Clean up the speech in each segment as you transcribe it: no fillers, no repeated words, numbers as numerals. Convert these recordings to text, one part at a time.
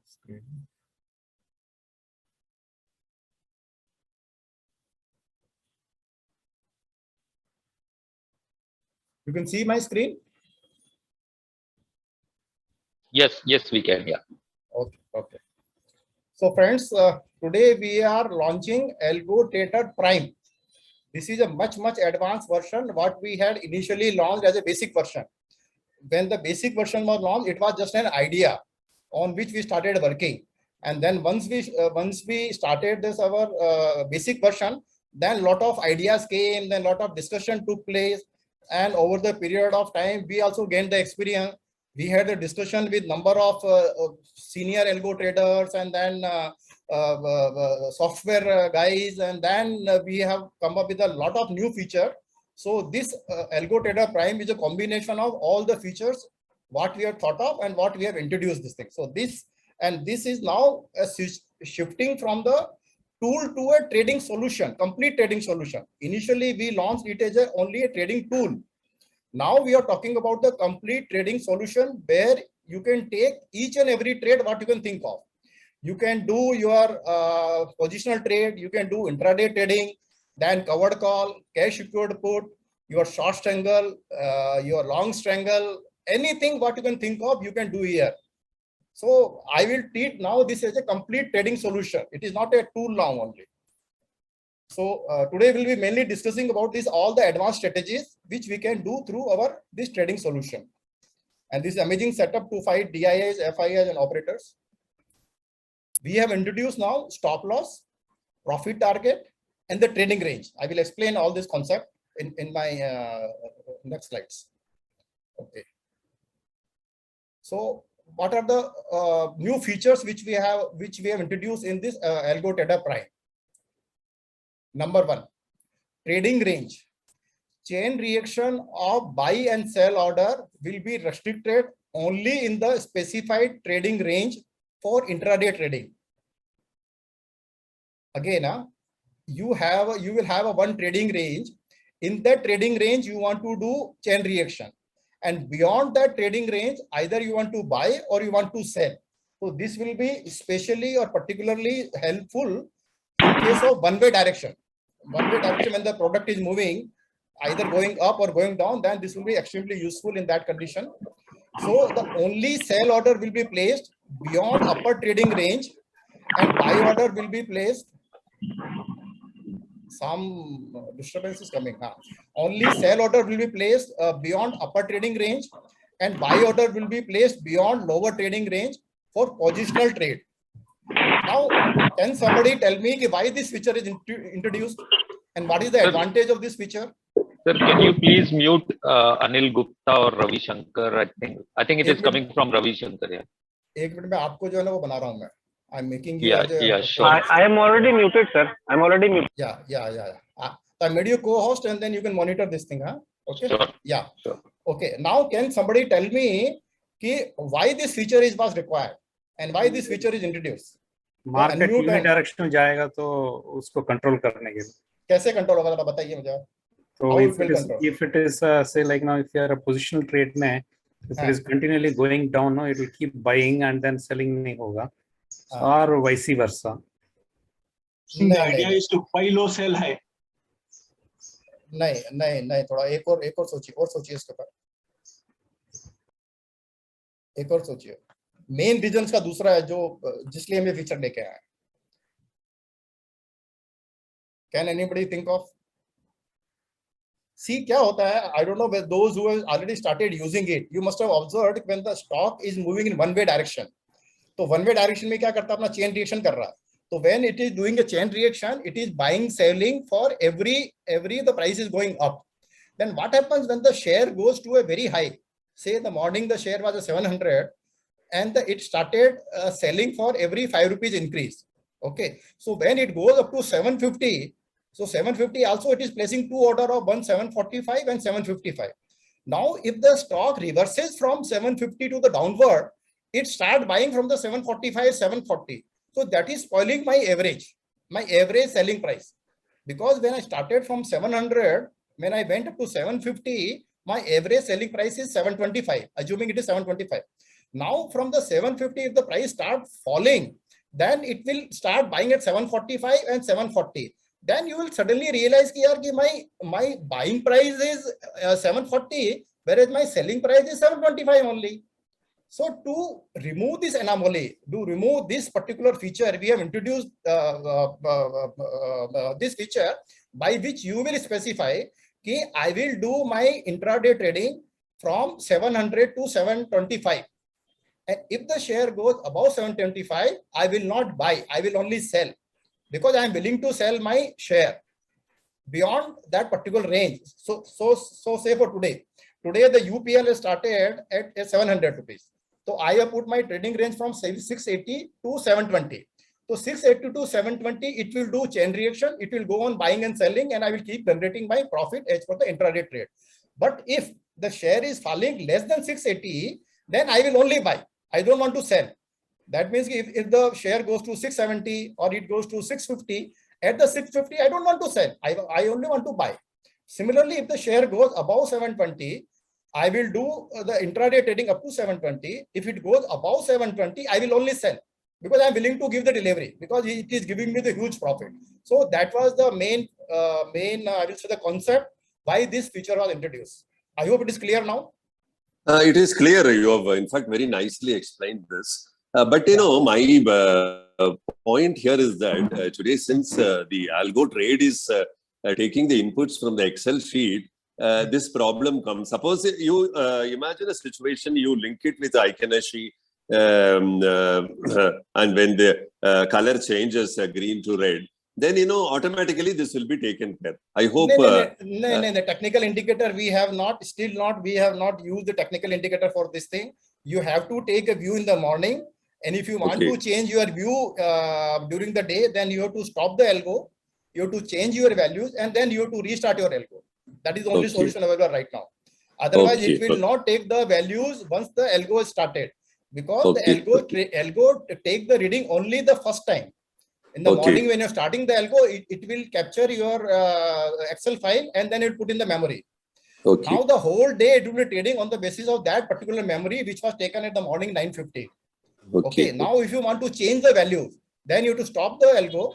screen. You can see my screen? Yes, we can. Yeah. Okay. So friends, today we are launching Algo Trader Prime. This is a much advanced version what we had initially launched as a basic version. When the basic version was launched, it was just an idea on which we started working. And then once we started this our basic version, then lot of ideas came, then lot of discussion took place, and over the period of time we also gained the experience. We had a discussion with number of senior algo traders, and then software guys, and then we have come up with a lot of new feature. So this Algo Trader Prime is a combination of all the features what we have thought of and what we have introduced this thing. So this is now shifting from the tool to a trading solution, complete trading solution. Initially we launched it as only a trading tool. Now we are talking about the complete trading solution where you can take each and every trade what you can think of. You can do your positional trade, you can do intraday trading, then covered call, cash equivalent put, your short strangle, your long strangle, anything what you can think of, you can do here. So I will treat now this as a complete trading solution. It is not a tool now only. So today we'll be mainly discussing about this, all the advanced strategies which we can do through our this trading solution. And this amazing setup to fight DIAs, FIAs and operators. We have introduced now stop loss, profit target, and the trading range. I will explain all this concept in my next slides. Okay. So what are the new features which we have introduced in this Algo Trader Prime? Number one, trading range. Chain reaction of buy and sell order will be restricted only in the specified trading range for intraday trading. Again, you will have a one trading range. In that trading range, you want to do chain reaction, and beyond that trading range, either you want to buy or you want to sell. So this will be especially or particularly helpful in case of one-way direction. One-way direction, when the product is moving, either going up or going down, then this will be extremely useful in that condition. So the only sell order will be placed beyond upper trading range, and buy order will be placed. Some disturbance is coming. Only sell order will be placed beyond upper trading range, and buy order will be placed beyond lower trading range for positional trade. Now, can somebody tell me why this feature is introduced and what is the advantage of this feature? Sir, can you please mute Anil Gupta or Ravi Shankar? I think it is coming from Ravi Shankar. Yeah. एक minute में आपको जो है ना वो बना रहा हूँ मैं. I'm making you. Yeah, sure. I am already muted, sir. I'm already muted. Yeah. I made you co-host, and then you can monitor this thing, huh? Okay. Sure. Yeah. Sure. Okay. Now, can somebody tell me why this feature was required and why this feature is introduced? Market uni direction में जाएगा तो उसको control करने के लिए कैसे control होगा बताइए मुझे. So if it is say like now if you are a positional trade में, if it is continually going down, no, it will keep buying and then selling नहीं होगा, or vice versa. The idea is to buy low, sell high. नहीं थोड़ा एक और सोचिए इसके ऊपर. एक और सोचिए. मेन रीजन का दूसरा है जो जिसलिए हम ये फीचर लेके आए. Can anybody think of? See, क्या होता है? I don't know, but those who have already started using it, you must have observed when the stock is moving in one-way direction. तो one-way direction में क्या करता है? अपना chain reaction कर रहा है. So when it is doing a chain reaction, it is buying, selling for every the price is going up. Then what happens when the share goes to a very high? Say the morning the share was a 700, and it started selling for every 5 rupees increase. Okay, so when it goes up to 750, so 750 also it is placing two order of 745 and 755. Now if the stock reverses from 750 to the downward, it start buying from the 745, 740. So that is spoiling my average selling price. Because when I started from 700, when I went up to 750, my average selling price is 725, assuming it is 725. Now from the 750, if the price starts falling, then it will start buying at 745 and 740. Then you will suddenly realize that my buying price is 740, whereas my selling price is 725 only. So to remove this anomaly, to remove this particular feature, we have introduced this feature by which you will specify that I will do my intraday trading from 700 to 725. And if the share goes above 725, I will not buy, I will only sell, because I am willing to sell my share beyond that particular range. So say for today the UPL is started at 700 rupees. So I have put my trading range from 680 to 720. So 680 to 720, it will do chain reaction. It will go on buying and selling, and I will keep generating my profit as per the intraday trade. But if the share is falling less than 680, then I will only buy. I don't want to sell. That means if the share goes to 670 or it goes to 650, at the 650, I don't want to sell. I only want to buy. Similarly, if the share goes above 720, I will do the intraday trading up to 720. If it goes above 720, I will only sell, because I'm willing to give the delivery, because it is giving me the huge profit. So that was the main I will say the concept why this feature was introduced. I hope it is clear now. It is clear. You have, in fact, very nicely explained this. But you know, my point here is that today, since the algo trade is taking the inputs from the Excel sheet, this problem comes. Suppose you imagine a situation, you link it with Aikanashi, and when the color changes green to red, then automatically this will be taken care. I hope. The technical indicator we have not used the technical indicator for this thing. You have to take a view in the morning, and if you want to change your view during the day, then you have to stop the algo. You have to change your values, and then you have to restart your algo. That is the only solution available right now. Otherwise, it will not take the values once the algo is started, because the algo take the reading only the first time. In the morning, when you're starting the algo, it will capture your Excel file and then it will put in the memory. Now the whole day it will be trading on the basis of that particular memory, which was taken at the morning 9:50. Now if you want to change the values, then you have to stop the algo,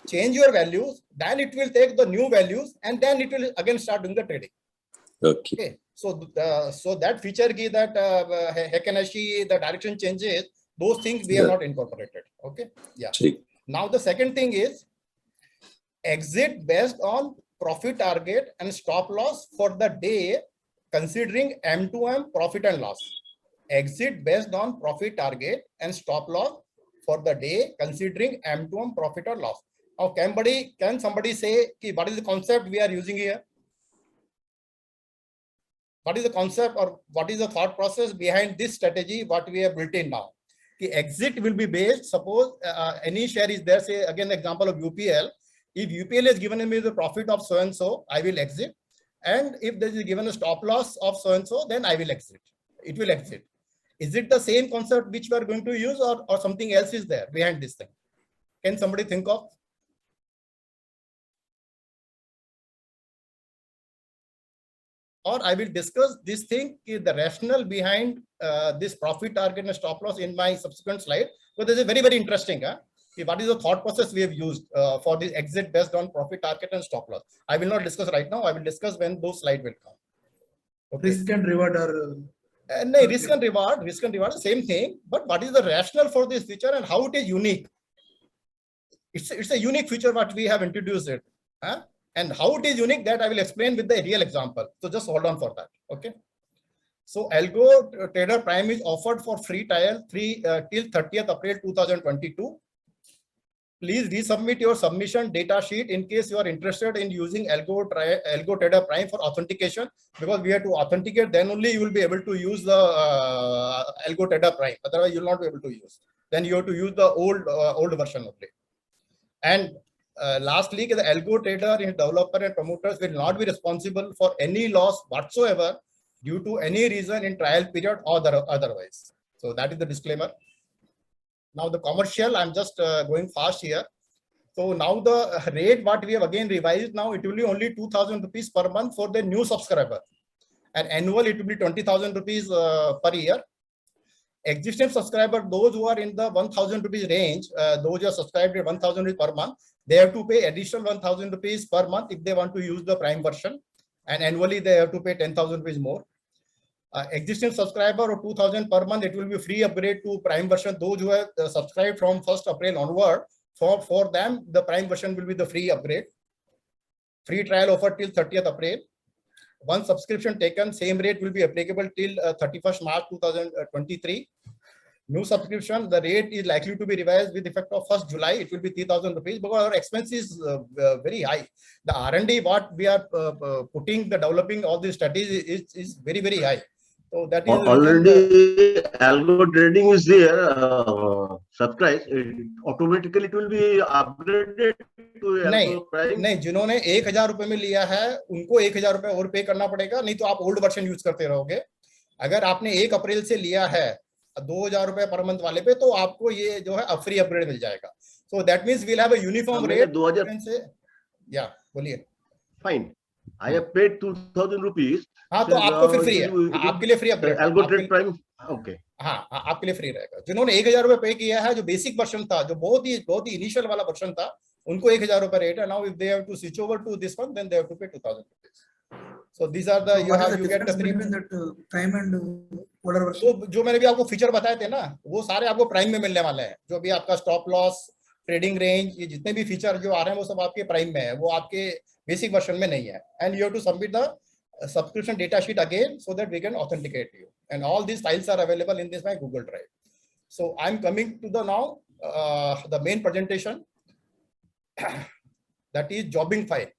change your values, then it will take the new values, and then it will again start doing the trading. So that feature key that Heikin-Ashi, the direction changes, those things we have not incorporated. Now the second thing is exit based on profit target and stop loss for the day, considering M2M profit and loss. Exit based on profit target and stop loss for the day, considering M2M profit or loss. Now, can somebody say what is the concept we are using here? What is the concept, or what is the thought process behind this strategy, what we have built in now? The exit will be based, suppose any share is there, say again example of UPL. If UPL is given me the profit of so and so, I will exit. And if there is given a stop loss of so and so, then I will exit. It will exit. Is it the same concept which we are going to use, or something else is there behind this thing? Can somebody think of? Or I will discuss this thing, the rationale behind this profit target and stop loss in my subsequent slide. So this is very, very interesting. What is the thought process we have used for this exit based on profit target and stop loss? I will not discuss right now. I will discuss when those slides will come. Risk and reward are... No, risk and reward, same thing. But what is the rationale for this feature and how it is unique? It's a unique feature what we have introduced it. And how it is unique, that I will explain with the real example. So just hold on for that. So Algo Trader Prime is offered for free trial till 30th April 2022. Please resubmit your submission data sheet in case you are interested in using Algo Trader Prime for authentication, because we have to authenticate, then only you will be able to use the Algo Trader Prime. Otherwise, you will not be able to use. Then you have to use the old version only. And lastly, the Algo Trader, developer and promoters will not be responsible for any loss whatsoever due to any reason in trial period or otherwise. So that is the disclaimer. Now the commercial, I'm just going fast here. So now the rate what we have again revised, now it will be only 2,000 rupees per month for the new subscriber. And annual it will be 20,000 rupees per year. Existing subscriber, those who are in the 1,000 rupees range, those who are subscribed at 1,000 rupees per month, they have to pay additional 1,000 rupees per month if they want to use the Prime version, and annually they have to pay 10,000 rupees more. Existing subscriber of 2,000 per month, it will be free upgrade to Prime version. Those who have subscribed from 1st April onward, for them, the Prime version will be the free upgrade. Free trial offer till 30th April. Once subscription taken, same rate will be applicable till 31st March 2023. New subscription, the rate is likely to be revised with effect of 1st July. It will be 3,000 rupees because our expense is very high. The R&D what we are putting, the developing all these strategies is very, very high. So that is already algo trading is there. Subscribe, automatically it will be upgraded to algo prime. नहीं, जिन्होंने 1,000 रुपए में लिया है उनको 1,000 रुपए और पे करना पड़ेगा, नहीं तो आप ओल्ड वर्जन यूज करते रहोगे. अगर आपने 1 अप्रैल से लिया है 2,000 रुपए पर मंथ वाले पे, तो आपको ये जो है फ्री अपग्रेड मिल जाएगा. So that means we'll have a uniform rate. 2000 से या बोलिए. Fine, I have paid 2,000 rupees. हाँ, तो आपको फिर फ्री है, आपके लिए free upgrade. Algo trade prime, okay. हाँ, आपके लिए फ्री रहेगा. जिन्होंने 1,000 रुपए पे किया है, जो बेसिक वर्जन था, जो बहुत ही इनिशियल वाला वर्जन था, उनको 1,000 रुपए रेट है. Now if they have to switch over to this one, then they have to pay 2,000 rupees. So these are the you get the between that prime and older version. So जो मैंने भी आपको feature बताए थे ना, वो सारे आपको प्राइम में मिलने वाले हैं. जो भी आपका स्टॉप लॉस, ट्रेडिंग रेंज, ये जितने भी फीचर जो आ रहे हैं वो सब आपके प्राइम में है, वो आपके बेसिक वर्जन में नहीं है. And you have to submit the subscription data sheet again so that we can authenticate you. And all these files are available in this my Google Drive. So I'm coming to the now the main presentation, that is jobbing file.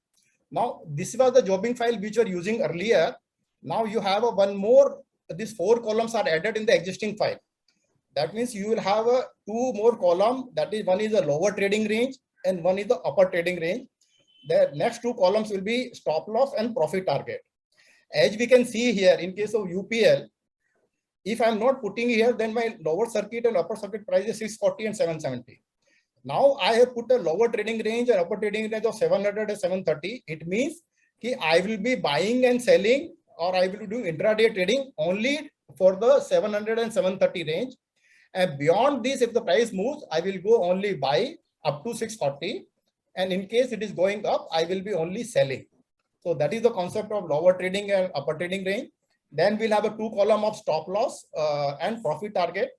Now this was the jobbing file which you were using earlier. Now you have a one more. These 4 columns are added in the existing file. That means you will have a 2 more column. That is, one is the lower trading range and one is the upper trading range. The next 2 columns will be stop loss and profit target. As we can see here, in case of UPL, if I'm not putting here, then my lower circuit and upper circuit price is 640 and 770. Now I have put a lower trading range and upper trading range of 700 and 730. It means that I will be buying and selling, or I will do intraday trading only for the 700 and 730 range. And beyond this, if the price moves, I will go only buy up to 640. And in case it is going up, I will be only selling. So that is the concept of lower trading and upper trading range. Then we'll have a 2 column of stop loss and profit target.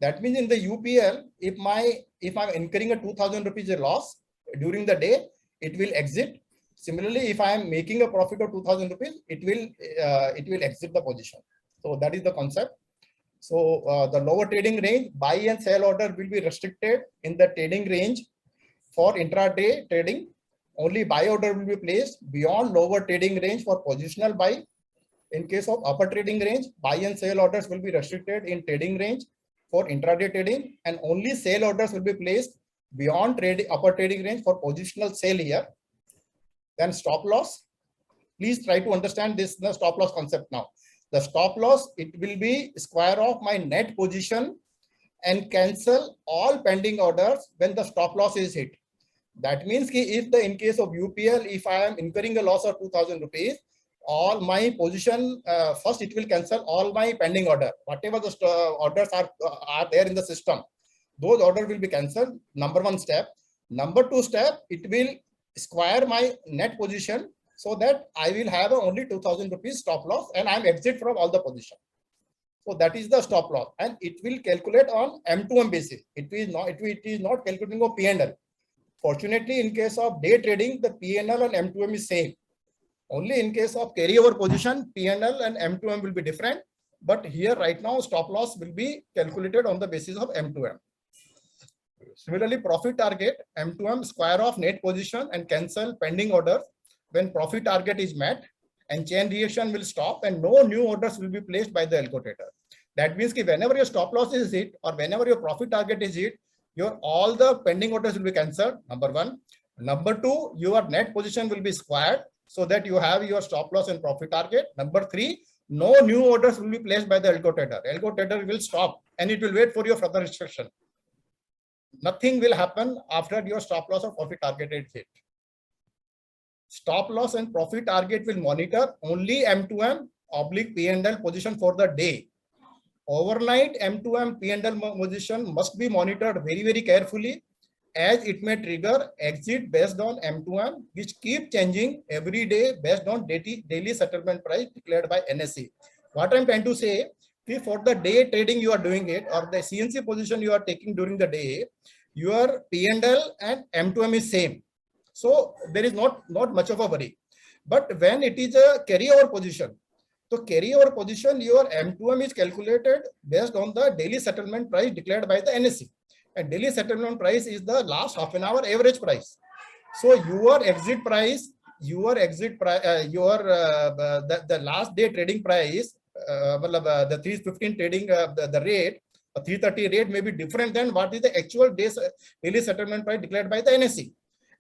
That means in the UPL, if I'm incurring a 2,000 rupees loss during the day, it will exit. Similarly, if I am making a profit of 2,000 rupees, it will exit the position. So that is the concept. So the lower trading range, buy and sell order will be restricted in the trading range. For intraday trading, only buy order will be placed beyond lower trading range for positional buy. In case of upper trading range, buy and sell orders will be restricted in trading range for intraday trading, and only sell orders will be placed beyond upper trading range for positional sale here. Then stop loss. Please try to understand this, the stop loss concept now. The stop loss, it will be square of my net position and cancel all pending orders when the stop loss is hit. That means if in case of UPL, if I am incurring a loss of 2,000 rupees, all my position, first it will cancel all my pending order. Whatever the orders are there in the system, those orders will be cancelled. Number 1 step. Number 2 step, it will square my net position so that I will have only 2,000 rupees stop loss and I am exit from all the position. So that is the stop loss, and it will calculate on M2M basis. It is not calculating of P&L. Fortunately, in case of day trading, the P&L and M2M is same. Only in case of carryover position, P&L and M2M will be different. But here right now, stop loss will be calculated on the basis of M2M. Similarly, profit target, M2M square of net position and cancel pending orders when profit target is met, and chain reaction will stop and no new orders will be placed by the algo trader. That means that whenever your stop loss is hit or whenever your profit target is hit, all the pending orders will be cancelled, number 1. Number 2, your net position will be squared so that you have your stop loss and profit target. Number 3, no new orders will be placed by the algo trader. Algo trader will stop and it will wait for your further instruction. Nothing will happen after your stop loss or profit target is hit. Stop loss and profit target will monitor only M2M / P&L position for the day. overnight M2M P&L position must be monitored very, very carefully, as it may trigger exit based on M2M, which keep changing every day based on daily settlement price declared by NSE. What I'm trying to say, if for the day trading you are doing it, or the CNC position you are taking during the day, your P&L and M2M is same. So there is not much of a worry. But when it is a carryover position, so carryover position, your M2M is calculated based on the daily settlement price declared by the NSE. And daily settlement price is the last half an hour average price. So your exit price, the last day trading price, the 315 trading, the rate, 330 rate may be different than what is the actual daily settlement price declared by the NSE.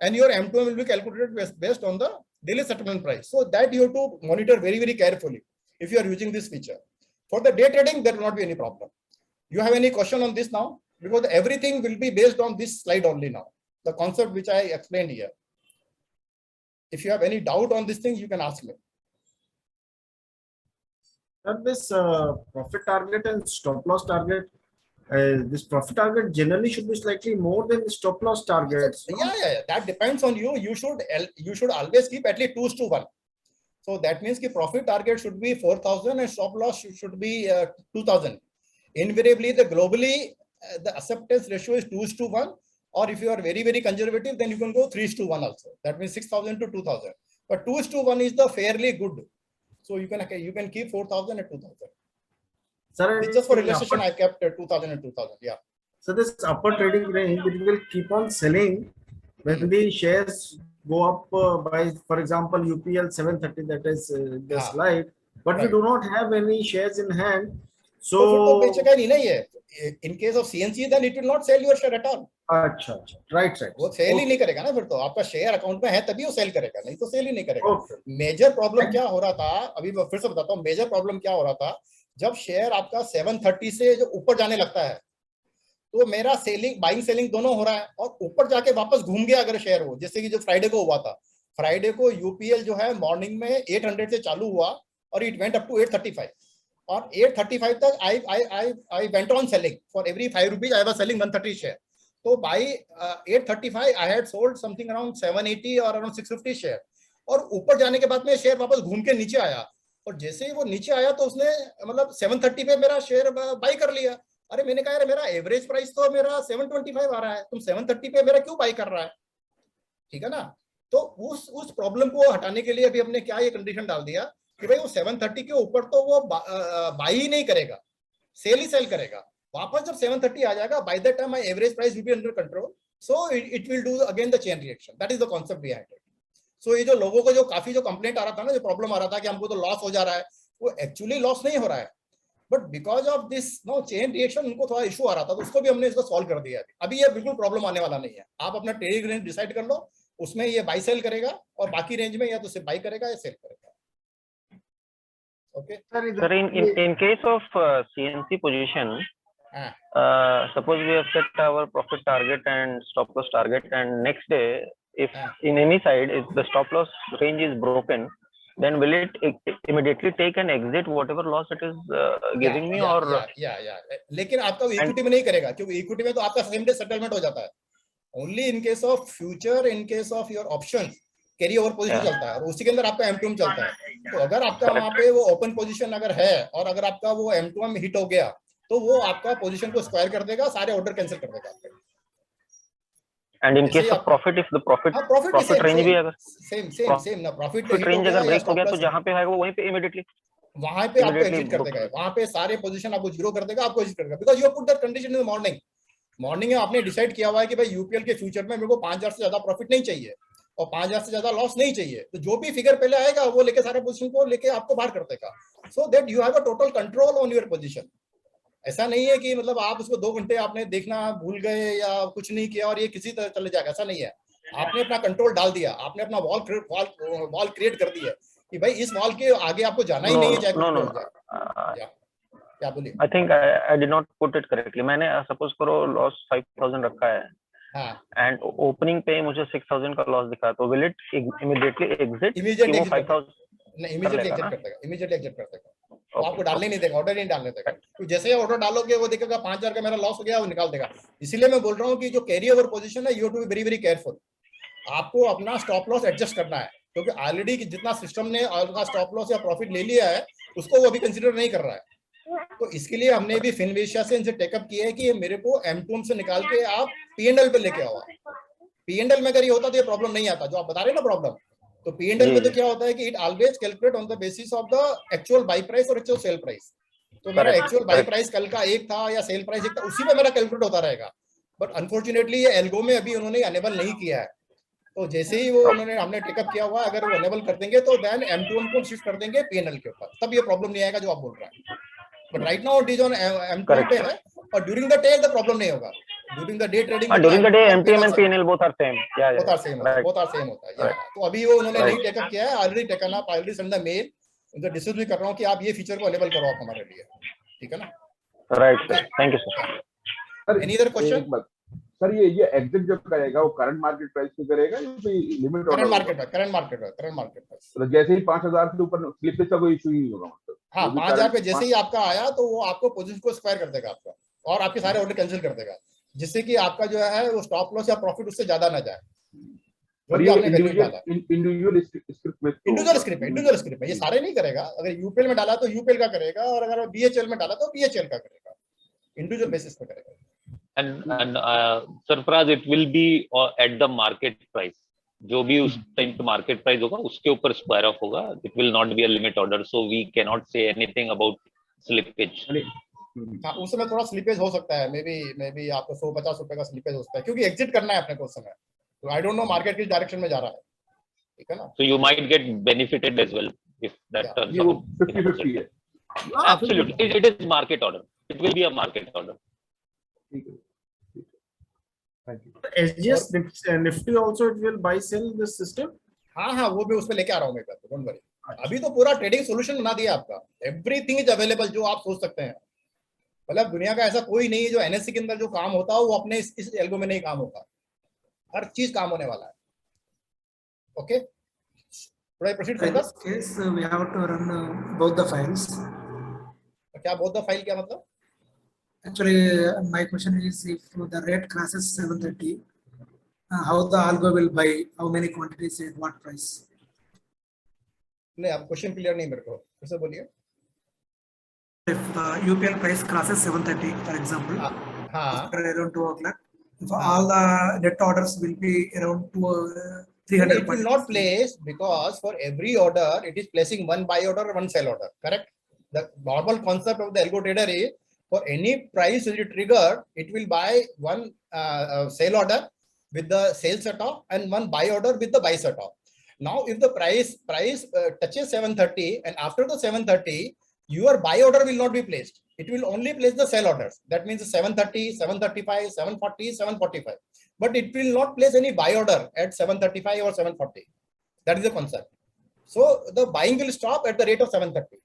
And your M2M will be calculated based on the daily settlement price. So that you have to monitor very, very carefully if you are using this feature. For the day trading, there will not be any problem. You have any question on this now? Because everything will be based on this slide only now, the concept which I explained here. If you have any doubt on this thing, you can ask me. This profit target and stop loss target, this profit target generally should be slightly more than the stop loss targets. Yeah, that depends on you. You should always keep at least 2:1. So that means the profit target should be 4,000 and stop loss should be 2,000. Invariably, globally, the acceptance ratio is 2:1. Or if you are very, very conservative, then you can go 3:1 also. That means 6,000 to 2,000. But 2:1 is the fairly good. So you can keep 4,000 and 2,000. Sir, just for illustration, I kept 2,000 and 2,000. Yeah. So this upper trading range, it will keep on selling when the shares go up by, for example, UPL 730, that is the slide, but we do not have any shares in hand. So in case of CNC, then it will not sell your share at all. अच्छा, right. वो cell ही नहीं करेगा ना, फिर तो आपका share account में है तभी वो सेल करेगा, नहीं तो सेल ही नहीं करेगा। मेजर प्रॉब्लम क्या हो रहा था, अभी मैं फिर से बताता हूँ, मेजर प्रॉब्लम क्या हो रहा था, जब शेयर आपका 730 से जो ऊपर जाने लगता है, तो मेरा बाइंग सेलिंग दोनों हो रहा है, और ऊपर जाके वापस घूम गया अगर शेयर हो, जैसे कि जो फ्राइडे को हुआ था, फ्राइडे को यूपीएल जो है मॉर्निंग में 800 से चालू हुआ और इट वेंट अप टू 835, और 835 तक I went on selling for every 5 rupees I was selling 130 share. तो by 835 I had sold something around 780 और अराउंड 650 शेयर, और ऊपर जाने के बाद में शेयर वापस घूम के नीचे आया, और जैसे ही वो नीचे आया तो उसने मतलब 730 पे मेरा शेयर बाई कर लिया। अरे मैंने कहा यार मेरा एवरेज प्राइस तो मेरा 725 आ रहा है, तुम 730 पे मेरा क्यों बाई कर रहा है? ठीक है ना। तो उस प्रॉब्लम को हटाने के लिए अभी हमने क्या ये कंडीशन डाल दिया कि भाई वो 730 के ऊपर तो वो बाई ही नहीं करेगा, सेल ही सेल करेगा। वापस जब 730 आ जाएगा, by the time my average price will be under control, so it will do again the chain reaction. That is the concept behind it. So ये जो लोगों को जो काफी जो कंप्लेंट आ रहा था ना, जो प्रॉब्लम आ रहा था कि हमको तो लॉस हो जा रहा है, वो एक्चुअली लॉस नहीं हो रहा है, but because of this no chain reaction उनको थोड़ा इशू आ रहा था, तो उसको भी हमने इसको सॉल्व कर दिया। अभी ये बिल्कुल प्रॉब्लम आने वाला नहीं है। आप अपना ट्रेडिंग रेंज डिसाइड कर लो, उसमें ये बाई सेल करेगा, और बाकी रेंज में या तो सिर्फ बाई करेगा या सेल करेगा। Okay. Sir, in case of CNC position, suppose we have set our profit target and stop loss target, and next day, if in any side, if the stop loss range is broken, then will it immediately take an exit whatever loss it is giving me, or लेकिन आपका equity में नहीं करेगा, क्योंकि equity में तो आपका same day settlement हो जाता है। Only in case of future, in case of your option, carry over position चलता है, और उसी के अंदर आपका M2M चलता है। तो अगर आपका वहां पे वो ओपन पोजीशन अगर है, और अगर आपका वो M2M हिट हो गया, तो वो आपका पोजीशन को स्क्वायर कर देगा, सारे ऑर्डर कैंसिल कर देगा आपके। And in case of profit, if the profit range भी अगर सेम ना, प्रॉफिट रेंज अगर ब्रेक हो गया, तो जहां पे है वो वहीं पे इमीडिएटली वहां पे आपको एग्जिट कर देगा, वहां पे सारे पोजीशन आपको जीरो कर देगा, आपको एग्जिट करेगा, because you put that condition in the morning में आपने डिसाइड किया हुआ है कि भाई यूपीएल के फ्यूचर में मेरे को 5,000 से ज्यादा प्रॉफिट नहीं चाहिए और 5,000 से ज्यादा लॉस नहीं चाहिए, तो जो भी फिगर पहले आएगा वो लेके सारे पोजीशन को लेके आपको बाहर कर देगा, सो that you have a total control on your position. ऐसा नहीं है कि मतलब आप उसको 2 घंटे आपने देखना भूल गए या कुछ नहीं किया और ये किसी तरह चले जाएगा, ऐसा नहीं है। आपने अपना कंट्रोल डाल दिया, आपने अपना वॉल क्रिएट कर दिया कि भाई इस वॉल के आगे आपको जाना ही नहीं है, चाहे क्या बोलिए। I think I did not put it correctly. मैंने सपोज करो लॉस 5,000 रखा है, एंड ओपनिंग पे मुझे 6,000 का लॉस दिखा, तो will it immediately exit? Immediately exit कर देगा, इमीडिएटली एग्जिट कर देगा। वो आपको डालने नहीं देगा, ऑर्डर नहीं डालने देगा। तो जैसे ही ऑर्डर डालोगे वो देखेगा 5,000 का मेरा लॉस हो गया, वो निकाल देगा। इसीलिए मैं बोल रहा हूँ कि जो कैरी ओवर पोजीशन है, you have to be very very careful. आपको अपना स्टॉप लॉस एडजस्ट करना है, क्योंकि ऑलरेडी जितना सिस्टम ने आपका स्टॉप लॉस या प्रॉफिट ले लिया है उसको वो अभी कंसीडर नहीं कर रहा है। तो इसके लिए हमने भी फिनविशिया से इनसे टेकअप किया है कि मेरे को M2M से निकाल के आप P&L पे लेके आओ। P&L में अगर ये होता तो ये प्रॉब्लम नहीं आता जो आप बता रहे हैं ना प्रॉब्लम। तो P&L में तो क्या होता है कि it always calculate on the basis of the actual by price और एक्चुअल सेल प्राइस। तो मेरा एक्चुअल बाई प्राइस कल का एक था या सेल प्राइस एक था, उसी पे मेरा कैलकुलेट होता रहेगा। बट अनफॉर्चुनेटली ये एल्गो में अभी उन्होंने अनेबल नहीं किया है। तो जैसे ही वो हमने टेकअप किया हुआ, अगर वो अनेबल कर देंगे तो देन M2M को शिफ्ट कर देंगे P&L के ऊपर, तब ये प्रॉब्लम नहीं आएगा जो आप बोल रहे हैं। But right now it is on M2M पे है, और during the day the problem नहीं होगा। During the day trading, during the day M2M and P&L both are same, both are same होता है। तो अभी वो उन्होंने नहीं टेकअप किया है, already taken up, already send the mail, उनसे डिस्कस भी कर रहा हूँ कि आप ये फीचर को अनेबल करो आप हमारे लिए, ठीक है ना? Right sir, thank you sir. Any other question? Sir ये एग्जिट जो करेगा वो करंट मार्केट प्राइस पे करेगा या कोई limit order? Current market price. तो जैसे ही 5,000 के ऊपर स्लिपेज का कोई इशू ही नहीं होगा मतलब? हाँ, 5,000 पे जैसे ही आपका आया तो वो आपको पोजीशन को स्क्वायर कर देगा आपका, और आपके सारे ऑर्डर कैंसिल कर देगा, जिससे कि आपका जो है वो स्टॉप लॉस या प्रॉफिट उससे ज्यादा ना जाए। इंडिविजुअल स्क्रिप्ट है, ये सारे नहीं करेगा। अगर यूपीएल में डाला तो यूपीएल का करेगा, और अगर बीएचएल में डाला तो बीएचएल का करेगा, इंडिविजुअल बेसिस पे करेगा। And Sarfaraz, it will be at the market price. जो भी उस टाइम पे मार्केट प्राइस होगा उसके ऊपर स्क्वायर ऑफ होगा. It will not be a limit order, so we cannot say anything about slippage. हाँ, उस समय थोड़ा स्लिपेज हो सकता है, मे बी आपको 150 रुपए का स्लिपेज हो सकता है, क्योंकि एग्जिट करना है अपने को उस समय। तो आई डोंट नो मार्केट किस डायरेक्शन में जा रहा है, ठीक है ना? So you might get benefited as well if that turns out. 50-50 है. Absolutely, it is market order. It will be a market order. SGS Nifty also it will buy sell this system. हाँ, वो भी उस पे लेके आ रहा हूँ मैं, डोंट वरी। अभी तो पूरा ट्रेडिंग सॉल्यूशन बना दिया आपका, एवरीथिंग इज अवेलेबल जो आप सोच सकते हैं। मतलब दुनिया का ऐसा कोई नहीं है जो NSE के अंदर जो काम होता है वो अपने इस एल्गो में नहीं काम होता, हर चीज काम होने वाला है। Okay, should I proceed further? Yes, we have to run both the files. क्या both the file क्या मतलब? Actually, my question is if the rate crosses 730, how the algo will buy, how many quantities at what price? नहीं, आप question clear नहीं मेरे को, फिर से बोलिए। If the UPL price crosses 730, for example, around 2 o'clock, if all the net orders will be around 300. It will not place, because for every order it is placing one buy order or one sell order, correct? The normal concept of the algo trader is for any price which is triggered, it will buy one sell order with the sale set off and one buy order with the buy set off. Now, if the price touches 730 and after the 730, your buy order will not be placed. It will only place the sell orders. That means 730, 735, 740, 745. But it will not place any buy order at 735 or 740. That is the concept. So the buying will stop at the rate of 730.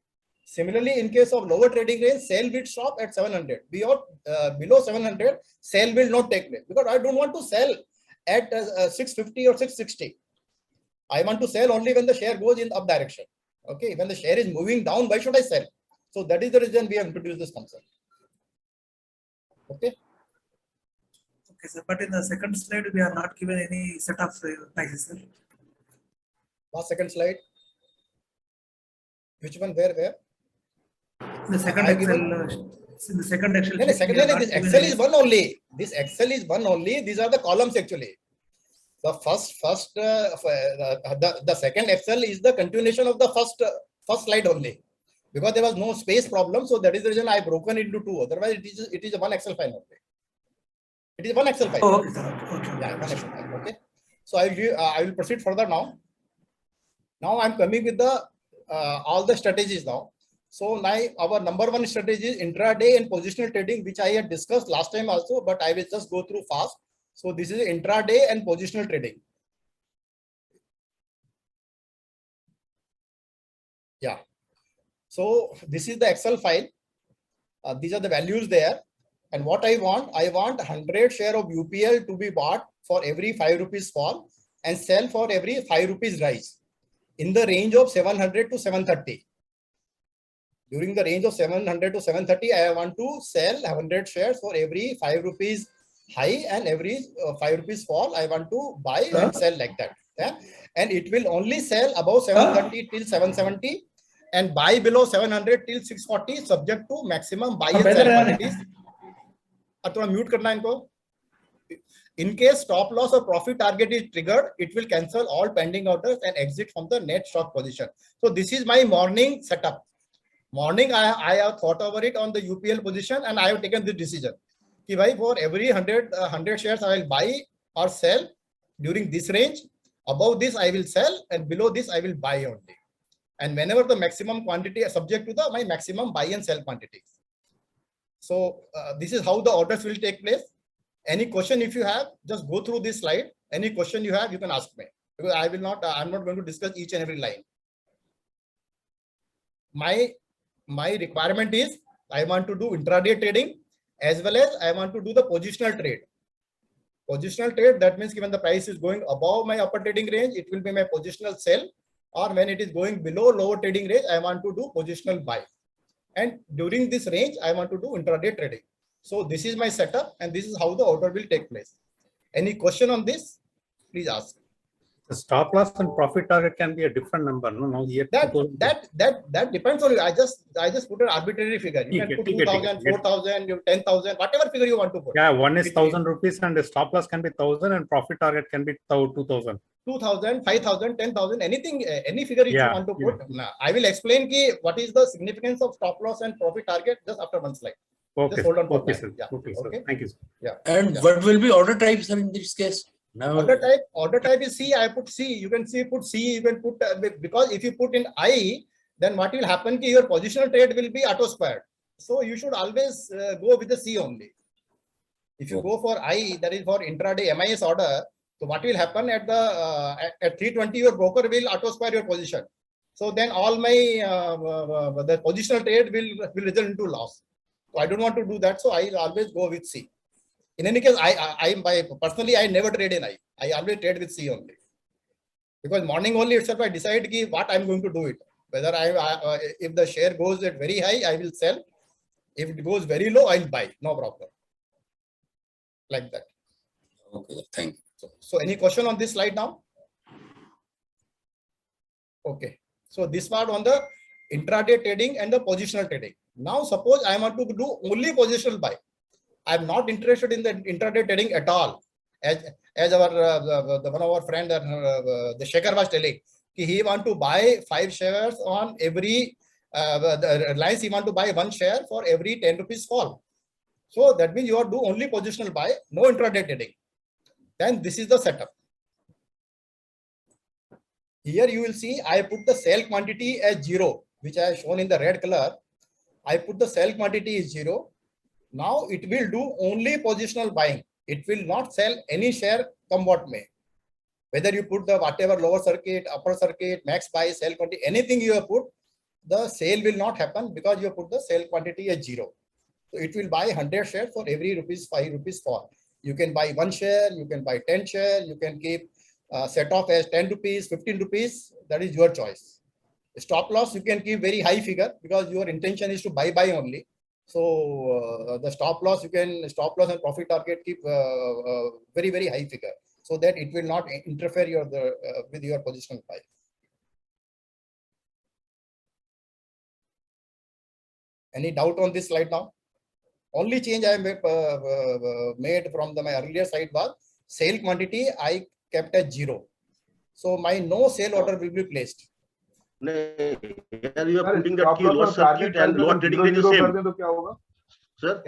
Similarly, in case of lower trading range, sell will stop at 700. Below 700, sell will not take place, because I don't want to sell at 650 or 660. I want to sell only when the share goes in up direction. Okay, when the share is moving down, why should I sell? So that is the reason we have introduced this concept. Okay. Okay, sir. But in the second slide, we are not given any set of prices, sir. Last second slide. Which one? Where? The second Excel. In the second Excel. No, this Excel is one only. This Excel is one only. These are the columns actually. The the second Excel is the continuation of the first slide only, because there was no space problem. So that is the reason I broken it into two. Otherwise, it is one Excel file only. It is one Excel file. Oh, okay, sir. Okay. Yeah, one Excel file. Okay. So I will proceed further now. Now I'm coming with the all the strategies now. So now our number one strategy is intraday and positional trading, which I had discussed last time also, but I will just go through fast. So this is intraday and positional trading. Yeah. So this is the Excel file. These are the values there. And what I want 100 share of UPL to be bought for every 5 rupees fall and sell for every 5 rupees rise in the range of 700 to 730. during the range of 700 to 730, I want to sell 100 shares for every 5 rupees high and every 5 rupees fall. I want to buy and sell like that. Yeah? And it will only sell above 730 till 770 and buy below 700 till 640 subject to maximum buy and sell quantities. थोड़ा mute करना इनको. In case stop loss or profit target is triggered, it will cancel all pending orders and exit from the net stock position. So this is my morning setup. Morning I have thought over it on the UPL position and I have taken this decision. Ki bhai, for every 100 shares I will buy or sell during this range. Above this I will sell and below this I will buy only. And whenever the maximum quantity is subject to my maximum buy and sell quantities. So this is how the orders will take place. Any question if you have, just go through this slide. Any question you have, you can ask me. Because I will not, I'm not going to discuss each and every line. My requirement is, I want to do intraday trading as well as I want to do the positional trade. Positional trade, that means when the price is going above my upper trading range, it will be my positional sell. Or when it is going below lower trading range, I want to do positional buy. And during this range, I want to do intraday trading. So this is my setup and this is how the order will take place. Any question on this? Please ask. The stop loss and profit target can be a different number. No, here that depends on you. I just put an arbitrary figure. You can put 2,000, 4,000, 10,000, whatever figure you want to put. Yeah, one is 1,000 rupees and the stop loss can be 1,000 and profit target can be 2,000. 2,000, 5,000, 10,000, anything, any figure you want to put. Now, I will explain what is the significance of stop loss and profit target just after one slide. Okay, just hold on. Okay, sir. Yeah. Okay, sir. Okay. Thank you, sir. Yeah. And what will be order type, sir, in this case? Now, order type is C. I put C. You can see put C. You can put because if you put in I, then what will happen? Your positional trade will be auto squared. So you should always go with the C only. If you go for I, that is for intraday MIS order. So what will happen at the at 320? Your broker will auto square your position. So then all my the positional trade will result into loss. So I don't want to do that. So I always go with C. In any case, personally, I never trade in I. I always trade with C only. Because morning only itself, I decide what I'm going to do it. Whether if the share goes at very high, I will sell. If it goes very low, I'll buy. No problem. Like that. Okay, thank you. So any question on this slide now? Okay. So this part on the intraday trading and the positional trading. Now suppose I want to do only positional buy. I'm not interested in the intraday trading at all. As our one of our friend, the Shekhar was telling, he want to buy 5 shares on every the Reliance. He want to buy 1 share for every 10 rupees fall. So that means you are do only positional buy, no intraday trading. Then this is the setup. Here you will see I put the sell quantity as 0, which I have shown in the red color. I put the sell quantity is 0. Now it will do only positional buying. It will not sell any share come what may. Whether you put the whatever lower circuit, upper circuit, max buy, sell quantity, anything you have put, the sale will not happen because you have put the sell quantity as 0. So it will buy 100 shares for every rupees 5 rupees fall. You can buy 1 share, you can buy 10 share, you can keep set off as 10 rupees, 15 rupees. That is your choice. Stop loss you can keep very high figure because your intention is to buy only. So the stop loss and profit target keep very high figure so that it will not interfere with your positional buy. Any doubt on this slide now? Only change I made from my earlier slide was sale quantity I kept at 0. So my no sale order will be placed. Here you are putting that lower circuit and lower trading range is same. Sir,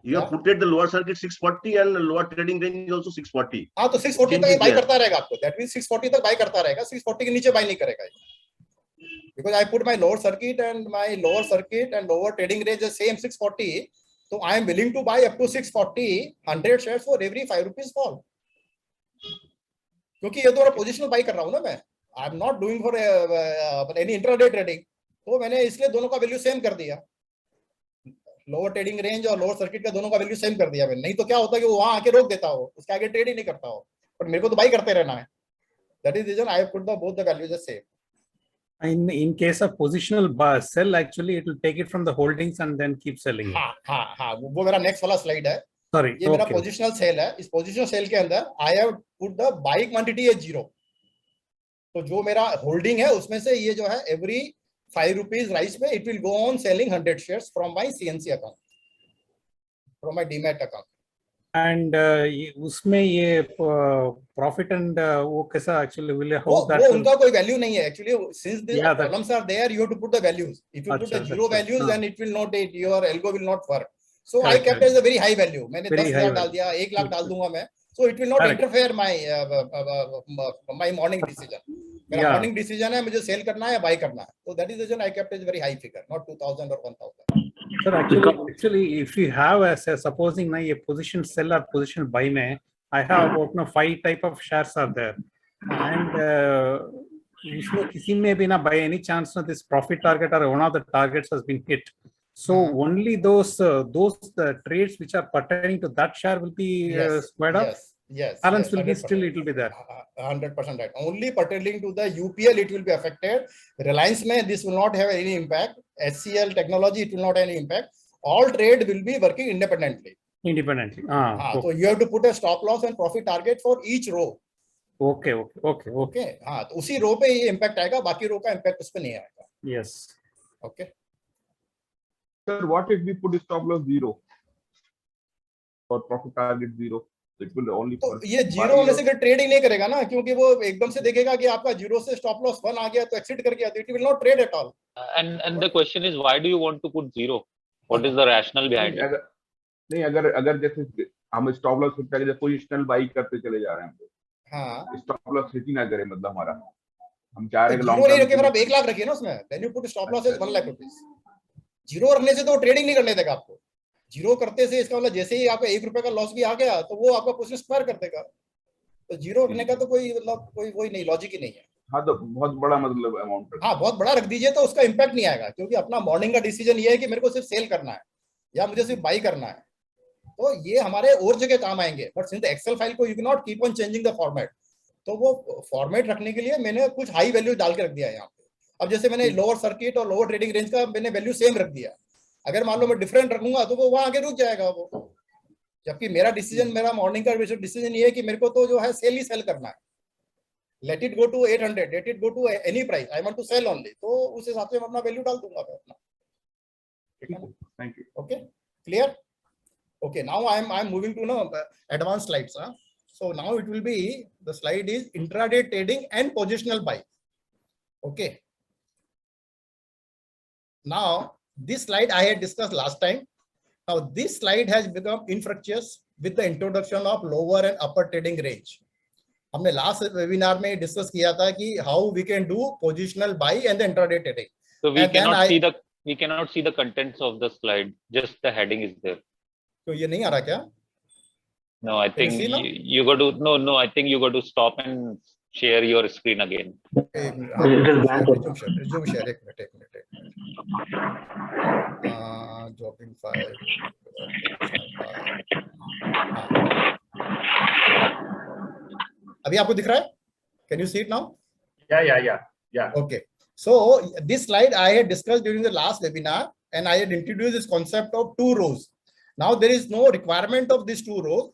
you have put the lower circuit 640 and lower trading range is also 640. हाँ तो 640 तक buy करता रहेगा आपको. That means 640 तक buy करता रहेगा. 640 के नीचे buy नहीं करेगा. Because I put my lower circuit and lower trading range is same 640. So I am willing to buy up to 640 100 shares for every 5 rupees fall. क्योंकि ये तो positional buy कर रहा हूँ ना मैं. I am not doing for any intraday trading. तो मैंने इसलिए दोनों का वैल्यू सेम कर दिया. लोअर ट्रेडिंग रेंज और लोअर सर्किट का दोनों का वैल्यू सेम कर दिया मैंने. नहीं तो क्या होता है कि वो वहां आके रोक देता हो, उसके आगे ट्रेड ही नहीं करता हो. बट मेरे को तो बाई करते रहना है. That is reason I put the both the values the same. In case of positional sell, actually it will take it from the holdings and then keep selling it. हाँ वो मेरा next वाला slide है. Sorry, ये मेरा positional cell है. इस positional sell के अंदर I have put the buy quantity as 0. तो जो मेरा होल्डिंग है उसमें से ये जो है एवरी 5 रुपीज राइस में it will go on selling 100 shares from my CNC account, from my demat account. And उसमें ये प्रॉफिट एंड वो कैसा एक्चुअली विल हाउ दैट, वो उनका कोई वैल्यू नहीं है actually. Since the columns are there you have to put the values. If you put the zero values then it will not, your algo will not work. So I kept as a very high value. मैंने 10,000 डाल दिया, 1 लाख डाल दूंगा मैं. So it will not interfere my morning decision. मेरा morning decision है मुझे sell करना है या buy करना है. So that is the reason I kept a very high figure, not 2,000 or 1,000. Sir, actually, if you have supposing ना ये position sell or position buy में, I have about 5 type of shares are there, and इसमें किसी में भी ना by any chance ना this profit target or one of the targets has been hit. So only those trades which are pertaining to that share will be squared up. Yes. Balance will be still, it will be there. 100% right. Only pertaining to the UPL it will be affected. Reliance में this will not have any impact. HCL technology it will not have any impact. All trade will be working independently. So you have to put a stop loss and profit target for each row. Okay. हाँ, तो उसी रो पे ये impact आएगा, बाकी रो का impact उस पे नहीं आएगा. Yes. Okay. Sir, what if we put stop loss 0 or profit target 0? It will only. तो ये 0 होने से फिर ट्रेड ही नहीं करेगा ना, क्योंकि वो एकदम से देखेगा कि आपका 0 से स्टॉप लॉस 1 आ गया तो एक्सिट कर गया, तो it will not trade at all. And the question is, why do you want to put 0? What is the rationale behind it? नहीं, अगर जैसे हम स्टॉप लॉस फिट करके पोजिशनल बाई करते चले जा रहे हैं, हाँ, स्टॉप लॉस हिट ही ना करें, मतलब हमारा हम चाह रहे हैं लॉन्ग टर्म रखे, फिर आप 1 लाख रखिए ना उसमें. When you put stop loss is 1 lakh rupees. 0 रखने से तो ट्रेडिंग नहीं करने देगा आपको. 0 करते से इसका मतलब जैसे ही आपका 1 रुपए का लॉस भी आ गया तो वो आपका पोजीशन स्क्वायर कर देगा. तो 0 रखने का तो कोई मतलब कोई नहीं, लॉजिक ही नहीं है. हाँ, तो बहुत बड़ा मतलब अमाउंट. हाँ, बहुत बड़ा रख दीजिए तो उसका इंपैक्ट नहीं आएगा, क्योंकि अपना मॉर्निंग का डिसीजन ये है कि मेरे को सिर्फ सेल करना है या मुझे सिर्फ बाई करना है. तो ये हमारे और जगह काम आएंगे. बट सिंस एक्सेल फाइल को you can not keep on changing the format, तो वो फॉर्मेट रखने के लिए मैंने कुछ हाई वैल्यू डाल के रख दिया है यहाँ पे. अब जैसे मैंने लोअर सर्किट और लोअर ट्रेडिंग रेंज का मैंने वैल्यू सेम रख दिया. अगर मान लो मैं डिफरेंट रखूंगा तो वो वहां आगे रुक जाएगा वो. जबकि मेरा डिसीजन, मेरा मॉर्निंग का डिसीजन ये है कि मेरे को तो जो है सेल ही सेल करना है. Let it go to 800, let it go to any price, I want to sell only. तो उस हिसाब से मैं अपना वैल्यू डाल दूंगा मैं अपना. Thank you. Okay, clear. Okay, now I'm moving to advanced slides. So now it will be, the slide is intraday trading and positional buy. Okay. Now this slide I had discussed last time. Now this slide has become infructuous with the introduction of lower and upper trading range. हमने last webinar में discuss किया था कि how we can do positional buy and the intraday trading. So we cannot see the contents of the slide. Just the heading is there. तो ये नहीं आ रहा क्या? No, I think you got to no. I think you got to stop and share your screen again. Resume share. एक minute. Dropping file. अभी आपको दिख रहा है? Can you see it now? Yeah. Okay. So this slide I had discussed during the last webinar, and I had introduced this concept of 2 rows. Now there is no requirement of these 2 rows,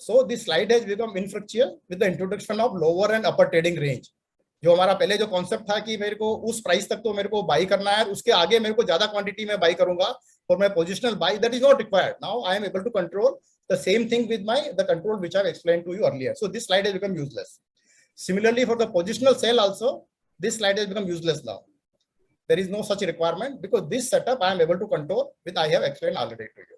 so this slide has become infructuous with the introduction of lower and upper trading range. जो हमारा पहले जो concept था कि मेरे को उस price तक तो मेरे को बाई करना है, उसके आगे मेरे को ज्यादा क्वांटिटी में बाई करूंगा for my positional buy, that is not required. Now I am able to control the same thing with the control which I have explained to you earlier. So this slide has become useless. Similarly, for the positional sell also, this slide has become useless now. There is no such requirement because this setup I am able to control with I have explained already to you.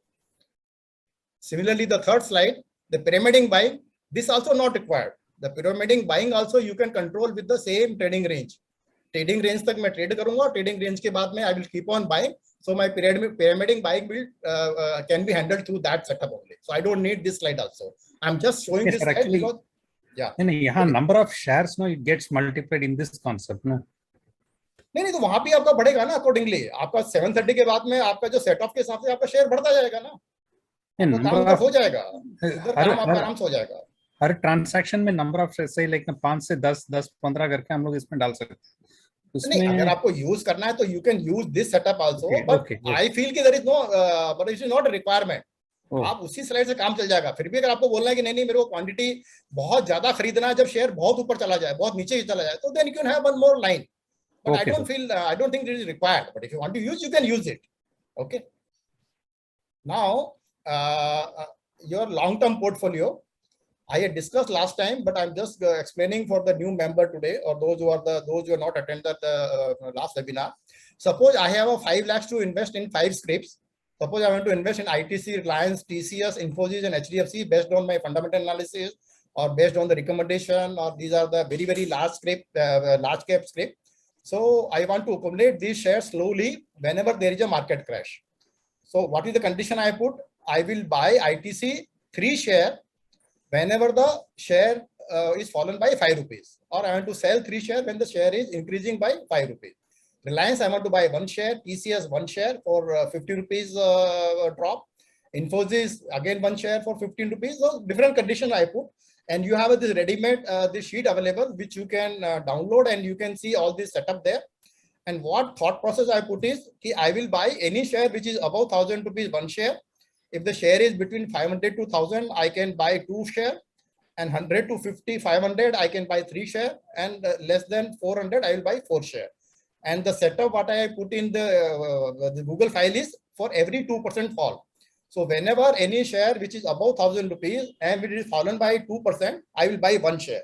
Similarly, the third slide, the pyramiding buying, this also not required. The pyramiding buying also you can control with the same trading range. Trading range तक मैं trade करूँगा, trading range के बाद में I will keep on buying. So my pyramiding buying will can be handled through that setup only. So I don't need this slide also. I'm just showing this slide because नहीं, यहाँ number of shares no, it gets multiplied in this concept no. नहीं तो वहां भी आपका बढ़ेगा ना accordingly. आपका 730 के बाद में आपका जो सेट ऑफ के हिसाब से आपका शेयर बढ़ता जाएगा ना. काम हो जाएगा, आराम से हो जाएगा. हर ट्रांजैक्शन में नंबर ऑफ सही लाइक 5 से 10 15 करके हम लोग इसमें डाल सकते हैं. नहीं, अगर आपको यूज करना है तो you can use this setup also, but I feel कि there is no, but it is not a requirement. आप उसी स्लाइड से काम चल जाएगा. फिर भी अगर आपको बोलना है कि नहीं मेरे को क्वांटिटी बहुत ज्यादा खरीदना है, जब शेयर बहुत ऊपर चला जाए, बहुत नीचे चला जाए, तो then you can have one more line. But I don't feel, I don't think it is required. But if you want to use, you can use it. Okay. Now, your long-term portfolio, I had discussed last time, but I'm just explaining for the new member today, or those who are not attended the last webinar. Suppose I have a 5 lakhs to invest in 5 scripts. Suppose I want to invest in ITC, Reliance, TCS, Infosys, and HDFC based on my fundamental analysis, or based on the recommendation, or these are the very, very large cap script. So I want to accumulate these shares slowly whenever there is a market crash. So what is the condition I put? I will buy ITC 3 share whenever the share is fallen by 5 rupees, or I want to sell 3 share when the share is increasing by 5 rupees. Reliance, I want to buy 1 share, TCS 1 share for 50 rupees drop. Infosys again 1 share for 15 rupees. So different conditions I put, and you have this ready-made this sheet available which you can download, and you can see all this setup there. And what thought process I put is I will buy any share which is above 1,000 rupees 1 share. If the share is between 500 to 1,000, I can buy 2 share, and 100 to 50, 500, I can buy 3 share, and less than 400, I will buy 4 share. And the setup what I put in the Google file is for every 2% fall. So whenever any share which is above 1,000 rupees and it is fallen by 2%, I will buy 1 share.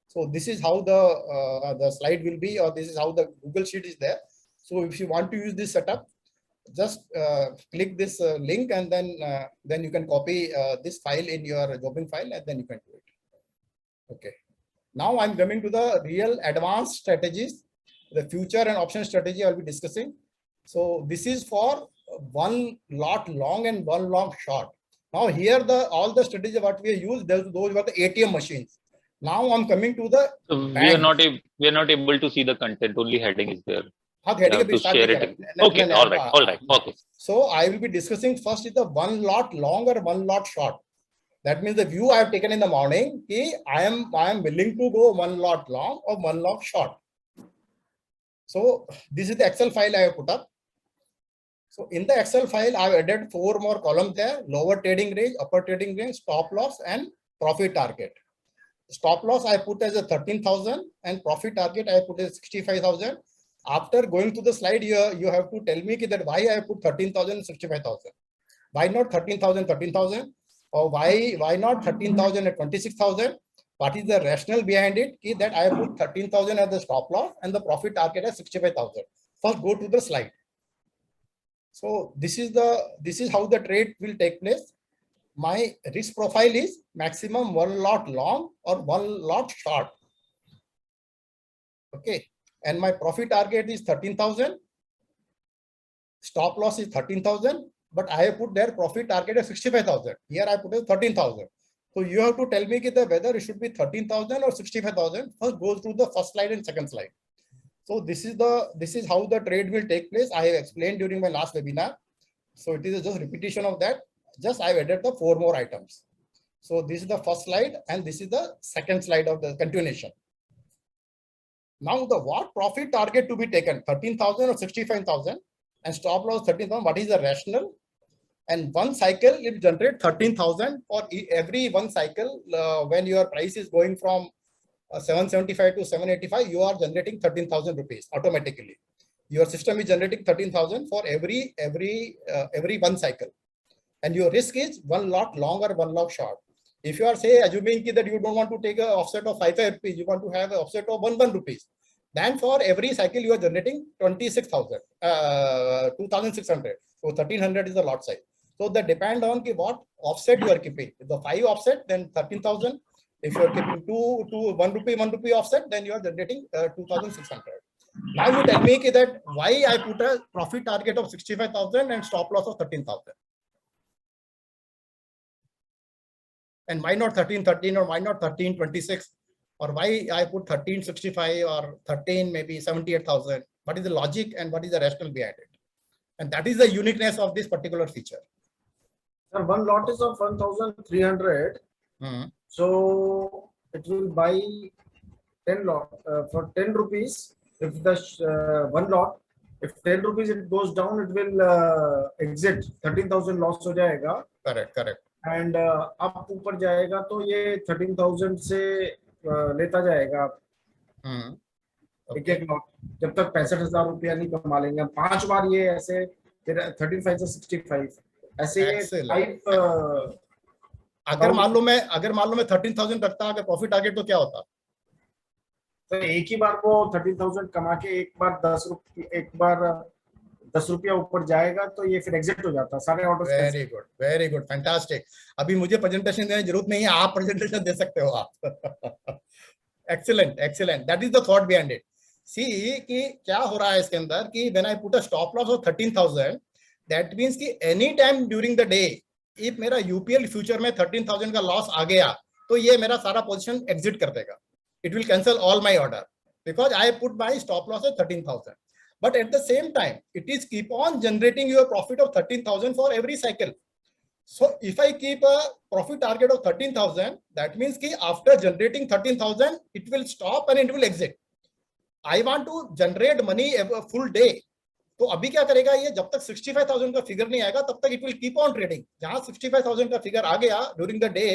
So this is how the slide will be, or this is how the Google sheet is there. So if you want to use this setup, just click this link, and then you can copy this file in your jobbing file, and then you can do it. Okay. Now I'm coming to the real advanced strategies, the future and option strategy I'll be discussing. So this is for 1 lot long and 1 lot short. Now here all the strategies what we use, those were the ATM machines. Now I'm coming to the. So we are not able to see the content. Only heading is there. To share it. Okay. All right. Okay. So I will be discussing first is the 1 lot long or 1 lot short. That means the view I have taken in the morning. I am willing to go 1 lot long or 1 lot short. So this is the Excel file I have put up. So in the Excel file, I have added 4 more columns there: lower trading range, upper trading range, stop loss, and profit target. Stop loss I put as a 13,000, and profit target I put as 65,000. After going to the slide here, you have to tell me that why I put 13,000 and 65,000. Why not 13,000, or why not 13,000 and 26,000? What is the rationale behind it? That I put 13,000 as the stop loss and the profit target as 65,000. First, go to the slide. So this is how the trade will take place. My risk profile is maximum 1 lot long or 1 lot short. Okay. And my profit target is 13,000. Stop loss is 13,000, but I have put their profit target as 65,000. Here I put as 13,000. So you have to tell me whether it should be 13,000 or 65,000. First goes to the first slide and second slide. So this is how the trade will take place. I have explained during my last webinar. So it is just repetition of that. Just I have added the 4 more items. So this is the first slide, and this is the second slide of the continuation. Now the what profit target to be taken, 13,000 or 65,000, and stop loss 13,000. What is the rationale? And 1 cycle it generate 13,000 for every 1 cycle. When your price is going from 775 to 785, you are generating 13,000 rupees automatically. Your system is generating 13,000 for every 1 cycle, and your risk is 1 lot long or 1 lot short. If you are assuming that you don't want to take an offset of 5 rupees, you want to have an offset of 1 rupees, then for every cycle you are generating 26,000, 2,600. So 1,300 is the lot size. So that depend on what offset you are keeping. If the 5 offset, then 13,000. If you are keeping 1 rupee offset, then you are generating 2,600. Now you tell me that why I put a profit target of 65,000 and stop loss of 13,000. And why not 1313, or why not 1326, or why I put 1365 or 13 maybe 78,000? What is the logic and what is the rationale behind it? And that is the uniqueness of this particular feature. Sir, 1 lot is of 1,300. So it will buy 10 lot for 10 rupees. if the one lot, if 10 rupees it goes down, it will exit 13,000 loss हो जाएगा. Correct. And up ऊपर जाएगा तो ये 13,000 से लेता जाएगा. एक लॉट जब तक 65,000 रुपया नहीं कमा लेंगे. 5 बार ये ऐसे 35 से 65 ऐसे ये टाइप. अगर मान लो मैं 13,000 रखता अगर प्रॉफिट टारगेट तो क्या होता? तो एक ही बार वो 13,000 कमा के एक बार 10 रुपया ऊपर जाएगा तो ये फिर एग्जिट हो जाता है सारे ऑर्डर्स. Very good fantastic. अभी मुझे प्रेजेंटेशन देने की जरूरत नहीं है, आप प्रेजेंटेशन दे सकते हो आप. Excellent. That is the thought behind it. See कि क्या हो रहा है इसके अंदर कि when I put a stop loss of 13,000, that means कि any time during the day if मेरा यूपीएल फ्यूचर में 13,000 का लॉस आ गया तो ये मेरा सारा पोजीशन एग्जिट कर देगा. It will cancel all my order because I put my stop loss at 13,000. But at the same time, it is keep on generating your profit of 13,000 for every cycle. So if I keep a profit target of 13,000, that means कि after generating 13,000, it will stop and it will exit. I want to generate money every full day. तो अभी क्या करेगा ये, जब तक 65,000 का figure नहीं आएगा तब तक it will keep on trading. जहां 65,000 का फिगर आ गया ड्यूरिंग द डे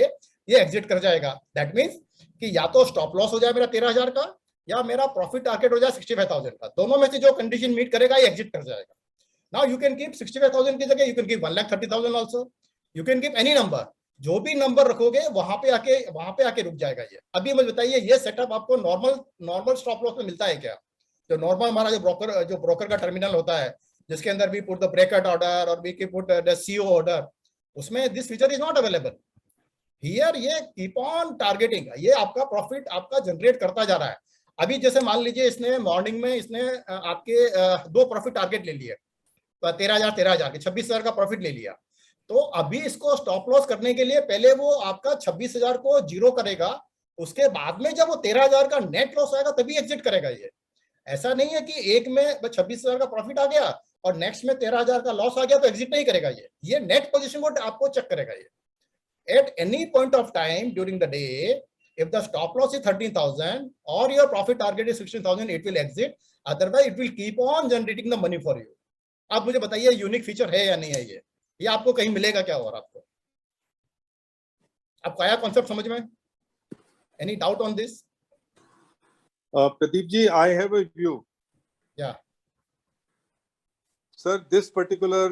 ये एग्जिट कर जाएगा. दैट मींस कि या तो स्टॉप लॉस हो जाए मेरा 13,000 का या मेरा प्रॉफिट टारगेट हो जाए 65,000 का. दोनों में से जो कंडीशन मीट करेगा ये एग्जिट कर जाएगा. नाउ यू कैन कीप 65,000 की जगह you can keep 1,30,000 also. You can keep any number. जो भी नंबर रखोगे वहां पे आके रुक जाएगा ये. अभी मुझे बताइए ये सेटअप आपको नॉर्मल स्टॉप लॉस में मिलता है क्या? जो नॉर्मल हमारा जो ब्रोकर का टर्मिनल होता है जिसके अंदर भी पुट द ब्रेकआउट ऑर्डर और वी की पुट द सीओ ऑर्डर, उसमें this feature is not available. Here ये कीप ऑन टारगेटिंग, ये आपका प्रॉफिट आपका जनरेट करता जा रहा है. अभी जैसे मान लीजिए इसने मॉर्निंग में इसने आपके 2 प्रॉफिट टारगेट ले लिए, 13,000 के 26,000 का प्रॉफिट ले लिया. तो अभी इसको स्टॉप लॉस करने के लिए पहले वो आपका 26,000 को जीरो करेगा, उसके बाद में जब वो 13,000 का नेट लॉस आएगा तभी एग्जिट करेगा. ये ऐसा नहीं है कि एक में 26,000 का प्रॉफिट आ गया और नेक्स्ट में 13,000 का लॉस आ गया तो एग्जिट नहीं करेगा. ये नेट पोजीशन को आपको चेक करेगा. ये at any point of time during the day, if the stop loss is 13,000 or your profit target is 16,000, it will exit. Otherwise, it will keep on generating the money for you. आप मुझे बताइए unique feature है या नहीं है ये आपको कहीं मिलेगा क्या? और आपको आया कॉन्सेप्ट समझ में? Any doubt on this? Pradeep ji, I have a view. Yeah. Sir, this particular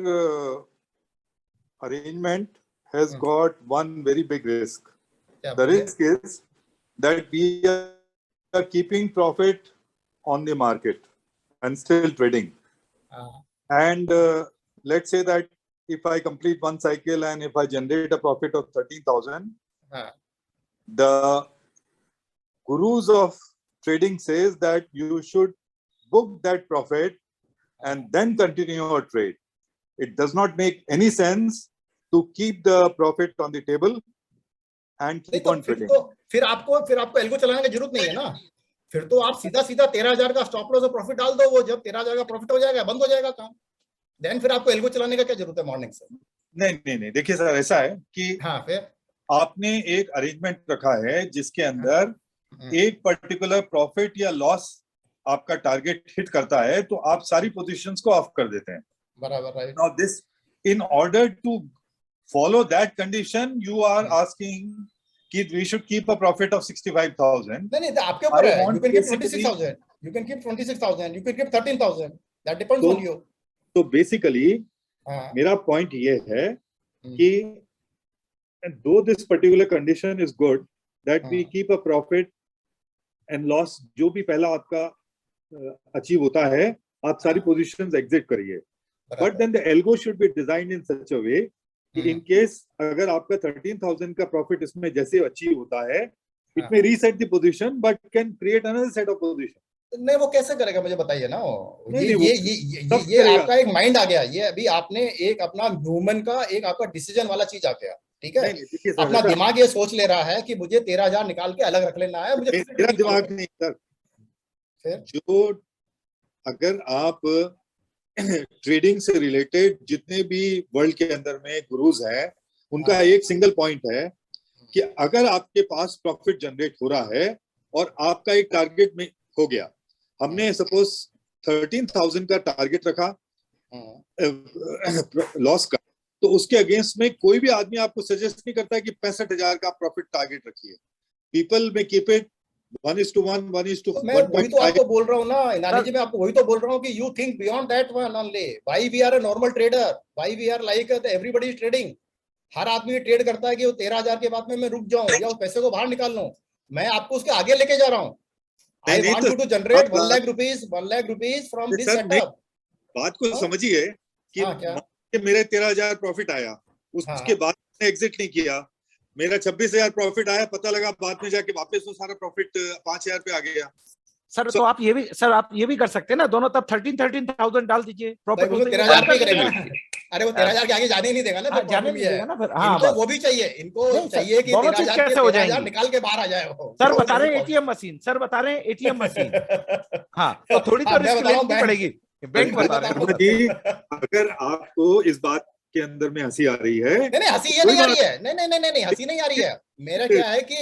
arrangement has got one very big risk. Yeah, the risk is that we are keeping profit on the market and still trading. And let's say that if I complete one cycle and if I generate a profit of 13,000, the gurus of trading says that you should book that profit and then continue your trade. It does not make any sense to keep the profit on the table and keep on trading. फिर आपको algo चलाने की जरूरत नहीं है ना. फिर तो आप सीधा 13,000 का स्टॉप लॉस और प्रॉफिट डाल दो. वो जब 13,000 का प्रॉफिट हो जाएगा बंद हो जाएगा काम. देन फिर आपको एल्गो चलाने का क्या जरूरत है मॉर्निंग से? नहीं देखिए सर, ऐसा है कि फिर आपने एक अरेंजमेंट रखा है जिसके अंदर एक पर्टिकुलर प्रॉफिट या लॉस आपका टारगेट हिट करता है तो आप सारी पोजीशंस को ऑफ कर देते हैं. बराबर, right. Now this, in order to follow that condition, you are asking कि we should keep a profit of 65,000. नहीं, आपके ऊपर है. You can keep 26,000. You can keep 26,000. You can keep 13,000. That depends on you. तो basically मेरा point ये है कि though this particular condition is good, that we keep a profit and loss जो भी पहला आपका अचीव होता है आप सारी positions exit करिए. But then the algo should be designed in such a way कि in case अगर आपका 13,000 का profit इसमें जैसे अचीव होता है, it may reset the position but can create another set of position. नहीं, वो कैसे करेगा मुझे बताइए ना. ये आपका एक माइंड आ गया. ये अभी आपने एक अपना ह्यूमन का एक आपका डिसीजन वाला चीज आ गया. ठीक है, अपना दिमाग ये सोच ले रहा है कि मुझे 13,000 निकाल के अलग रख लेना है. मुझे मेरा दिमाग नहीं सर. जो अगर आप ट्रेडिंग से रिलेटेड जितने भी वर्ल्ड के अंदर में गुरुज हैं उनका एक सिंगल पॉइंट है कि अगर आपके पास प्रॉफिट जनरेट हो रहा है और आपका एक टारगेट में हो गया, हमने सपोज 13,000 का टारगेट रखा लॉस का, तो उसके अगेंस्ट में कोई भी आदमी आपको सजेस्ट नहीं करता है कि 65,000 का प्रॉफिट टारगेट रखिए. पीपल में कीप इट 1:1, 1:1. मैं वही तो आपको बोल रहा हूँ ना इनानी जी, मैं आपको वही तो बोल रहा हूँ कि you think beyond that one only. Why we are a normal trader, why we are like everybody is trading. हर आदमी ट्रेड करता है कि वो 13,000 के बाद में मैं रुक जाऊं या उस पैसे को बाहर निकाल लूं. मैं आपको उसके आगे लेके जा रहा हूँ. I want you to generate 1 lakh rupees from this setup. बात को समझिए कि मेरे 13,000 प्रॉफिट आया, उसके बाद मैंने एग्जिट नहीं किया, मेरा 26,000 प्रॉफिट आया, पता लगा बाद में जाके वापस वो सारा प्रॉफिट 5,000 पे आ गया. सर तो आप ये भी कर सकते हैं ना, दोनों तब 13,000 डाल दीजिए. प्रॉफिट 13,000 पे करेगा. अरे वो 13,000 के आगे जाने नहीं देगा ना, जाने नहीं देगा ना फिर. इनको वो भी चाहिए, इनको चाहिए कि 13,000 निकाल के बाहर आ जाए वो. सर बता रहे हैं एटीएम मशीन, सर बता रहे हैं एटीएम मशीन. हाँ तो थोड़ी तो रिस्क लेनी पड़ेगी. बैंक बता रहे हैं. अगर आपको इस बात के अंदर में हंसी आ रही है, नहीं हंसी ये नहीं आ रही है, नहीं हंसी नहीं आ रही है. मेरा क्या है कि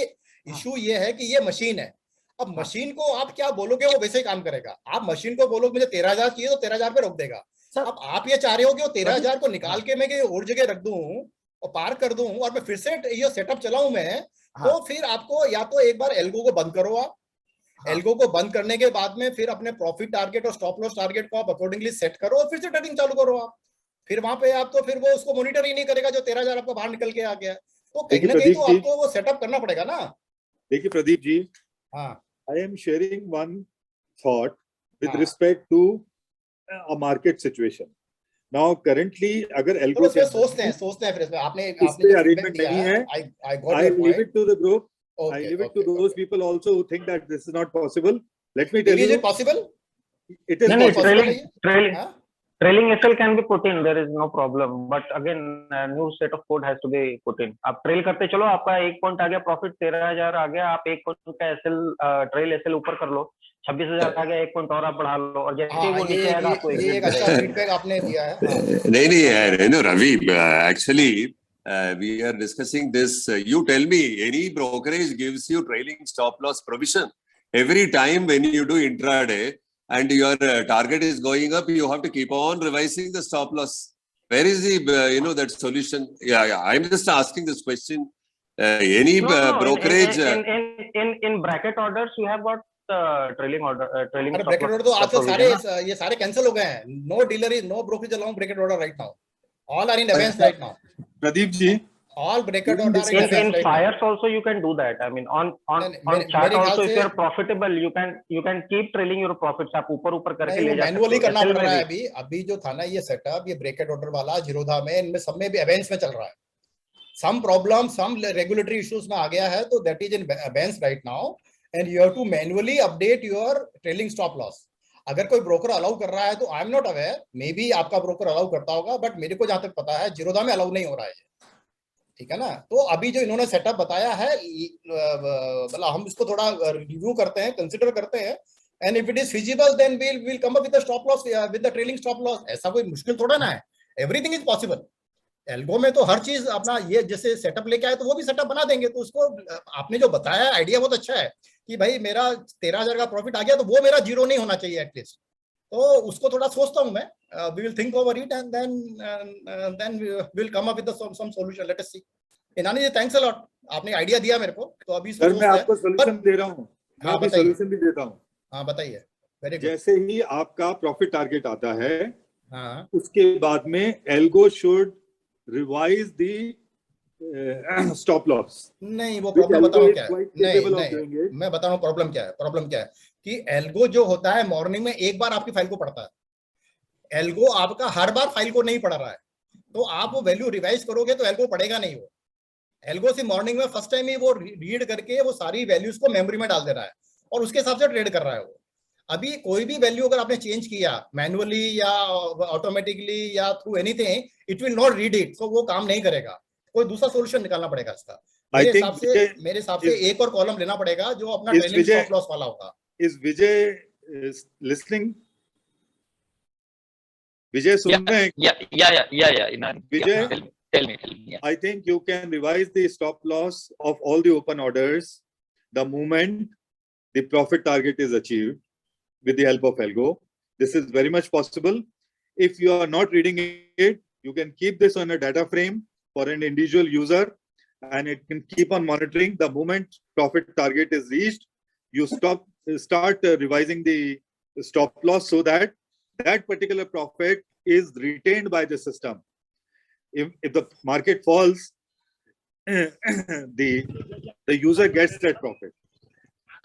इशू ये है कि ये मशीन है. अब मशीन को आप क्या बोलोगे वो वैसे ही काम करेगा. आप मशीन को बोलोगे मुझे 13,000 चाहिए तो 13,000 पे रोक देगा. अब आप ये चाह रहे हो कि वो 13,000 को निकाल के मैं और जगह रख दूं और पार कर दूं और मैं फिर से ये सेटअप चलाऊं मैं. तो फिर आपको या तो एक बार एल्गो को बंद करो आप. एल्गो को बंद करने के बाद में फिर अपने प्रॉफिट टारगेट और स्टॉप लॉस टारगेट को आप अकॉर्डिंगली सेट करो और फिर से ट्रेडिंग चालू करो आप. फिर वहां पे आप तो फिर वो उसको मॉनिटर ही नहीं करेगा जो 13,000 आपको बाहर निकल के आ गया. तो कहीं ना कहीं तो आपको वो सेटअप करना पड़ेगा ना. देखिए प्रदीप जी, हाँ, I am sharing one thought with respect to a market situation. Now currently अगर एल्गो से सोचते हैं फिर इसमें आपने अरेंजमेंट नहीं है, I leave it to the group. I leave it to those people also who think that this is not possible. Let me tell you. Is it possible? It is possible. Trailing SL can be put in, there is no problem, but again a new set of code has to be put in. आप trail करते चलो, आपका 1 point आ गया, profit 13,000 आ गया, आप 1 point का SL trail SL ऊपर कर लो, 26,000 आ गया, 1 पॉइंट और आप बढ़ा लो और जैसे वो नीचे आएगा आपको एक अच्छा फीडबैक आपने दिया है. नहीं no Ravi, actually we are discussing this. You tell me, any brokerage gives you trailing stop loss provision every time when you do intraday and your target is going up, you have to keep on revising the stop loss. Where is the that solution? Yeah, I'm just asking this question. Any brokerage in bracket orders you have got trailing order, trailing stop bracket order तो आजकल ये सारे cancel हो गए हैं. No brokerage allowing bracket order right now. All are in abeyance right now. Pradeep ji, all bracket order in fires also you can do that. I mean on chart also, if you are profitable you can keep trailing your profits. आप ऊपर करके ले जा सकते हो. Manually करना पड़ रहा है अभी जो था ना ये सेटअप, ये ब्रेकेट ऑर्डर वाला जीरोधा में, इनमें सब में भी अबेंस में चल रहा है. Some problem, some regulatory issues में आ गया है, तो that is in abeyance right now and you have to manually update your trailing stop loss. अगर कोई ब्रोकर अलाउ कर रहा है तो I am not aware, maybe आपका ब्रोकर अलाउ करता होगा, बट मेरे को जहां तक पता है जीरोधा में अलाउ नहीं हो रहा है. ठीक है ना. तो अभी जो इन्होंने सेटअप बताया है, मतलब हम इसको थोड़ा रिव्यू करते हैं, कंसीडर करते हैं, and if it is feasible then we will come up with the stop loss, with the trailing stop loss. ऐसा कोई मुश्किल थोड़ा ना है, एवरीथिंग इज पॉसिबल. एल्गो में तो हर चीज अपना ये जैसे सेटअप लेके आए तो वो भी सेटअप बना देंगे. तो उसको आपने जो बताया आइडिया बहुत अच्छा है कि भाई मेरा 13,000 का प्रॉफिट आ गया तो वो मेरा जीरो नहीं होना चाहिए एटलीस्ट. तो उसको थोड़ा सोचता हूं मैं. We will think over it and then we will come up with some solution. Let us see. Inani ji thanks a lot, आपने आइडिया दिया मेरे को. तो अभी सर मैं आपको सॉल्यूशन दे रहा हूं. मैं अभी सॉल्यूशन भी देता हूं. हां बताइए. Very good. जैसे ही आपका प्रॉफिट टारगेट आता है, हां, उसके बाद में algo should revise the stop loss. नहीं वो प्रॉब्लम बताओ क्या है. नहीं मैं बता रहा हूं प्रॉब्लम क्या है. प्रॉब्लम क्या है कि एल्गो जो होता है मॉर्निंग में एक बार आपकी फाइल को पढ़ता है. एल्गो आपका हर बार फाइल को नहीं पढ़ रहा है. तो आप वो वैल्यू रिवाइज करोगे तो एल्गो पढ़ेगा नहीं. वो एल्गो से मॉर्निंग में फर्स्ट टाइम ही वो रीड करके वो सारी वैल्यूज को मेमोरी में डाल दे रहा है और उसके हिसाब से ट्रेड कर रहा है. वो अभी कोई भी वैल्यू अगर आपने चेंज किया मैनुअली या ऑटोमेटिकली या through anything, it will not read it. So वो काम नहीं करेगा. कोई दूसरा सोल्यूशन निकालना पड़ेगा इसका. मेरे हिसाब से एक और कॉलम लेना पड़ेगा जो अपना ट्रेलिंग स्टॉप लॉस वाला होगा. Is Vijay listening? विजय सुन रहे हैं? या विजय, tell me. Yeah. I think you can revise the stop loss of all the open orders the moment the profit target is achieved. with the help of algo. This is very much possible. If you are not reading it, you can keep this on a data frame for an individual user, and it can keep on monitoring. The moment profit target is reached, you start revising the stop loss so that that particular profit is retained by the system. If the market falls, the user gets that profit.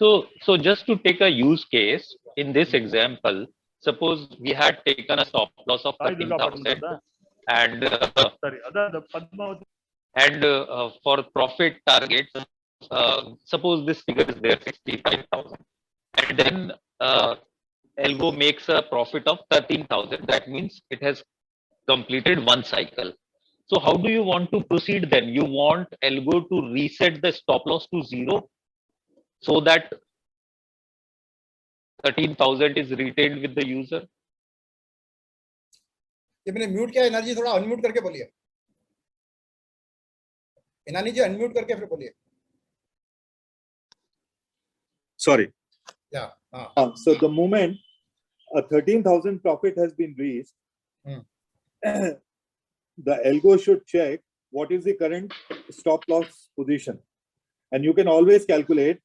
So just to take a use case, in this example, suppose we had taken a stop loss of 13,000 and for profit target, suppose this figure is there 65,000, and then algo makes a profit of 13,000. That means it has completed one cycle. So how do you want to proceed then? You want algo to reset the stop loss to 0 so that 13,000 is retained with the user? ये मैंने mute किया, energy थोड़ा unmute करके बोलिए। इनानी जी unmute करके फिर बोलिए। Sorry. Yeah. So the moment a 13,000 profit has been reached, the algo should check what is the current stop loss position, and you can always calculate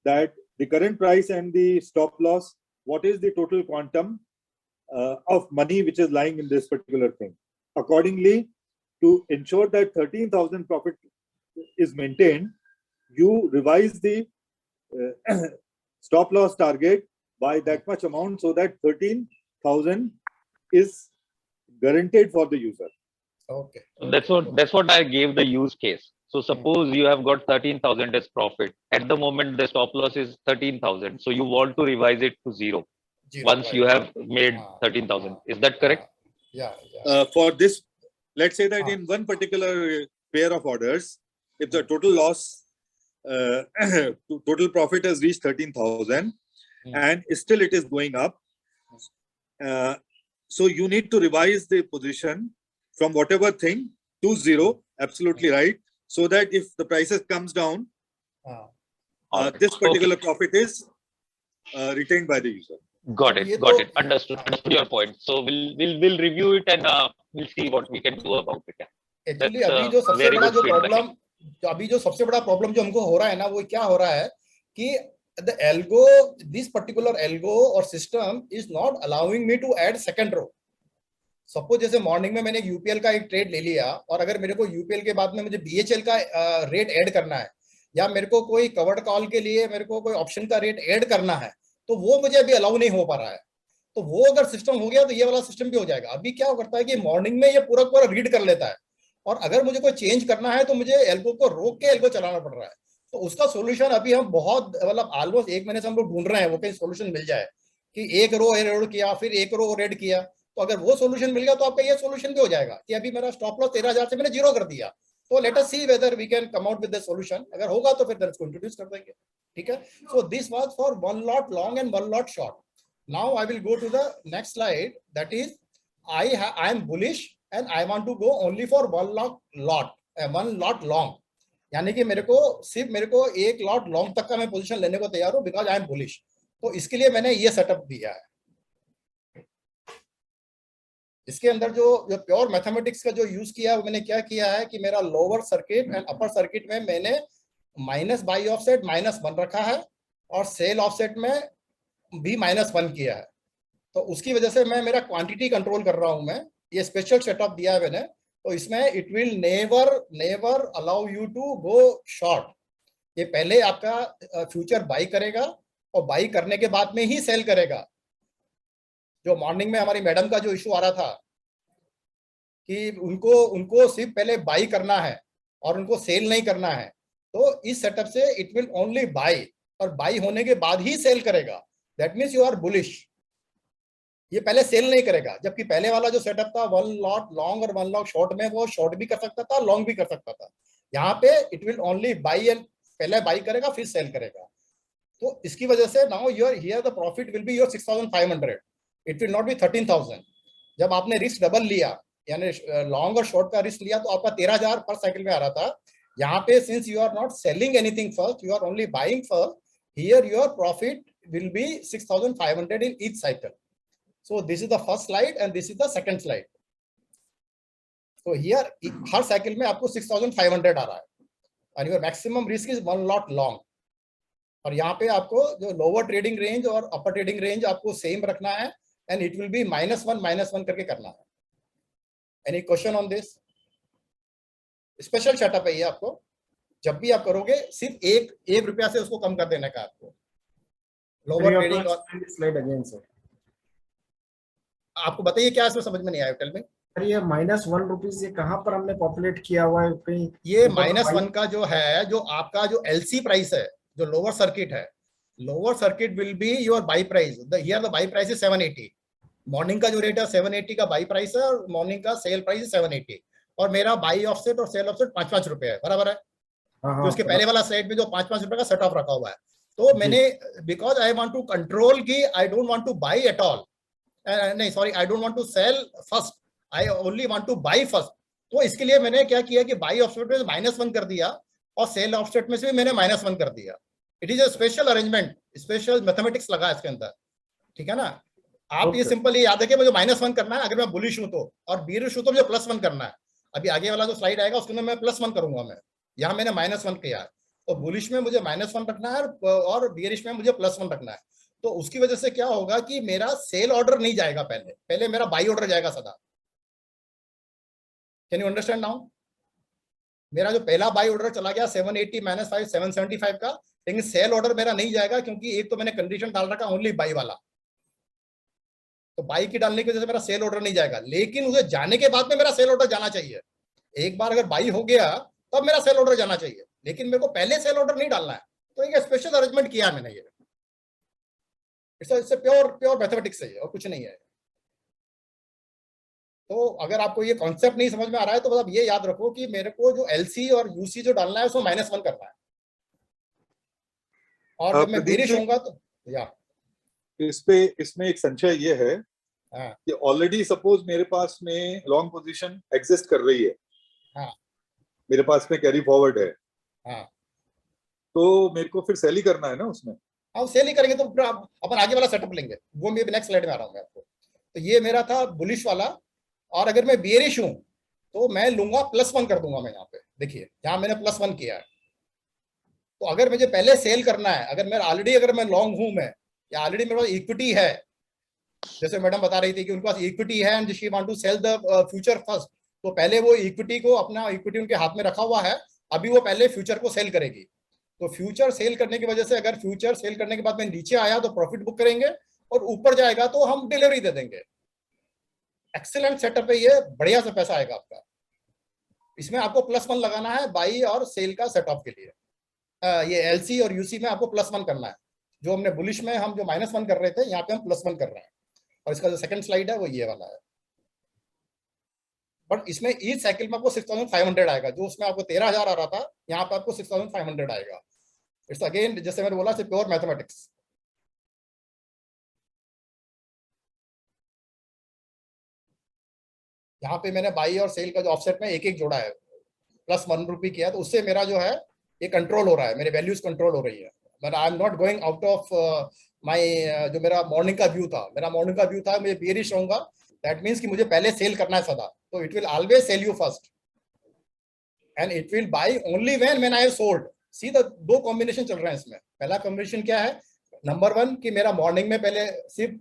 that the current price and the stop loss, what is the total quantum of money which is lying in this particular thing. Accordingly, to ensure that 13,000 profit is maintained, you revise the stop loss target by that much amount so that 13,000 is guaranteed for the user. Okay. That's what I gave the use case. So suppose you have got 13,000 as profit. At the moment, the stop loss is 13,000. So you want to revise it to 0 once you have made 13,000. Is that correct? Yeah. For this, let's say that in one particular pair of orders, if the total loss, total profit has reached 13,000 and still it is going up, so you need to revise the position from whatever thing to 0, absolutely right, so that if the prices comes down, this particular profit is retained by the user. Got it. Understood your point. So we'll review it and we'll see what we can do about it. Actually, अभी जो सबसे बड़ा problem जो हमको हो रहा है ना, वो क्या हो रहा है कि the algo, this particular algo or system is not allowing me to add second row. Suppose जैसे मॉर्निंग में मैंने एक यूपीएल का एक ट्रेड ले लिया, और अगर मेरे को यूपीएल के बाद में मुझे बीएचएल का रेट ऐड करना है, या मेरे को कोई कवर्ड कॉल के लिए मेरे को कोई ऑप्शन का रेट ऐड करना है, तो वो मुझे अभी अलाउ नहीं हो पा रहा है। तो वो अगर सिस्टम हो गया तो ये वाला सिस्टम भी हो जाएगा। अभी क्या करता है कि मॉर्निंग में ये पूरा रीड कर लेता है, और अगर मुझे कोई चेंज करना है तो मुझे एल्गो को रोक के एल्गो चलाना पड़ रहा है। तो उसका सोल्यूशन अभी हम बहुत मतलब ऑलमोस्ट 1 महीने से हम लोग ढूंढ रहे हैं, वो कहीं सोल्यूशन मिल जाए कि एक रो एड किया, फिर एक रो रेड किया। तो अगर वो सोल्यूशन मिल गया तो आपका ये सोल्यूशन भी हो जाएगा कि अभी मेरा स्टॉप लॉस 13,000 से मैंने 0 कर दिया। तो let us see whether we can come out with the solution. अगर होगा तो फिर देन इसको इंट्रोड्यूस कर देंगे, ठीक है। So this was for one lot long and one lot short. Now I will go to the next slide, that is I am bullish and I want to go only for one lot long, यानी कि मेरे को एक lot long तक का मैं position लेने को तैयार हूं बिकॉज आई एम बुलिश। तो इसके लिए मैंने ये सेटअप दिया है। इसके अंदर जो प्योर मैथमेटिक्स का जो यूज किया है, वो मैंने क्या किया है कि मेरा lower circuit and upper circuit में मैंने माइनस बाई ऑफसेट -1 रखा है, और सेल ऑफसेट में भी -1 किया है। तो उसकी वजह से मैं मेरा क्वांटिटी कंट्रोल कर रहा हूं। मैं ये स्पेशल सेटअप दिया है मैंने। तो इसमें it will never allow you to go short. ये पहले आपका फ्यूचर बाई करेगा, और बाई करने के बाद में ही सेल करेगा। जो मॉर्निंग में हमारी मैडम का जो इशू आ रहा था कि उनको सिर्फ पहले बाई करना है और उनको सेल नहीं करना है, तो इस सेटअप से इट विल ओनली बाई, और बाई होने के बाद ही सेल करेगा। That means you are bullish. ये पहले सेल नहीं करेगा, जबकि पहले वाला जो सेटअप था 1 लॉट लॉन्ग और 1 लॉट शॉर्ट में, वो शॉर्ट भी कर सकता था, लॉन्ग भी कर सकता था। यहाँ पे it will only by, and पहले बाई करेगा फिर सेल करेगा। तो इसकी वजह से now your here the profit will be your 6,500, it will not be 13,000। जब आपने रिस्क डबल लिया, यानी लॉन्ग और शॉर्ट का रिस्क लिया, तो आपका 13,000 पर साइकिल में आ रहा था। यहाँ पे since you are not selling anything first, you are only buying first, Here your profit will be 6,500 in each cycle. So this is the first slide and this is the second slide. So here her cycle में आपको 6,500 आ रहा है, and your maximum risk is 1 lot long. और यहाँ पे आपको जो lower trading range और upper trading range आपको same रखना है, and it will be -1 करके करना है. Any question on this? Special setup है ये आपको. जब भी आप करोगे सिर्फ एक रुपया से उसको कम कर देने का आपको. Lower trading और slide again sir. आपको बताइए क्या इसमें समझ में नहीं आया टेल में. ये -1 रुपीज ये कहाँ पर हमने पॉपुलेट किया हुआ है कहीं? ये -1 का जो है, जो आपका जो LC प्राइस है, जो लोअर सर्किट है, lower circuit will be your by price. Here the by price is 780. Morning का जो रेट है 780 का बाई प्राइस है और मॉर्निंग का सेल प्राइस है 780. और मेरा बाई ऑफसेट और सेल ऑफसेट 5-5 रुपए है, बराबर है. तो उसके पहले वाला स्लाइड में जो 5-5 रुपए का सेट ऑफ रखा हुआ है, तो मैंने because I want to control की I don't want to buy at all, नहीं sorry, I don't want to sell first, I only want to buy first. तो इसके लिए मैंने क्या किया कि बाई ऑफसेट में -1 कर दिया और सेल ऑफसेट में से भी मैंने -1 कर दिया. It is a special arrangement, special mathematics लगा इसके अंदर, ठीक है ना. आप ये सिंपल ये याद है कि मुझे -1 करना है अगर मैं बुलिश हूं तो, और बीरिश हूं तो मुझे +1 करना है. अभी आगे वाला जो स्लाइड आएगा उसके अंदर मैं +1 करूंगा. मैं यहाँ मैंने -1 किया है, तो बुलिश में मुझे -1 रखना है और बीरिश में मुझे +1 रखना है. तो उसकी वजह से क्या होगा कि मेरा सेल ऑर्डर नहीं जाएगा, पहले मेरा बाई ऑर्डर जाएगा सदा. Can you understand now? मेरा जो पहला बाई ऑर्डर चला गया 780 -5 775 का, लेकिन सेल ऑर्डर मेरा नहीं जाएगा क्योंकि एक तो मैंने कंडीशन डाल रखा ओनली बाई वाला. तो बाई की डालने की वजह से मेरा सेल ऑर्डर नहीं जाएगा, लेकिन उसे जाने के बाद में मेरा सेल ऑर्डर जाना चाहिए. एक बार अगर बाई हो गया तब मेरा सेल ऑर्डर जाना चाहिए, लेकिन मेरे को पहले सेल ऑर्डर नहीं डालना है. तो एक स्पेशल अरेंजमेंट किया मैंने. ये इससे प्योर मैथमेटिक्स है और कुछ नहीं है. तो अगर आपको ये कॉन्सेप्ट नहीं समझ में आ रहा है तो मतलब ये याद रखो कि मेरे को जो LC और UC जो डालना है उसको -1 करना है. और जब मैं बेरिश होऊंगा तो या इसमें एक संशय ये है कि ऑलरेडी सपोज मेरे पास में लॉन्ग पोजीशन एग्जिस्ट कर रही है, मेरे पास में कैरी फॉरवर्ड है, तो मेरे को फिर सेल ही करना है ना उसमें. हाँ, सेल ही करेंगे तो अपन आगे वाला सेटअप लेंगे, वो मैं नेक्स्ट स्लाइड में आ रहा हूँ आपको. तो ये मेरा था बुलिश वाला, और अगर मैं बेरिश हूं तो मैं लूंगा +1 कर दूंगा. मैं यहाँ पे देखिए, यहाँ मैंने +1 किया है. तो अगर मुझे पहले सेल करना है, अगर मैं लॉन्ग हूं मैं, या ऑलरेडी मेरे पास इक्विटी है, जैसे मैडम बता रही थी कि उनके पास इक्विटी है and she want to sell the future first, तो पहले वो इक्विटी को, अपना इक्विटी उनके हाथ में रखा हुआ है, अभी वो पहले फ्यूचर को सेल करेगी. तो फ्यूचर सेल करने की वजह से अगर फ्यूचर सेल करने के बाद में नीचे आया तो प्रॉफिट बुक करेंगे, और ऊपर जाएगा तो हम डिलीवरी दे देंगे. एक्सीलेंट सेटअप है ये, बढ़िया से पैसा आएगा आपका. इसमें आपको +1 लगाना है बाई और सेल का सेट ऑफ के लिए. ये LC और UC में आपको +1 करना है. जो हमने बुलिश में हम जो -1 कर रहे थे, यहाँ पे हम +1 कर रहे हैं. और इसका जो सेकंड स्लाइड है वो ये वाला है. बट इसमें ईच साइकिल में आपको 6,500 आएगा. जो उसमें आपको 13,000 आ रहा था, यहाँ पे आपको 6,500 आएगा. इट्स अगेन जैसे मैंने बोला, प्योर मैथमेटिक्स. यहाँ पे मैंने बाई और सेल का जो ऑफसेट में एक जोड़ा है, +1 रुपी किया, तो उससे मेरा जो है ये कंट्रोल हो रहा है, मेरे वैल्यूज कंट्रोल हो रही है. But I am not going out of my, जो मेरा मॉर्निंग का व्यू था, मुझे बेरिश होऊंगा, दैट मीन्स कि मुझे पहले सेल करना है सदा. तो it will always sell you first and it will buy only when I have sold. See the 2 combination चल रहे हैं इसमें. पहला कॉम्बिनेशन क्या है, नंबर 1 कि मेरा मॉर्निंग में पहले सिर्फ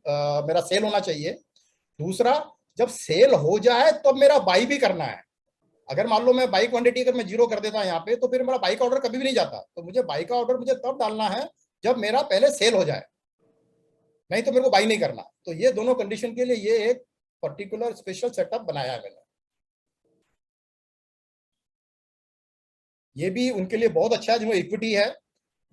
मेरा सेल होना चाहिए. दूसरा, जब सेल हो जाए तब मेरा बाई भी करना है. अगर मान लो मैं बाई क्वांटिटी अगर मैं 0 कर देता यहाँ पे, तो फिर मेरा बाई का ऑर्डर कभी भी नहीं जाता. तो मुझे बाई का ऑर्डर मुझे तब डालना है जब मेरा पहले सेल हो जाए, नहीं तो मेरे को बाई नहीं करना. तो ये दोनों कंडीशन के लिए ये एक पर्टिकुलर स्पेशल सेटअप बनाया है मैंने. ये भी उनके लिए बहुत अच्छा है जिनको इक्विटी है.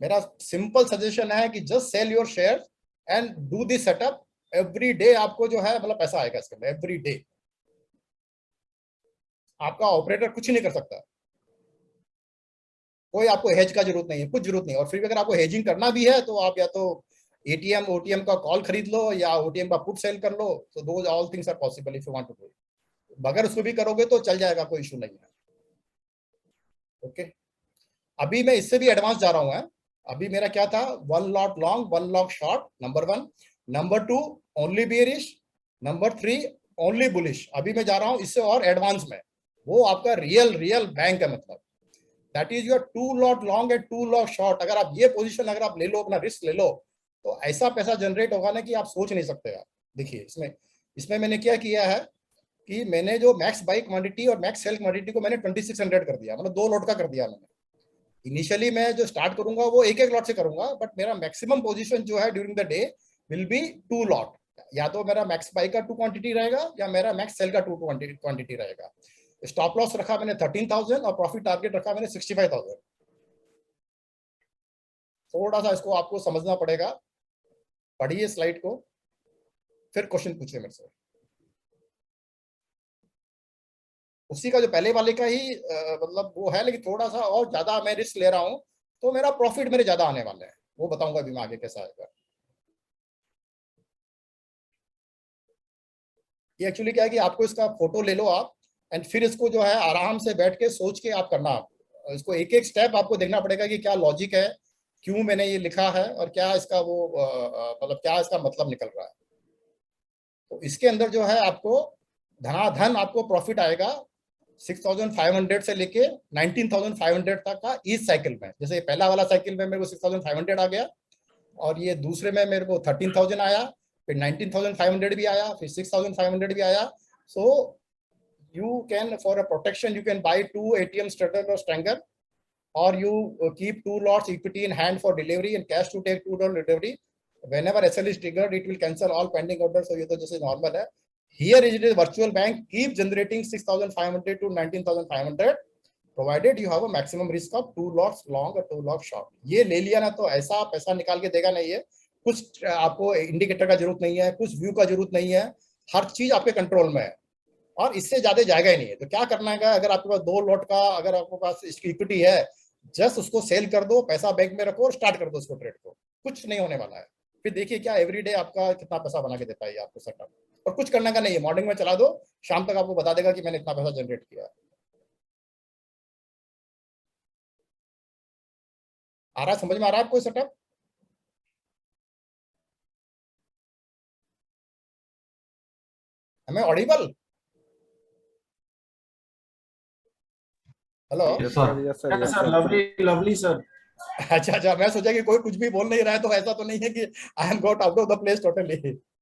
मेरा सिंपल सजेशन है कि just sell your share and do this setup. Every day आपको जो है मतलब पैसा आएगा इसके अंदर, एवरी डे. आपका ऑपरेटर कुछ नहीं कर सकता, कोई आपको हेज का जरूरत नहीं है, कुछ जरूरत नहीं. और फिर भी अगर आपको हेजिंग करना भी है तो आप या तो ATM OTM का कॉल खरीद लो या OTM का पुट सेल कर लो. तो those all things are possible if you want to do. अगर उसको भी करोगे तो चल जाएगा, कोई इशू नहीं है. ओके, अभी मैं इससे भी एडवांस जा रहा हूँ. अभी मेरा क्या था, 1 lot long 1 lot short, number 1. Number 2 only bearish, number 3 only bullish. अभी मैं जा रहा हूं इससे और एडवांस में, वो आपका रियल बैंक है. मतलब that is your 2 lot long and 2 lot short. अगर आप ये पोजीशन अगर आप ले लो, अपना रिस्क ले लो, तो ऐसा पैसा जनरेट होगा ना कि आप सोच नहीं सकते आप. देखिए इसमें मैंने क्या किया है कि मैंने जो मैक्स बाई क्वांटिटी और मैक्स सेल क्वांटिटी को मैंने 2600 कर दिया, मतलब 2 लॉट का कर दिया मैंने. इनिशियली मैं जो स्टार्ट करूंगा वो एक लॉट से करूंगा, बट मेरा मैक्सिमम पोजीशन जो है during the day will be 2 lot. या तो मेरा मैक्स बाई का 2 क्वांटिटी रहेगा या मेरा मैक्स सेल का 2 क्वांटिटी रहेगा. स्टॉप लॉस रखा मैंने 13,000 और प्रॉफिट टारगेट रखा मैंने 65,000. थोड़ा सा इसको आपको समझना पड़ेगा. पढ़िए स्लाइड को, फिर क्वेश्चन पूछिए मेरे से. उसी का जो पहले वाले का ही मतलब वो है, लेकिन थोड़ा सा और ज्यादा मैं रिस्क ले रहा हूं, तो मेरा प्रॉफिट मेरे ज्यादा आने वाला है. वो बताऊंगा अभी मैं आगे कैसा आएगा. ये एक्चुअली क्या है कि आपको इसका फोटो ले लो आप, एंड फिर इसको जो है आराम से बैठ के सोच के आप करना. इसको एक एक स्टेप आपको देखना पड़ेगा कि क्या लॉजिक है, क्यों मैंने ये लिखा है, और क्या इसका वो मतलब क्या इसका मतलब निकल रहा है. तो इसके अंदर जो है आपको धनाधन आपको प्रॉफिट आएगा 6,500 से लेके 19,500 तक का इस साइकिल में. जैसे पहला वाला साइकिल में मेरे को 6,500 आ गया, और ये दूसरे में मेरे को 13,000 आया, फिर 19,500 भी आया, फिर 6,500 भी आया. सो you can, for a protection, you can buy 2 ATM straddle or stranger, or you keep 2 lots equity in hand for delivery and cash to take 2 delivery. Whenever SL is triggered, it will cancel all pending orders. So ये तो जैसे normal है. Here it is virtual bank, keep generating 6,500 to 19,500, provided you have a maximum risk of 2 lots long or 2 lots short. ये ले लिया ना तो ऐसा पैसा निकाल के देगा नहीं है. कुछ आपको इंडिकेटर का जरूरत नहीं है, कुछ व्यू का जरूरत नहीं है, हर चीज आपके कंट्रोल में है, और इससे ज्यादा जाएगा ही नहीं है. तो क्या करना है, अगर आपके पास 2 लॉट का अगर आपके पास इक्विटी है, जस्ट उसको सेल कर दो, पैसा बैंक में रखो और स्टार्ट कर दो उसको ट्रेड को. कुछ नहीं होने वाला है. फिर देखिए क्या एवरीडे आपका कितना पैसा बना के देता है आपको सेटअप. और कुछ करने का नहीं है, मॉर्निंग में चला दो, शाम तक आपको बता देगा कि मैंने इतना पैसा जनरेट किया. आ रहा है, समझ में आ रहा है आपको सेटअप? हमें Audible? Hello. Yes sir. Lovely sir. अच्छा, मैं सोचा कि कोई कुछ भी बोल नहीं रहा है, तो ऐसा तो नहीं है कि I am got out of the place totally.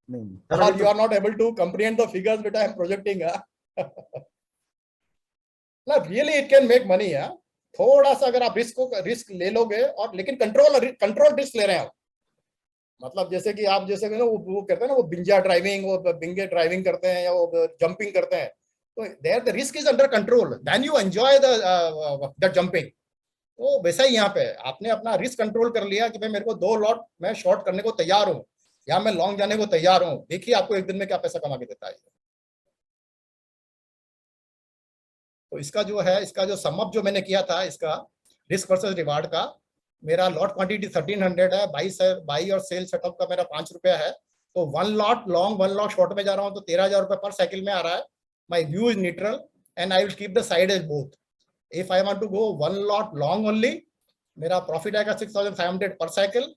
नहीं, you are not able to comprehend the figures that I am projecting. ना really it can make money. थोड़ा सा अगर आप रिस्क ले लोगे, और लेकिन कंट्रोल रिस्क ले रहे हैं. मतलब जैसे कि आप जैसे ना वो करते हैं ना, वो बिंजा ड्राइविंग, वो बिंगे ड्राइविंग करते हैं, या वो जंपिंग करते हैं, तो there the risk is under control, then you enjoy the jumping. तो वैसा ही यहाँ पे आपने अपना रिस्क कंट्रोल कर लिया कि भाई मेरे को 2 लॉट मैं शॉर्ट करने को तैयार हूँ, या मैं लॉन्ग जाने को तैयार हूँ. देखिए आपको एक दिन में क्या पैसा कमा के देता है. तो इसका जो समअप जो मैंने किया था, इसका रिस्क वर्सेस रिवार्ड का, मेरा लॉट क्वांटिटी 1300 है, बाई और सेल सेटअप का मेरा 5 रुपया है. तो 1 लॉट लॉन्ग 1 लॉट शॉर्ट में जा रहा हूँ, तो 13,000 रुपये पर साइकिल में आ रहा है. My view is neutral and I will keep the side as both. If I want to go 1 lot long only, मेरा प्रॉफिट आएगा 6,500 per cycle.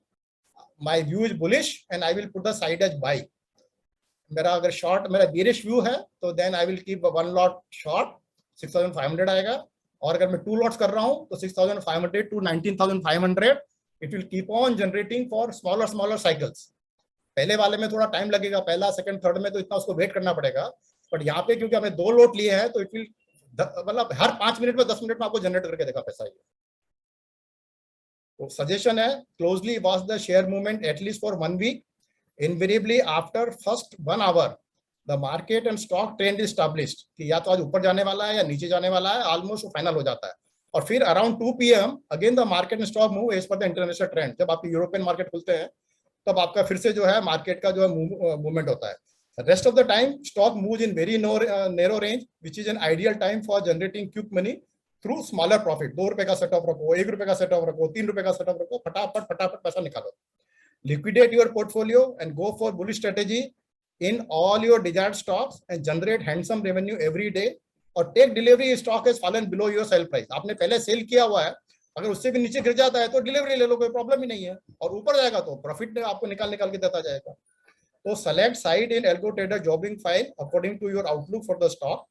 My view is bullish and I will put the side as buy. मेरा अगर short मेरा bearish view है, तो then I will keep 1 lot short, 6,500 आएगा. और अगर मैं 2 लॉट्स कर रहा हूं, तो 6,500 to 19,500, it will keep on generating for smaller cycles. पहले वाले में थोड़ा टाइम लगेगा, पहला सेकंड थर्ड में तो इतना उसको वेट करना पड़ेगा. बट यहाँ पे क्योंकि हमें 2 लॉट लिए हैं, तो इट विल मतलब हर 5 मिनट में 10 मिनट में आपको जनरेट करके देगा पैसा. ये तो सजेशन है, closely watch the share movement at least for 1 week. Invariably after first 1 hour the market and stock trend established, कि या तो आज ऊपर जाने वाला है या नीचे जाने वाला है, ऑलमोस्ट फाइनल हो जाता है. और फिर around 2 PM again the market and stock move as per the international trend. जब आपके यूरोपियन मार्केट खुलते हैं, तब आपका फिर से जो है मार्केट का जो है मूवमेंट होता है. Rest of the time stock moves in very narrow range, which is an ideal time for generating quick money through smaller profit. 2 रुपए का सेटअप रखो, 1 रुपए का सेटअप रखो, 3 रुपए का सेटअप रखो, फटाफट पैसा निकालो. Liquidate your portfolio and go for bullish strategy in all your desired stocks and generate handsome revenue every day. और take delivery stock has fallen below your sell price. आपने पहले सेल किया हुआ है अगर उससे भी नीचे गिर जाता है तो डिलीवरी ले लो, कोई प्रॉब्लम ही नहीं है, और ऊपर जाएगा तो प्रॉफिट आपको निकाल के देता जाएगा। तो select side in Algo Trader jobbing file according to your outlook for the stock.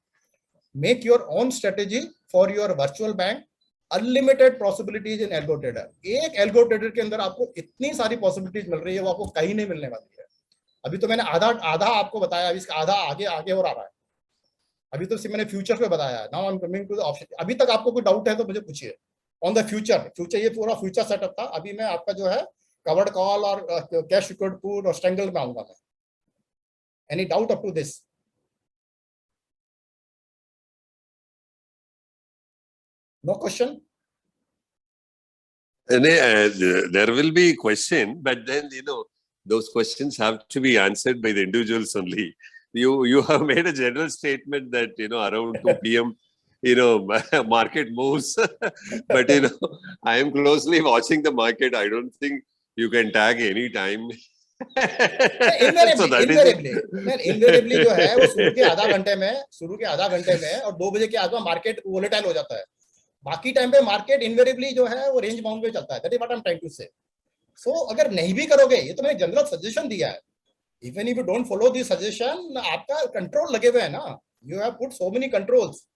Make your own strategy for your virtual bank. Unlimited possibilities in Algo Trader. एक Algo Trader के अंदर आपको इतनी सारी possibilities मिल रही है, वो आपको कहीं नहीं मिलने वाली है। अभी तो मैंने आधा आपको बताया, अभी इसका आधा आगे और आ रहा है। अभी तो सिर्फ मैंने फ्यूचर पे बताया है। Now I'm coming to the option. अभी तक आपको कोई डाउट है तो मुझे पूछिए। On the future ये पूरा फ्यूचर सेटअप था। अभी मैं आपका जो है कवर्ड कॉल और कैश सिक्योर्ड पुट और स्ट्रैंगल में आऊंगा मैं। Any doubt up to this? No question? There will be question, but then, those questions have to be answered by the individuals only. You have made a general statement that, around 2 p.m., market moves. But, I am closely watching the market. I don't think you can tag any time. Invariably जो है वो शुरू के आधा घंटे में और 2 बजे के आसपास मार्केट वोलेटाइल हो जाता है। बाकी टाइम पे मार्केट इनवेरिएबली जो है वो रेंज बाउंड पे चलता है। That is what I am trying to say. So अगर नहीं भी करोगे, ये तो मैंने जनरल सजेशन दिया है, even if you don't follow this suggestion, आपका कंट्रोल लगे हुए है ना। You have put so many controls,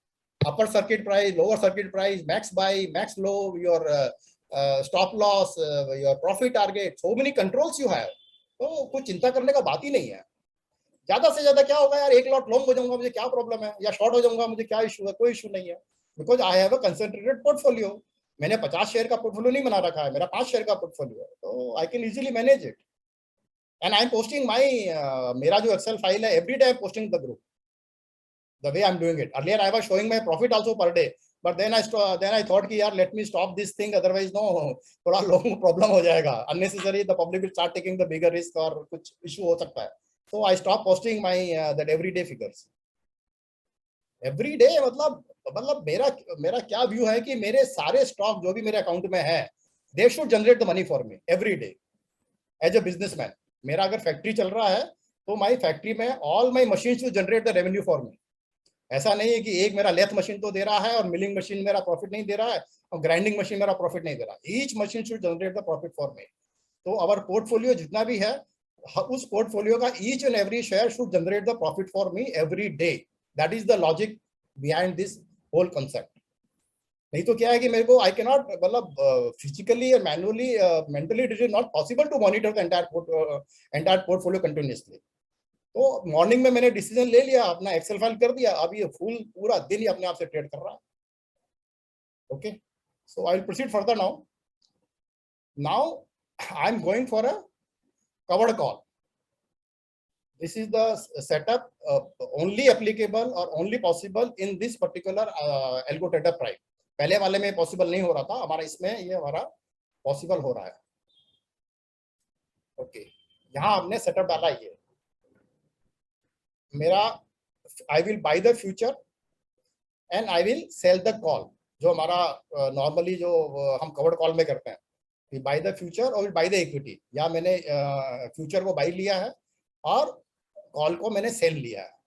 upper circuit price, lower circuit price, max bye, max low, your stop loss, your profit target, so many controls you have. तो कुछ चिंता करने का बात ही नहीं है। ज्यादा से ज्यादा क्या होगा यार, 1 लॉट लॉन्ग हो जाऊंगा, मुझे क्या प्रॉब्लम है, या शॉर्ट हो जाऊंगा, मुझे क्या इशू है, कोई इशू नहीं है, because I have a concentrated portfolio. मैंने 50 शेयर का पोर्टफोलियो नहीं बना रखा है, मेरा 5 शेयर का पोर्टफोलियो है, तो I can easily manage it. And I am posting my मेरा जो एक्सेल फाइल है, every day I am posting the group the way I am doing it. Earlier I was showing my profit also per day, but then I thought कि यार let me stop this thing, otherwise no थोड़ा लोगों को problem हो जाएगा, unnecessary the public will start taking the bigger risk और कुछ issue हो सकता है। So I stop posting my that everyday figures. Everyday मतलब मेरा क्या व्यू है कि मेरे सारे स्टॉक जो भी मेरे अकाउंट में है, they should generate the money for me every day as a businessman. मेरा अगर फैक्ट्री चल रहा है तो माई फैक्ट्री में all my machine to generate the revenue for me. ऐसा नहीं है कि एक मेरा लेथ मशीन तो दे रहा है और मिलिंग मशीन मेरा प्रॉफिट नहीं दे रहा है और ग्राइंडिंग मशीन मेरा प्रॉफिट नहीं दे रहा। Each machine should generate the profit for me. तो अवर पोर्टफोलियो जितना भी है, उस पोर्टफोलियो का each and every share should generate the profit for me every day. That is the logic behind this whole concept. नहीं तो क्या है कि मेरे को आई कैन नॉट, मतलब फिजिकली और manually mentally it is not possible to monitor the entire portfolio continuously. तो मॉर्निंग में मैंने डिसीजन ले लिया, अपना एक्सेल फाइल कर दिया, अब ये पूरा दिन ही अपने आप से ट्रेड कर रहा है। Okay, so I will proceed further now I am going for a covered call. This is the setup only applicable और only possible in this particular algo trader prime. पहले वाले में पॉसिबल नहीं हो रहा था, हमारा इसमें ये हमारा पॉसिबल हो रहा है। ओके, यहाँ हमने सेटअप डाला ये मेरा, I will buy the future and I will sell the call, जो हमारा नॉर्मली जो हम कवर्ड कॉल में करते हैं, बाय द फ्यूचर और बाय द इक्विटी। या मैंने फ्यूचर को बाई लिया है और कॉल को मैंने सेल लिया है।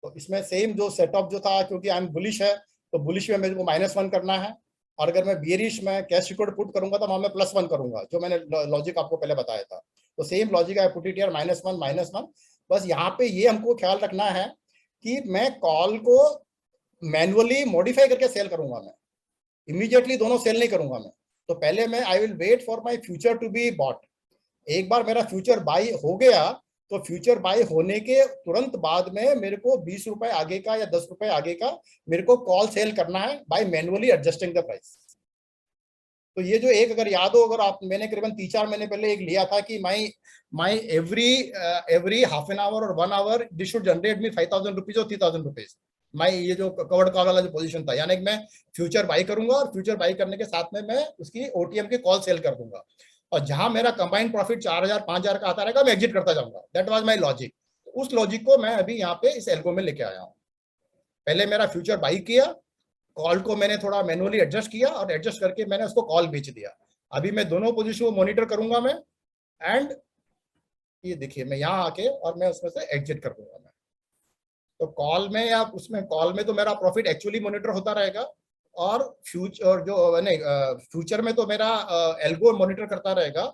तो इसमें सेम जो सेटअप जो था, क्योंकि आई एम बुलिश है तो बुलिश में मेरे को -1 करना है, और अगर मैं बियरिश में कैश सिक्योर्ड पुट करूंगा तो वहां मैं +1 करूंगा, जो मैंने लॉजिक आपको पहले बताया था। तो सेम लॉजिक है, पुट इट हियर -1। बस यहाँ पे ये हमको ख्याल रखना है कि मैं कॉल को मैनुअली मॉडिफाई करके सेल करूंगा, मैं इमीडिएटली दोनों सेल नहीं करूंगा मैं। तो पहले मैं I will wait for my future to be bought. एक बार मेरा फ्यूचर बाई हो गया तो फ्यूचर बाई होने के तुरंत बाद में मेरे को 20 रुपए आगे का या 10 रुपए आगे का मेरे को कॉल सेल करना है by manually adjusting the price. तो ये जो एक अगर याद हो, अगर आप, मैंने करीबन 3-4 महीने पहले एक लिया था कि my every half an hour और 1 hour this should generate me 5,000 rupees और 3,000 रुपीज। माई ये जो कवर्ड कॉल वाला जो पोजीशन था, यानी कि मैं फ्यूचर बाई करूंगा और फ्यूचर बाई करने के साथ में मैं उसकी ओटीएम के कॉल सेल कर दूंगा, और जहां मेरा कंबाइंड प्रॉफिट 4,000-5,000 का आता रहेगा मैं एग्जिट करता जाऊंगा। That was my logic. उस लॉजिक को मैं अभी यहाँ पे इस एल्गो में लेके आया हूँ। पहले मेरा फ्यूचर बाई किया, कॉल को मैंने थोड़ा मैनुअली एडजस्ट किया और एडजस्ट करके मैंने उसको कॉल बेच दिया। अभी मैं दोनों पोजीशन को मॉनिटर करूंगा मैं, एंड ये देखिए मैं यहाँ आके और मैं उसमें से एग्जिट कर दूंगा मैं। तो कॉल में या उसमें, कॉल में तो मेरा प्रॉफिट एक्चुअली मॉनिटर होता रहेगा, और फ्यूचर जो नहीं फ्यूचर में तो मेरा एल्गो मॉनिटर करता रहेगा,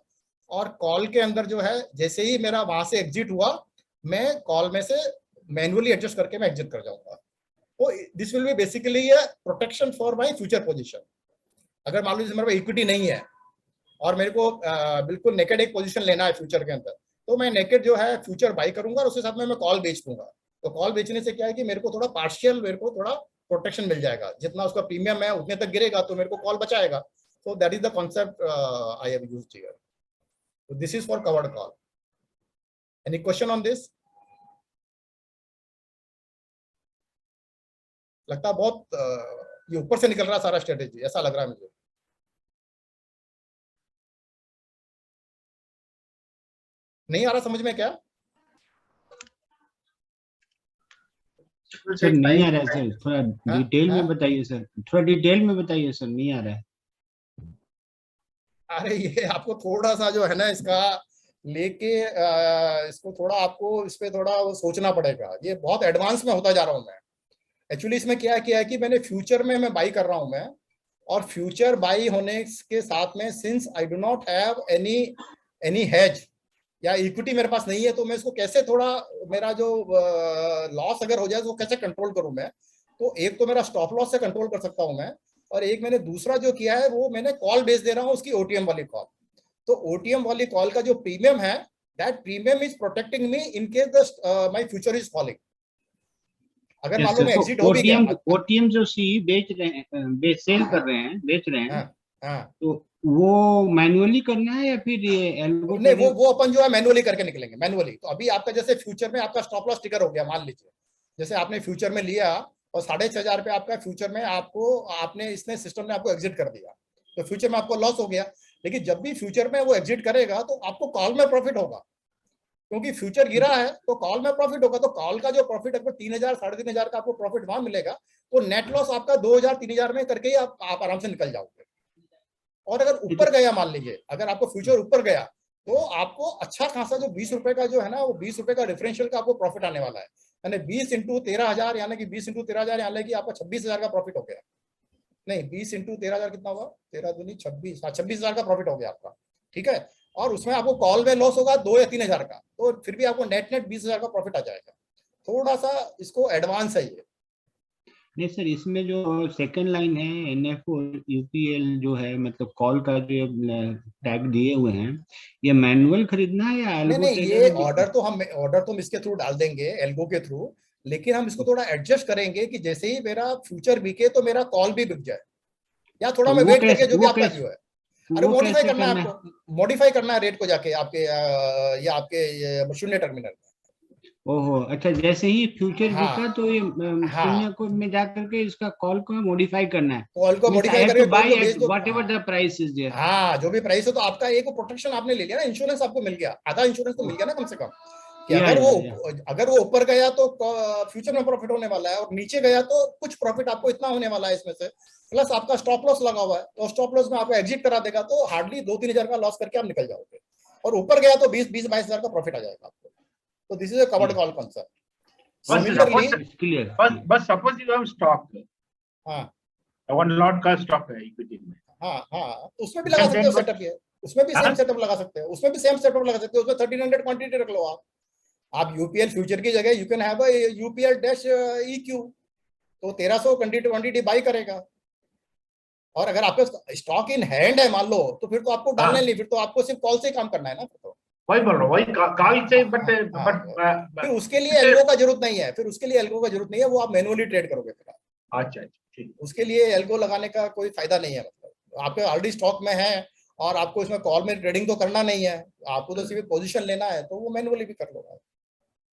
और कॉल के अंदर जो है जैसे ही मेरा वहां से एग्जिट हुआ, मैं कॉल में से मैन्युअली एडजस्ट करके मैं एग्जिट कर जाऊंगा। तो this will be basically a protection for my future position. अगर मान लीजिए मेरे पास इक्विटी नहीं है और मेरे को बिल्कुल नेकेड एक पोजीशन लेना है फ्यूचर के अंदर, तो मैं नेकेड जो है फ्यूचर बाई करूंगा और उसके साथ में मैं कॉल बेच दूंगा। तो कॉल बेचने से क्या है कि मेरे को थोड़ा पार्शियल, मेरे को थोड़ा प्रोटेक्शन मिल जाएगा, जितना उसका प्रीमियम है उतने तक गिरेगा तो मेरे को कॉल बचाएगा। So that is the concept I have used here. So this is for covered call. Any question on this? लगता है बहुत ये ऊपर से निकल रहा सारा स्ट्रेटेजी, ऐसा लग रहा है मुझे। नहीं आ रहा समझ में क्या? सर नहीं आ रहा है सर, थोड़ा डिटेल में बताइए सर, थोड़ा डिटेल में बताइए सर, नहीं आ रहा है। अरे ये आपको थोड़ा सा जो है ना इसका लेके इसको थोड़ा आपको इस पे थोड़ा सोचना पड़ेगा। ये बहुत एडवांस में होता जा रहा हूँ मैं। एक्चुअली इसमें क्या किया है कि मैंने फ्यूचर में मैं बाई कर रहा हूँ मैं, और फ्यूचर बाई होने के साथ में since I do not have any hedge या इक्विटी मेरे पास नहीं है, तो मैं इसको कैसे थोड़ा मेरा जो लॉस अगर हो जाए तो कैसे कंट्रोल करूं मैं। तो एक तो मेरा स्टॉप लॉस से कंट्रोल कर सकता हूं मैं, और एक मैंने दूसरा जो किया है वो मैंने कॉल बेच दे रहा हूं उसकी ओटीएम वाली कॉल। तो ओटीएम वाली कॉल का जो प्रीमियम है, that premium is protecting me in case my future is falling. अगर मान लो मैं एग्जिट हो भी गया, ओटीएम जो सी बेच रहे हैं, सेल कर रहे हैं, बेच रहे हैं, तो वो मैन्युअली करना है या फिर ये एल्गो? नहीं, वो अपन जो है मैन्युअली करके निकलेंगे, मैन्युअली। तो अभी आपका जैसे फ्यूचर में आपका स्टॉप लॉस ट्रिगर हो गया, मान लीजिए जैसे आपने फ्यूचर में लिया और 6,500 पे आपका फ्यूचर में आपने इसने सिस्टम ने आपको एग्जिट कर दिया, तो फ्यूचर में आपको लॉस हो गया। लेकिन जब भी फ्यूचर में वो एग्जिट करेगा तो आपको कॉल में प्रॉफिट होगा, क्योंकि फ्यूचर गिरा है तो कॉल में प्रॉफिट होगा। तो कॉल का जो प्रॉफिट आपको 3,000 3,500 का आपको प्रॉफिट वहां मिलेगा, तो नेट लॉस आपका 2,000 3,000 में करके ही आप आराम से निकल जाओगे। और अगर ऊपर गया, मान लीजिए अगर आपको फ्यूचर ऊपर गया, तो आपको अच्छा खासा जो 20 रुपए का जो है ना, वो 20 रुपए का डिफरेंशियल का आपको प्रॉफिट आने वाला है। यानी 20 × 13,000 यानी कि 20 × 13,000 यानी कि आपका 26,000 का प्रॉफिट हो गया। नहीं, 20 × 13,000 कितना होगा? 13 दूनी 26, 26,000 का प्रॉफिट हो गया आपका, ठीक है। और उसमें आपको कॉल में लॉस होगा 2 या 3,000 का, तो फिर भी आपको नेट 20,000 का प्रॉफिट आ जाएगा। थोड़ा सा इसको एडवांस है ये। नहीं सर, इसमें जो सेकंड लाइन है एनएफओ यूपीएल जो है, मतलब कॉल का जो टैग दिए हुए हैं, ये मैनुअल खरीदना है या एल्गो? नहीं, ये ऑर्डर तो हम इसके थ्रू डाल देंगे, एल्गो के थ्रू, लेकिन हम इसको थोड़ा एडजस्ट करेंगे कि जैसे ही मेरा फ्यूचर बिके तो मेरा कॉल भी बिक जाए, या थोड़ा मैं वेट करके जो भी आपका जो है। अरे मॉडिफाई करना है आपको, मॉडिफाई करना है रेट को जाके आपके या आपके शून्य टर्मिनल में। ओहो, अच्छा, जैसे ही फ्यूचर बिका तो ये शून्य को में जाकर के इसका कॉल को मॉडिफाई करना है, कॉल को मॉडिफाई करके buy at whatever the price is there. हाँ, जो भी प्राइस है, तो आपका एक प्रोटेक्शन आपने ले लिया ना, इंश्योरेंस आपको मिल गया, आधा इंश्योरेंस तो मिल गया ना कम से कम, कि अगर वो ऊपर गया तो फ्यूचर में प्रॉफिट होने वाला है, और नीचे गया तो कुछ प्रॉफिट आपको इतना होने वाला है इसमें से, प्लस आपका स्टॉप लॉस लगा हुआ है, तो स्टॉप लॉस में आपको एग्जिट करा देगा, तो हार्डली 2-3 हजार का लॉस करके आप निकल जाओगे, और ऊपर गया तो 20-22 हजार का प्रॉफिट आ जाएगा आपको। तो this is a covered call concept. बस suppose you have stock, one lot का स्टॉक है इक्विटी में, उसमें भी लगा सकते हो सेटअप, ये उसमें भी सेम सेटअप लगा सकते हो, उसमें भी सेम सेटअप लगा सकते हो, उसमें 1300 क्वांटिटी रख लो आप यूपीएल फ्यूचर की जगह यू कैन हैव अ यूपीएल-EQ, तो 1300 क्वांटिटी बाई करेगा। और अगर आपका स्टॉक इन हैंड है मान लो, तो फिर तो आपको डालना नहीं, फिर तो आपको सिर्फ कॉल से ही काम करना है ना, फिर तो वही बोल रहा हूँ, वही कॉल से, बट फिर उसके लिए एल्गो का जरूरत नहीं है, फिर उसके लिए एल्गो का जरूरत नहीं है, वो आप मैनुअली ट्रेड करोगे फिर। अच्छा, ठीक, उसके लिए एल्गो लगाने का कोई फायदा नहीं है, मतलब आपके ऑलरेडी स्टॉक में है और आपको इसमें कॉल में ट्रेडिंग तो करना नहीं है, आपको तो सिर्फ पोजीशन लेना है, तो वो मैनुअली भी कर लो,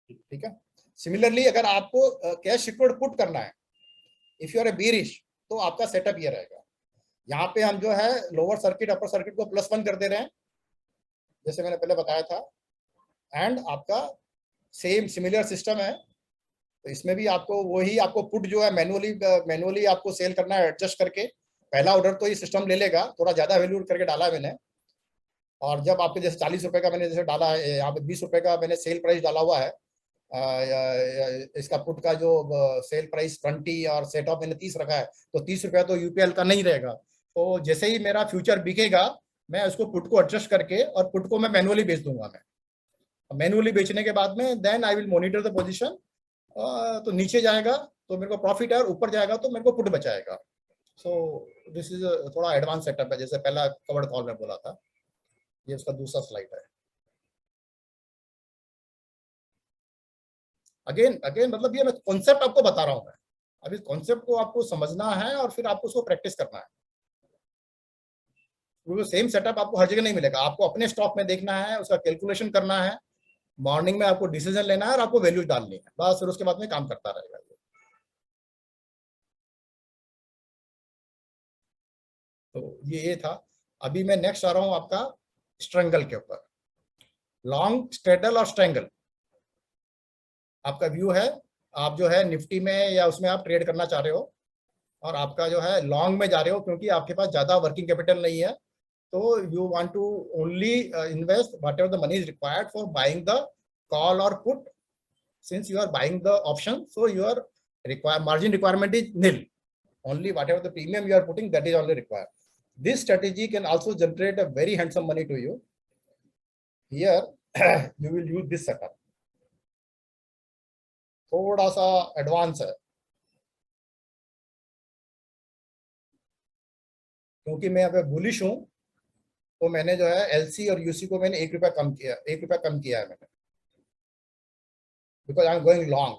ठीक है। सिमिलरली अगर आपको कैश सिक्योर्ड पुट करना है, if you are a bearish, तो आपका सेटअप ये रहेगा। यहाँ पे हम जो है लोअर सर्किट अपर सर्किट को +1 कर दे रहे हैं, जैसे मैंने पहले बताया था, एंड आपका सेम सिमिलर सिस्टम है, तो इसमें भी आपको वही आपको पुट जो है मैनुअली आपको सेल करना है, एडजस्ट करके। पहला ऑर्डर तो ये सिस्टम ले लेगा, थोड़ा ज्यादा वैल्यू करके डाला है मैंने, और जब आपके जैसे 40 रुपए का मैंने जैसे डाला है, यहाँ पे 20 रुपए का मैंने सेल प्राइस डाला हुआ है, इसका पुट का जो सेल प्राइस 20 और सेट ऑफ मैंने 30 रखा है, तो 30 रुपया तो यूपीएल का नहीं रहेगा। तो जैसे ही मेरा फ्यूचर बिकेगा, मैं उसको पुट को एडजस्ट करके और पुट को मैं मैनुअली बेच दूंगा। मैं मैनुअली बेचने के बाद में then I will monitor the position. तो नीचे जाएगा तो मेरे को प्रॉफिट है, और ऊपर जाएगा तो मेरे को पुट बचाएगा। सो दिस इज थोड़ा एडवांस सेटअप है, जैसे पहला कवर्ड कॉल में बोला था। ये उसका दूसरा स्लाइड है। अगेन मतलब ये मैं कॉन्सेप्ट आपको बता रहा हूं। मैं अभी कॉन्सेप्ट को आपको समझना है और फिर आपको उसको प्रैक्टिस करना है, क्योंकि सेम सेटअप आपको हर जगह नहीं मिलेगा। आपको अपने स्टॉक में देखना है, उसका कैलकुलेशन करना है, मॉर्निंग में आपको डिसीजन लेना है और आपको वैल्यू डालनी है, बस। फिर उसके बाद में काम करता रहेगा। तो ये था। अभी मैं नेक्स्ट आ रहा हूं आपका स्ट्रेंगल के ऊपर। लॉन्ग, स्ट्रेडल और स्ट्रेंगल आपका व्यू है। आप जो है निफ्टी में या उसमें आप ट्रेड करना चाह रहे हो, और आपका जो है लॉन्ग में जा रहे हो, क्योंकि आपके पास ज्यादा वर्किंग कैपिटल नहीं है। तो you want to only invest whatever the money is required for buying the call और put. Since you are buying the option, so your margin requirement is nil. Only whatever the premium you are putting, that is only required. This strategy can also generate a very handsome money to you. Here you will use this setup. थोड़ा सा advance है, क्योंकि मैं यहाँ पे bullish हूं, तो मैंने जो है एलसी और यूसी को मैंने 1 रुपया कम किया, 1 रुपया कम किया है मैंने, because I am going long.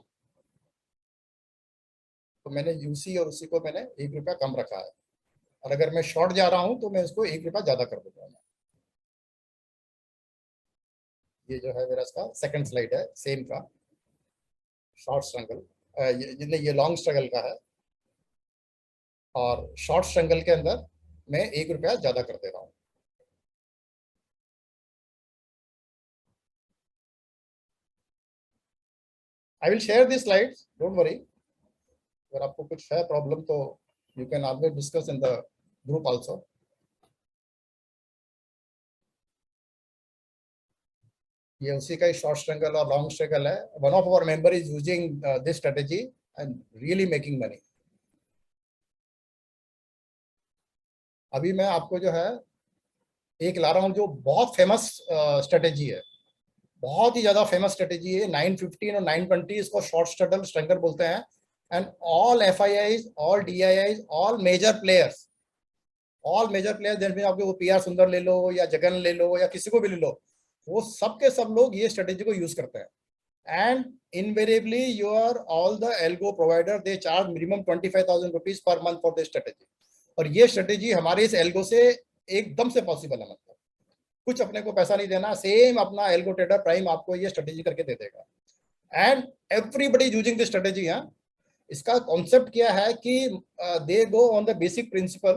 तो मैंने यूसी और उसी को मैंने 1 रुपया कम रखा है, और अगर मैं शॉर्ट जा रहा हूं तो मैं इसको 1 रुपया ज्यादा कर दूंगा। ये जो है मेरा इसका सेकंड स्लाइड है, सेम का शॉर्ट स्ट्रगल। ये लॉन्ग स्ट्रगल का है, और शॉर्ट स्ट्रगल के अंदर मैं 1 रुपया ज्यादा कर दे रहा हूं। I will share these slides, don't worry. अगर आपको कुछ है प्रॉब्लम तो you can always discuss in the group also. ये उसी का ही शॉर्ट स्ट्रगल और लॉन्ग स्ट्रगल है। One of our member is using this strategy and really making money. अभी मैं आपको जो है एक ला रहा हूँ जो बहुत फेमस स्ट्रेटेजी है, बहुत ही ज्यादा फेमस स्ट्रेटेजी है। 915 और 920 इसको शॉर्ट स्ट्रगल बोलते हैं। And all FIIs, all DIIs, all major players, जैसे आपके वो PR सुंदर ले लो या जगन ले लो या किसी को भी ले लो, वो सब के सब लोग ये स्ट्रेटेजी को यूज करते हैं। And invariably your all the algo provider they charge minimum 25,000 rupees per month for this strategy. और ये स्ट्रेटेजी हमारे इस एल्गो से एकदम से पॉसिबल है, मतलब कुछ अपने को पैसा नहीं देना, सेम अपना एल्गो ट्रेडर प्राइम आपको ये स्ट्रेटेजी करके दे देगा। And everybody using this strategy. इसका कॉन्सेप्ट क्या है कि they go on the basic principle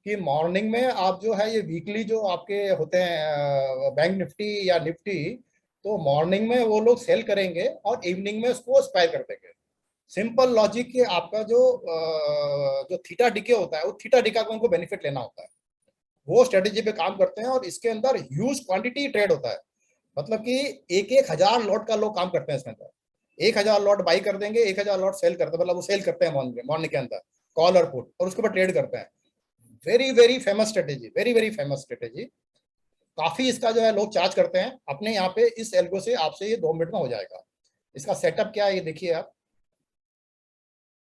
कि मॉर्निंग में आप जो है ये वीकली जो आपके होते हैं बैंक निफ्टी या निफ्टी, तो मॉर्निंग में वो लोग सेल करेंगे और इवनिंग में उसको एक्सपायर कर देंगे। सिंपल लॉजिक कि आपका जो थीटा डिके होता है, वो थीटा डिका को उनको बेनिफिट लेना होता है। वो स्ट्रेटेजी पे काम करते हैं, और इसके अंदर ह्यूज क्वांटिटी ट्रेड होता है। मतलब कि 1,000 लॉट का लोग काम करते हैं इसके अंदर। 1,000 लॉट बाई कर देंगे, 1,000 लॉट सेल करते हैं, मतलब वो सेल करते हैं मॉर्निंग के अंदर कॉल और पुट, और उसके ऊपर ट्रेड करते हैं। Very famous strategy, very famous strategy. काफी इसका जो है लोग चार्ज करते हैं। अपने यहाँ पे इस एल्गो से आपसे ये 2 मिनट में हो जाएगा। इसका सेटअप क्या है ये देखिए आप,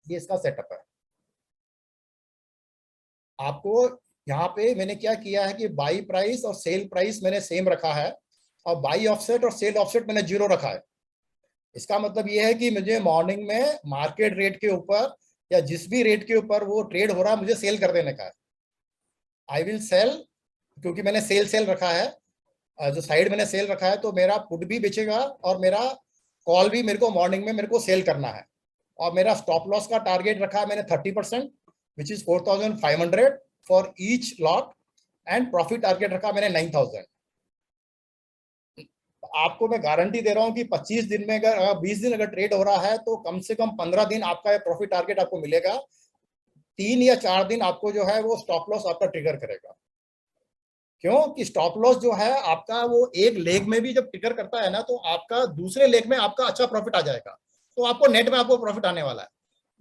ये इसका सेटअप है। आपको यहाँ पे मैंने क्या किया है कि बाई प्राइस और सेल प्राइस मैंने सेम रखा है, और बाई ऑफसेट और सेल ऑफसेट मैंने 0 रखा है। इसका मतलब ये है कि मुझे मॉर्निंग में मार्केट रेट के ऊपर या जिस भी रेट के ऊपर वो ट्रेड हो रहा है, मुझे सेल कर देने का है। आई विल सेल, क्योंकि मैंने सेल रखा है, जो साइड मैंने सेल रखा है, तो मेरा पुट भी बेचेगा और मेरा कॉल भी मेरे को मॉर्निंग में मेरे को सेल करना है। और मेरा स्टॉप लॉस का टारगेट रखा है मैंने 30%, which is 4,500 for each lot, and profit target रखा मैंने 9,000। आपको मैं गारंटी दे रहा हूं कि 25 दिन में अगर 20 दिन अगर ट्रेड हो रहा है, तो कम से कम 15 दिन आपका प्रॉफिट टारगेट आपको मिलेगा। 3 या 4 दिन आपको जो है वो स्टॉप लॉस आपका ट्रिगर करेगा, क्यों कि स्टॉप लॉस जो है आपका वो एक लेग में भी जब ट्रिगर करता है ना, तो आपका दूसरे लेग में आपका अच्छा प्रॉफिट आ जाएगा, तो आपको नेट में आपको प्रॉफिट आने वाला है।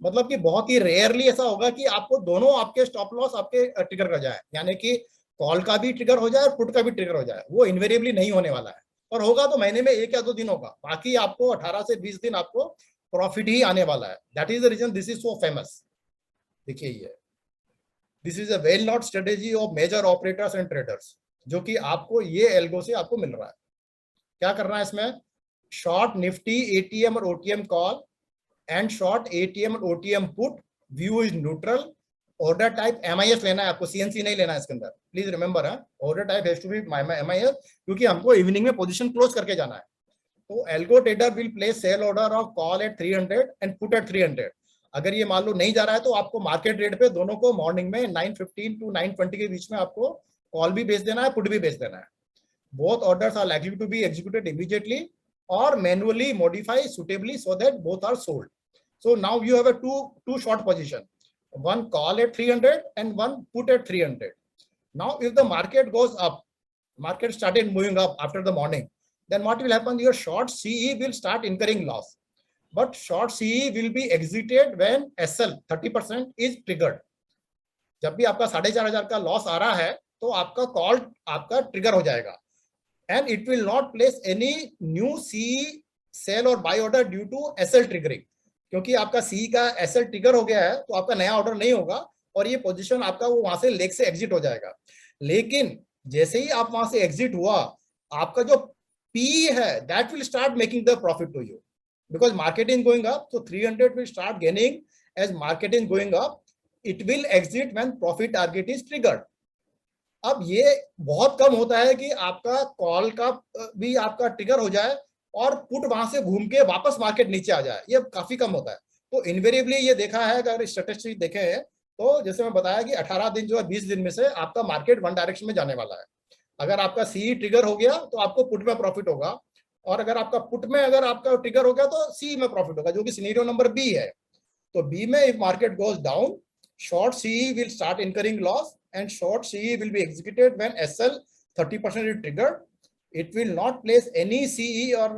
मतलब कि बहुत ही रेयरली ऐसा होगा कि आपको दोनों आपके स्टॉप लॉस आपके ट्रिगर कर जाए, यानी कि कॉल का भी ट्रिगर हो जाए और पुट का भी ट्रिगर हो जाए। वो इनवेरिएबली नहीं होने वाला है, और होगा तो महीने में 1 या 2 दिन होगा, बाकी आपको 18 से 20 दिन आपको प्रॉफिट ही आने वाला है। That is the reason this is so famous. देखिए ये this is a well note strategy of major operators and traders, जो कि आपको ये एल्गो से आपको मिल रहा है। क्या करना है इसमें, शॉर्ट निफ्टी एटीएम और OTM call and short ATM और OTM put, view is neutral, order type MIS लेना है आपको, CNC नहीं लेना है इसके अंदर, प्लीज रिमेंबर है, order type has to be MIS, क्योंकि हमको इवनिंग में पोजीशन क्लोज करके जाना है। तो algo trader will place sell order of call at 300 and put at 300। अगर ये मान लो नहीं जा रहा है तो आपको मार्केट रेट पे दोनों को मॉर्निंग में 9:15 to 9:20 के बीच में आपको कॉल भी बेच देना है, पुट भी बेच देना है। Both orders are likely to be executed immediately और manually modify suitably so that both are sold. So now you have a two short position, one call at 300 and one put at 300. Now if the market goes up, market started moving up after the morning, then what will happen, your short CE will start incurring loss, but short CE will be exited when SL 30% is triggered. जब भी आपका 4,500 का loss आ रहा है तो आपका call आपका trigger हो जाएगा, and it will not place any new CE sell or buy order due to SL triggering, क्योंकि आपका सी का एसएल ट्रिगर हो गया है तो आपका नया ऑर्डर नहीं होगा और ये पोजीशन आपका वो वहां से लेग से एग्जिट हो जाएगा। लेकिन जैसे ही आप वहां से एग्जिट हुआ, आपका जो पी है that will start making the profit to you, because market is going up, तो 300 will start gaining as market is going up, it will exit when profit target is triggered. अब ये बहुत कम होता है कि आपका कॉल का भी आपका ट्रिगर हो जाए और पुट वहां से घूम के वापस मार्केट नीचे आ जाए, ये काफी कम होता है। तो इनवेरिएबली ये देखा है, अगर स्टैटिस्टिक्स देखे हैं तो जैसे मैं बताया कि 18 दिन जो है 20 दिन में से आपका मार्केट वन डायरेक्शन में जाने वाला है। अगर आपका सी ट्रिगर हो गया तो आपको पुट में प्रॉफिट होगा, और अगर आपका पुट में अगर आपका ट्रिगर हो गया तो सी में प्रॉफिट होगा, जो कि सिनेरियो नंबर बी है। तो बी में if market goes down, short C will start incurring loss and short C will be executed when SL 30% is triggered. It will not place any CE or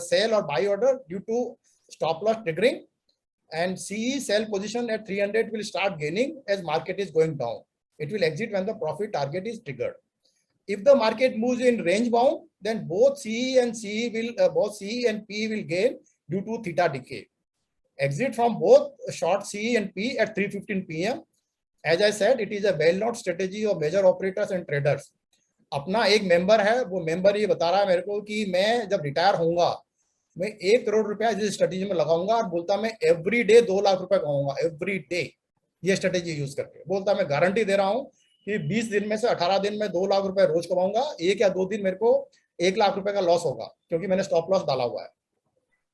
sell or buy order due to stop loss triggering, and CE sell position at 300 will start gaining as market is going down. It will exit when the profit target is triggered. If the market moves in range bound, then both CE and P will gain due to theta decay. Exit from both short CE and P at 3:15 PM. As I said, it is a well-known strategy of major operators and traders. अपना एक member है, वो member ये बता रहा है मेरे को कि मैं जब रिटायर होऊंगा मैं 1 करोड़ रुपया इस स्ट्रेटेजी में लगाऊंगा, और बोलता मैं एवरी डे 2 लाख रुपए कमाऊंगा एवरी डे, ये स्ट्रेटेजी यूज करके। बोलता मैं गारंटी दे रहा हूं कि 20 दिन में से 18 दिन में 2 लाख रुपए रोज कमाऊंगा, 1 या 2 दिन मेरे को 1 लाख रुपए का लॉस होगा क्योंकि मैंने स्टॉप लॉस डाला हुआ है।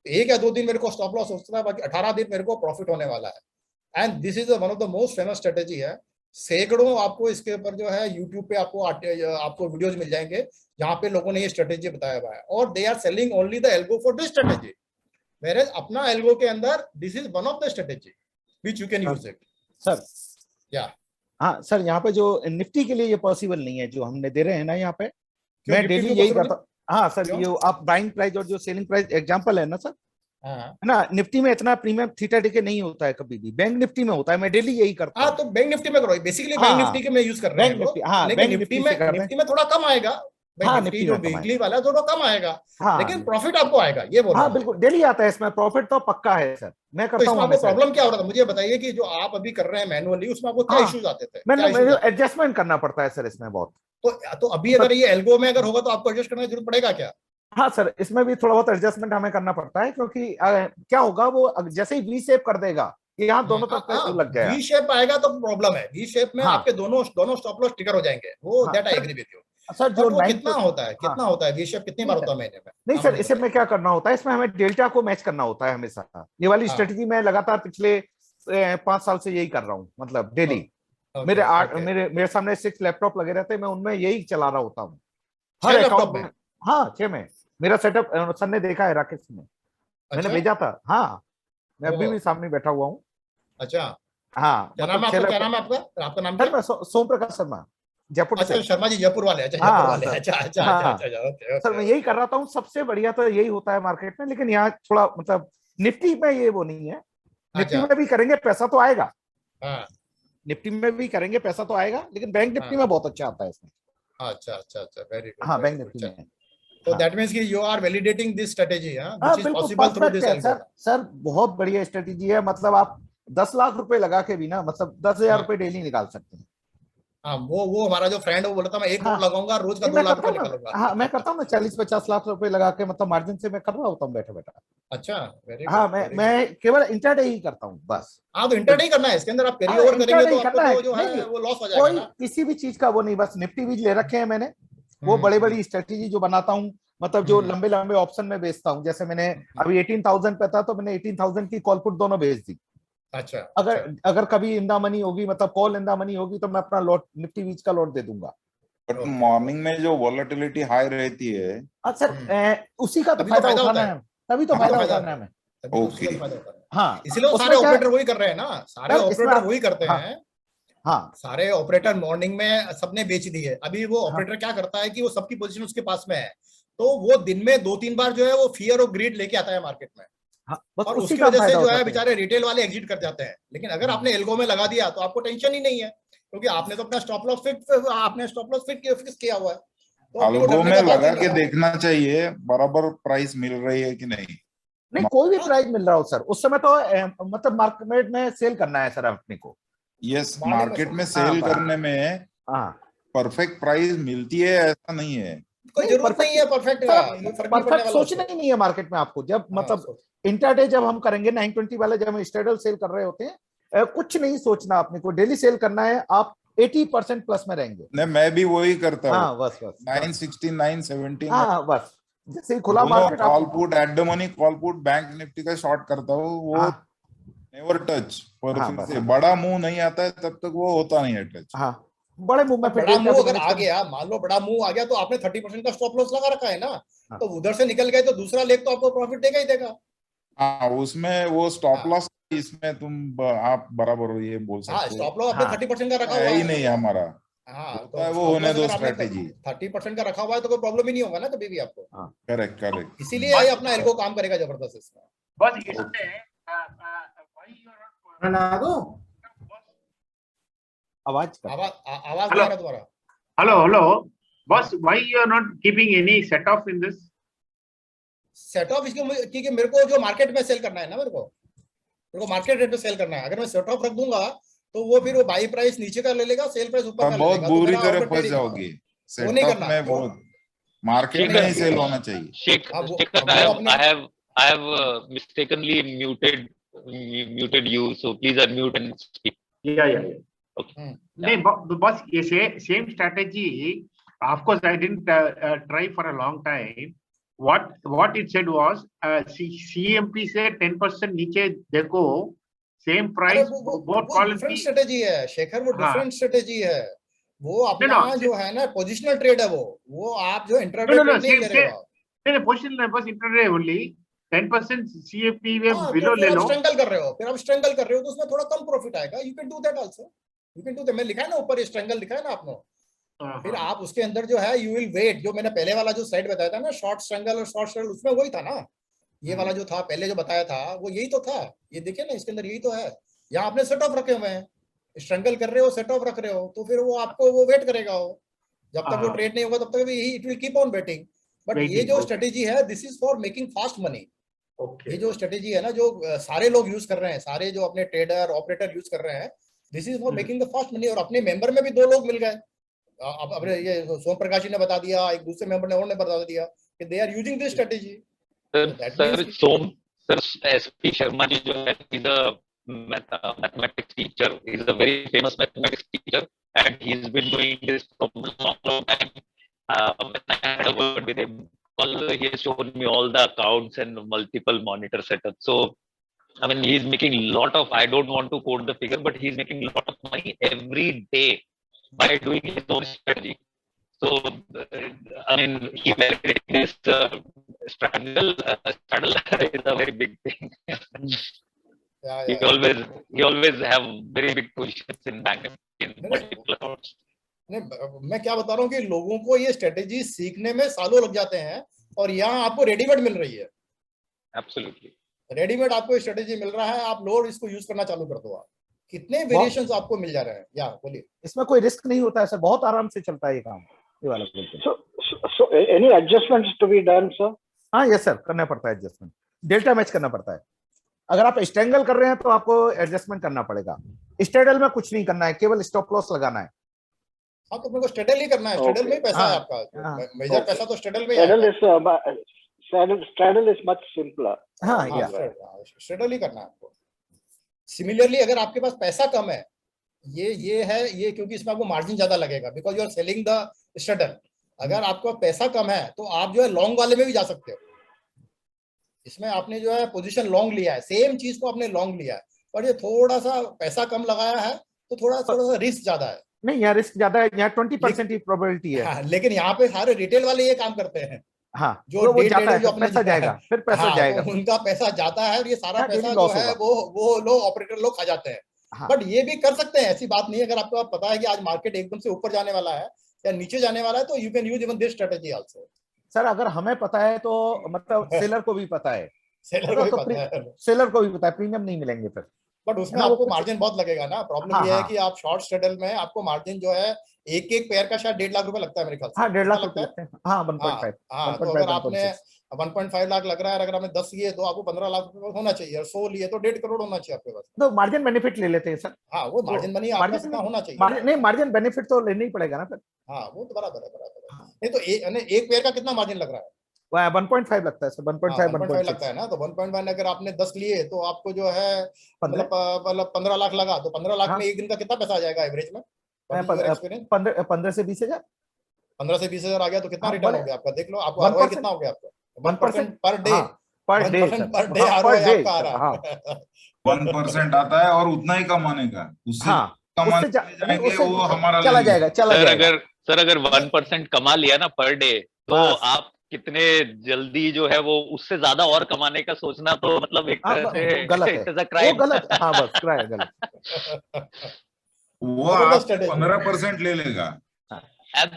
1 या 2 दिन मेरे को स्टॉप लॉस हो सकता है, बाकी 18 दिन मेरे को प्रॉफिट होने वाला है। And this is one of the most famous strategy है। सैकड़ों आपको इसके ऊपर जो है यूट्यूब पे आपको वीडियोस मिल जाएंगे जहां पे लोगों ने ये स्ट्रेटेजी बताया हुआ है, और they are selling only the algo for this strategy, whereas अपना एल्गो के अंदर this is one of the strategy which you can use it. Sir हाँ सर, यहाँ पे जो निफ्टी के लिए ये पॉसिबल नहीं है जो हमने दे रहे हैं ना यहाँ पे, मैं डेली यही करता। हाँ सर, ये आप बाइंग प्राइस और जो सेलिंग प्राइस एग्जांपल है ना सर, है ना, निफ्टी में इतना प्रीमियम थीटा डिके नहीं होता है कभी भी, बैंक निफ्टी में होता है। मैं डेली यही करता हूं। तो बैंक निफ्टी में करो, बेसिकली बैंक निफ्टी के मैं यूज कर रहा हूं, लेकिन निफ्टी में थोड़ा कम आएगा। निफ्टी जो वीकली वाला थोड़ा कम आएगा, लेकिन प्रॉफिट आपको आएगा, ये बोल रहा हूं। बिल्कुल डेली आता है इसमें, प्रॉफिट तो पक्का है सर, मैं करता हूं। आपको प्रॉब्लम क्या हो रहा था मुझे बताइए, कि जो आप अभी कर रहे हैं मैनुअली, उसमें आपको क्या इश्यूज आते थे? मैंने एडजस्टमेंट करना पड़ता है सर इसमें बहुत। तो अभी अगर ये एल्गो में अगर होगा तो आपको एडजस्ट करने की जरूरत पड़ेगा क्या? हाँ सर, इसमें भी थोड़ा बहुत एडजस्टमेंट हमें करना पड़ता है, क्योंकि क्या होगा, वो जैसे ही वी शेप कर देगा, यहाँ दोनों तरफ लग गया, वी शेप आएगा तो प्रॉब्लम है। वी शेप में आपके दोनों स्टॉप लॉस ट्रिगर हो जाएंगे, वो that I agree with you. Sir जो कितना होता है वी शेप, कितनी बार होता है महीने में? नहीं सर, इसमें क्या करना होता है, इसमें हमें डेल्टा को मैच करना होता है हमेशा। ये वाली स्ट्रेटजी मैं लगातार पिछले 5 साल से यही कर रहा हूँ, मतलब डेली। मेरे सामने 6 लैपटॉप लगे रहते हैं, मैं उनमें यही चला रहा होता हूँ हर अकाउंट में। हाँ 6 में मेरा सेटअप सर ने देखा है, राकेश ने मैंने भेजा था। हाँ मैं अभी भी सामने बैठा हुआ हूँ। अच्छा हाँ, क्या नाम है आपका? आपका नाम क्या? सोम प्रकाश शर्मा। जयपुर अच्छा, से। शर्मा जी जयपुर वाले, अच्छा जयपुर वाले, अच्छा अच्छा अच्छा अच्छा, ओके सर मैं यही कर रहा था, सबसे बढ़िया तो यही होता है मार्केट में, लेकिन यहाँ थोड़ा मतलब निफ्टी में ये वो नहीं है। निफ्टी में भी करेंगे पैसा तो आएगा, निफ्टी में भी करेंगे पैसा तो आएगा, लेकिन बैंक निफ्टी में बहुत अच्छा आता है इसमें। अच्छा अच्छा अच्छा, वेरी गुड। हाँ, बैंक निफ्टी में। तो दैट मींस कि you are validating this strategy, which is possible through this algo. Sir बहुत बढ़िया स्ट्रेटजी है, मतलब आप 10 लाख रुपए लगा के भी ना, मतलब 10,000 रुपए डेली निकाल सकते हैं। हाँ, वो हमारा जो फ्रेंड है वो बोला था मैं 1 करोड़ लगाऊंगा, रोज का 2 लाख रुपए निकालूंगा। हाँ, मैं करता हूँ ना 40-50 लाख रुपए लगा के, मतलब मार्जिन से मैं कर रहा होता हूँ बैठा बैठा। अच्छा, वेरी हाँ, मैं केवल इंटरडे ही करता हूँ बस। हाँ, तो इंटरडे ही करना है, इसके अंदर आप कैरी ओवर करेंगे तो आपको तो जो है वो लॉस हो जाएगा ना। किसी भी चीज का वो नहीं, बस निफ्टी भी ले रखे हैं मैंने, वो बड़ी बड़ी स्ट्रेटेजी जो बनाता हूँ, मतलब जो लंबे लंबे ऑप्शन में बेचता हूँ। जैसे मैंने अभी 18,000 पे था, तो मैंने 18,000 की कॉल पुट दोनों बेच दी। अच्छा, अगर कभी इंदा मनी होगी, मतलब कॉल इंदा मनी होगी, तो मैं अपना लॉट निफ्टी बीच का लॉट दे दूंगा। बट मॉर्निंग में जो वॉलेटिलिटी हाई रहती है, सर उसी का तो फायदा उठाना है, तभी तो फायदा उठाना है हमें। ओके, हाँ, इसलिए सारे ऑपरेटर वही कर रहे हैं ना, सारे ऑपरेटर वही करते हैं। हाँ, सारे ऑपरेटर मॉर्निंग में सबने बेच दी है। अभी वो ऑपरेटर क्या करता है कि वो सबकी पोजीशन उसके पास में है, तो वो दिन में 2-3 बार जो है वो फियर और ग्रीड लेके आता है मार्केट में। और उसकी वजह से जो है बेचारे रिटेल वाले एग्जिट कर जाते हैं। लेकिन अगर आपने एल्गो में लगा दिया तो आपको टेंशन ही नहीं है, क्योंकि आपने तो अपना स्टॉप लॉस फिक्स किया हुआ है। तो एल्गो में लगा के देखना चाहिए बराबर प्राइस मिल रही है कि नहीं। नहीं, कोई भी प्राइस मिल रहा हो सर, उस समय तो मतलब मार्केट में सेल करना है सर अपने को। यस, मार्केट में सेल करने में परफेक्ट प्राइस मिलती है ऐसा नहीं है, कोई जरूरत नहीं है परफेक्ट सोचना ही नहीं है मार्केट में आपको। जब मतलब इंटरडे जब हम करेंगे 920 वाले, जब हम स्ट्रेडल सेल कर रहे होते हैं, कुछ नहीं सोचना आपने को, डेली सेल करना है, आप 80% प्लस में रहेंगे। नहीं, मैं भी वही करता हूँ। हाँ, बस 916 917। हाँ, बस जैसे ही खुला market, call put at the money, call put bank Nifty का शॉर्ट करता हूँ, वो नेवर टच। पर से बड़ा मुंह नहीं आता है तब तक वो होता नहीं है टच। हाँ, बड़े मुंह में बड़ा मुंह अगर आ गया, मान लो बड़ा मुंह आ गया, तो आपने 30% का स्टॉप लॉस लगा रखा है ना, तो उधर से निकल गए तो दूसरा लेग तो आपको प्रॉफिट देगा ही देगा। हाँ, उसमें वो स्टॉप लॉस, इसमें आप बराबर ये बोल सकते हो। स्टॉप लॉस आपने 30% का रखा हुआ है ही नहीं हमारा। हाँ, तो वो होने दो स्ट्रेटेजी। 30% का रखा हुआ है तो कोई प्रॉब्लम ही नहीं होगा ना कभी भी आपको। करेक्ट। इसीलिए ये अपना एल्गो काम करेगा जबरदस्त इसमें। बस इसमें आवाज नहीं आ रहा तुम्हारा। हेलो बस, why you are not keeping any set off in this? Set off इसलिए क्योंकि मेरे को जो मार्केट में सेल करना है ना, मेरे को मार्केट रेट पे सेल करना है। अगर मैं सेट ऑफ रख दूंगा तो वो फिर वो बाई प्राइस नीचे का ले लेगा, सेल प्राइस ऊपर का ले लेगा, बहुत बुरी तरह फंस जाओगी। वो नहीं करना में बहुत मार्केट में ही सेल होना चाहिए। Sheikh, I have mistakenly muted you, so please unmute and speak. Yeah. Okay. नहीं, बस ये same strategy. Of course, I didn't try for a long time. What it said was CMP से 10% नीचे देखो, same price, बहुत different strategy है शेखर, वो different strategy है। वो अपना जो है ना पोजिशनल ट्रेड है, वो आप जो इंट्राडे ट्रेड नहीं कर रहे हो। नहीं, पोजिशनल बस इंट्राडे ओनली 10% CFP में बिलो ले लो। स्ट्रगल कर रहे हो, फिर आप स्ट्रगल कर रहे हो तो उसमें थोड़ा कम प्रॉफिट आएगा। You can do that also, you can do that. मैं लिखा है ना ऊपर, स्ट्रगल लिखा है ना आपने। फिर आप उसके अंदर जो है यू विल वेट, जो मैंने पहले वाला जो साइड बताया था ना, शॉर्ट स्ट्रगल और शॉर्ट स्ट्रगल, उसमें वही था ना। ये वाला जो था पहले जो बताया था वो यही तो था। ये देखिए ना, इसके अंदर यही तो है। यहाँ आपने सेट ऑफ रखे हुए हैं, स्ट्रगल कर रहे हो, सेट ऑफ रख रहे हो, तो फिर वो आपको वो वेट करेगा। वो जब तक वो ट्रेड नहीं होगा तब तक it will keep on waiting. But ये जो स्ट्रेटेजी है, this is for making fast money. ये जो स्ट्रेटेजी है ना, जो सारे लोग यूज कर रहे हैं, सारे जो अपने ट्रेडर ऑपरेटर यूज कर रहे हैं, this is for making the fast money. और अपने मेंबर में भी 2 लोग मिल गए। अब ये सोम प्रकाश जी ने बता दिया, एक दूसरे मेंबर ने और ने बता दिया कि they are using this strategy. Sir, SP Sharma ji जो है, he's a mathematics teacher. He's a very famous mathematics teacher, and he's been doing this for a long time. When I had a word with him, he has shown me all the accounts and multiple monitor setups. So, I mean, he's making a lot of, I don't want to quote the figure, but he's making a lot of money every day by doing his own strategy. So, I mean, he validated this straddle is a very big thing. He always have very big positions in bank in particular accounts. मैं क्या बता रहा हूँ कि लोगों को ये strategy सीखने में सालों लग जाते हैं और यहाँ आपको रेडीमेड मिल रही है। एब्सोल्युटली रेडीमेड आपको स्ट्रेटेजी मिल रहा है, आप लोड इसको यूज करना चालू कर दो, आप कितने वेरिएशंस आपको मिल जा रहे हैं। या बोलिए। इसमें कोई रिस्क नहीं होता है सर, बहुत आराम से चलता है ये काम, ये वाला बिल्कुल। So any adjustments to be done, sir? हाँ यस सर, करना पड़ता है एडजस्टमेंट, डेल्टा मैच करना पड़ता है। अगर आप स्ट्रेंगल कर रहे हैं तो आपको एडजस्टमेंट करना पड़ेगा। स्ट्रेडल में कुछ नहीं करना है, केवल स्टॉप लॉस लगाना है। हाँ तो मेरे को स्ट्रेडल ही करना है, स्ट्रेडल में पैसा है आपका, मेजर पैसा तो स्ट्रेडल में है। Straddle is much simpler. हाँ या स्ट्रेडल ही करना है आपको। सिमिलरली अगर आपके पास पैसा कम है, ये है ये, क्योंकि इसमें आपको मार्जिन ज्यादा लगेगा because you are selling the straddle. अगर आपका पैसा कम है तो आप जो है लॉन्ग वाले में भी जा सकते हो। इसमें आपने जो है पोजीशन लॉन्ग लिया है, सेम चीज को आपने लॉन्ग लिया है, पर ये थोड़ा सा पैसा कम लगाया है तो थोड़ा सा रिस्क ज्यादा है। नहीं, यहाँ रिस्क ज्यादा है, यहाँ 20% की प्रोबेबिलिटी है। हाँ, लेकिन यहाँ पे सारे रिटेल वाले ये काम करते हैं। हाँ, जो वो जाता है, जो अपने पैसा जाएगा, फिर पैसा हाँ, जाएगा, तो उनका पैसा जाता है और ये सारा हाँ, पैसा डेली जो लॉस है होगा। वो लोग ऑपरेटर लोग खा जाते हैं। हाँ। बट ये भी कर सकते हैं, ऐसी बात नहीं है। अगर आपको पता है कि आज मार्केट एकदम से ऊपर जाने वाला है या नीचे जाने वाला है तो you can use even this strategy also. Sir अगर हमें पता है तो मतलब सेलर को भी पता है, सेलर को भी पता है, सेलर को भी पता है, प्रीमियम नहीं मिलेंगे फिर। बट उसमें आपको मार्जिन बहुत लगेगा ना। प्रॉब्लम ये है कि आप शॉर्ट स्ट्रेडल में आपको मार्जिन जो है एक पेयर का शायद 1.5 लाख रुपए लगता है मेरे ख्याल से। हाँ 1.5 लाख रुपए लगते हैं। हाँ 1.5। हाँ तो अगर आपने 1.5 लाख लग रहा है, अगर आपने 10 लिए तो आपको 15 लाख रुपए होना चाहिए, और 100 लिए तो 1.5 करोड़ होना चाहिए आपके पास। तो मार्जिन बेनिफिट ले लेते हैं सर। हाँ वो मार्जिन मनी आपका कितना होना चाहिए। नहीं, मार्जिन बेनिफिट तो लेना ही पड़ेगा ना फिर। हाँ वो तो बराबर है। नहीं तो एक पेयर का कितना मार्जिन लग रहा है? 1.5 लगता है सर, 1.5 लगता है ना। तो 1.1 अगर आपने 10 लिए तो आपको जो है मतलब 15 लाख लगा, तो 15 लाख में एक दिन का कितना पैसा आ जाएगा एवरेज में? 15 से 20 हजार। 15 से 20 हजार आ गया तो कितना रिटर्न हो गया आपका? देख लो आपको आरओआई कितना हो गया आपका। 1% per day, per day ROI आपका आ रहा है। 1% आता है और उतना ही कमाने का, उससे कमाने जाएंगे वो हमारा चला जाएगा। सर अगर 1% कमा लिया ना पर डे, तो आप कितने जल्दी जो है वो उससे ज्यादा और कमाने का सोचना तो मतलब एक तरह से गलत है, वो गलत। हाँ बस क्राइम गलत। वो आप 15% ले लेगा।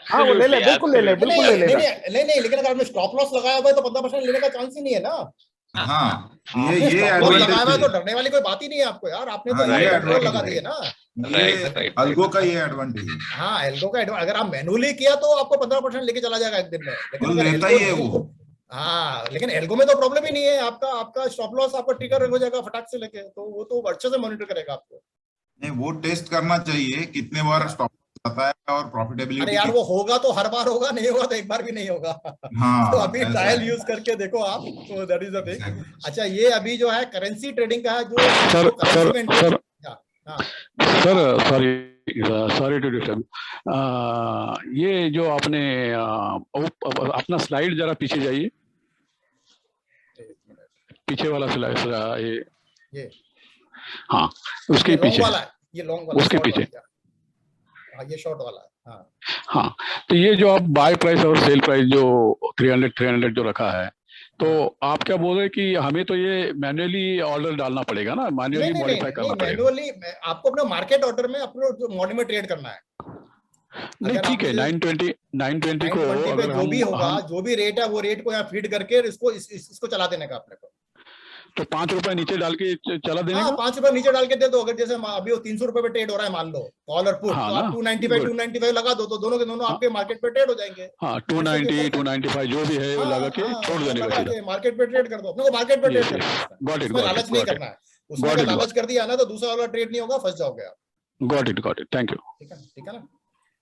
हाँ वो ले ले, बिल्कुल ले ले, बिल्कुल ले लेगा। नहीं, लेकिन अगर आपने स्टॉप लॉस लगाया हुआ है तो 15% लेने का चांस ही नहीं है ना। हाँ ये लगाया हुआ है तो डरने वाली कोई बात ही नहीं है आपको यार। आपने तो ये लगा दिए ना, ये अल्गो का ये एडवांटेज है। हाँ एल्गो का अगर आप मैनुअली किया तो आपको 15% लेके चला जाएगा एक दिन में, लेकिन लेता ही है वो। हाँ लेकिन एल्गो में तो प्रॉब्लम ही नहीं है। आपका स्टॉप लॉस आपका ट्रिगर हो जाएगा फटाक से लेके, तो वो तो अच्छे से मॉनिटर करेगा आपको। नहीं वो टेस्ट करना चाहिए कितने बार स्टॉप आता है और प्रॉफिटेबिलिटी। अरे यार वो होगा तो हर बार होगा, नहीं होगा तो एक बार भी नहीं होगा। हाँ, तो अभी ट्रायल यूज करके देखो आप, तो दैट इज द थिंग। अच्छा ये अभी जो है करेंसी ट्रेडिंग का है जो सर सॉरी टू डिस्टर्ब। ये जो आपने अपना स्लाइड जरा पीछे जाइए, पीछे वाला स्लाइड ये हाँ उसके पीछे वाला है, ये लॉन्ग वाला उसके पीछे, ये शॉर्ट वाला है। हाँ तो ये जो आप बाय प्राइस और सेल प्राइस जो 300 जो रखा है, तो आप क्या बोल रहे हैं कि हमें तो ये मैन्युअली ऑर्डर डालना पड़ेगा ना, मैन्युअली मॉडिफाई करना पड़ेगा? मैन्युअली आपको अपने मार्केट ऑर्डर में अपने मॉर्निंग में ट्रेड करना है। नहीं ठीक है, 920 को अगर जो भी होगा, जो भी रेट है वो रेट को यहाँ फीड करके इसको चला देने का अपने को। तो 5 रुपए नीचे डाल के चला देने का। 5 रुपए नीचे डाल के दे दो। अगर जैसे अभी वो 300 रुपए पे ट्रेड हो रहा है मान लो कॉल और पुट, तो आप 295 लगा दो, तो दोनों के दोनों आपके मार्केट पे ट्रेड हो जाएंगे। हाँ 290 295 जो भी है वो लगा के छोड़ देने का, मार्केट पे ट्रेड कर दो। अपने को मार्केट पे ट्रेड करना है, उसमें लालच नहीं करना है। उसमें लालच कर दिया ना तो दूसरा वाला ट्रेड नहीं होगा, फंस जाओगे आप। Got it, thank you. ठीक है ना।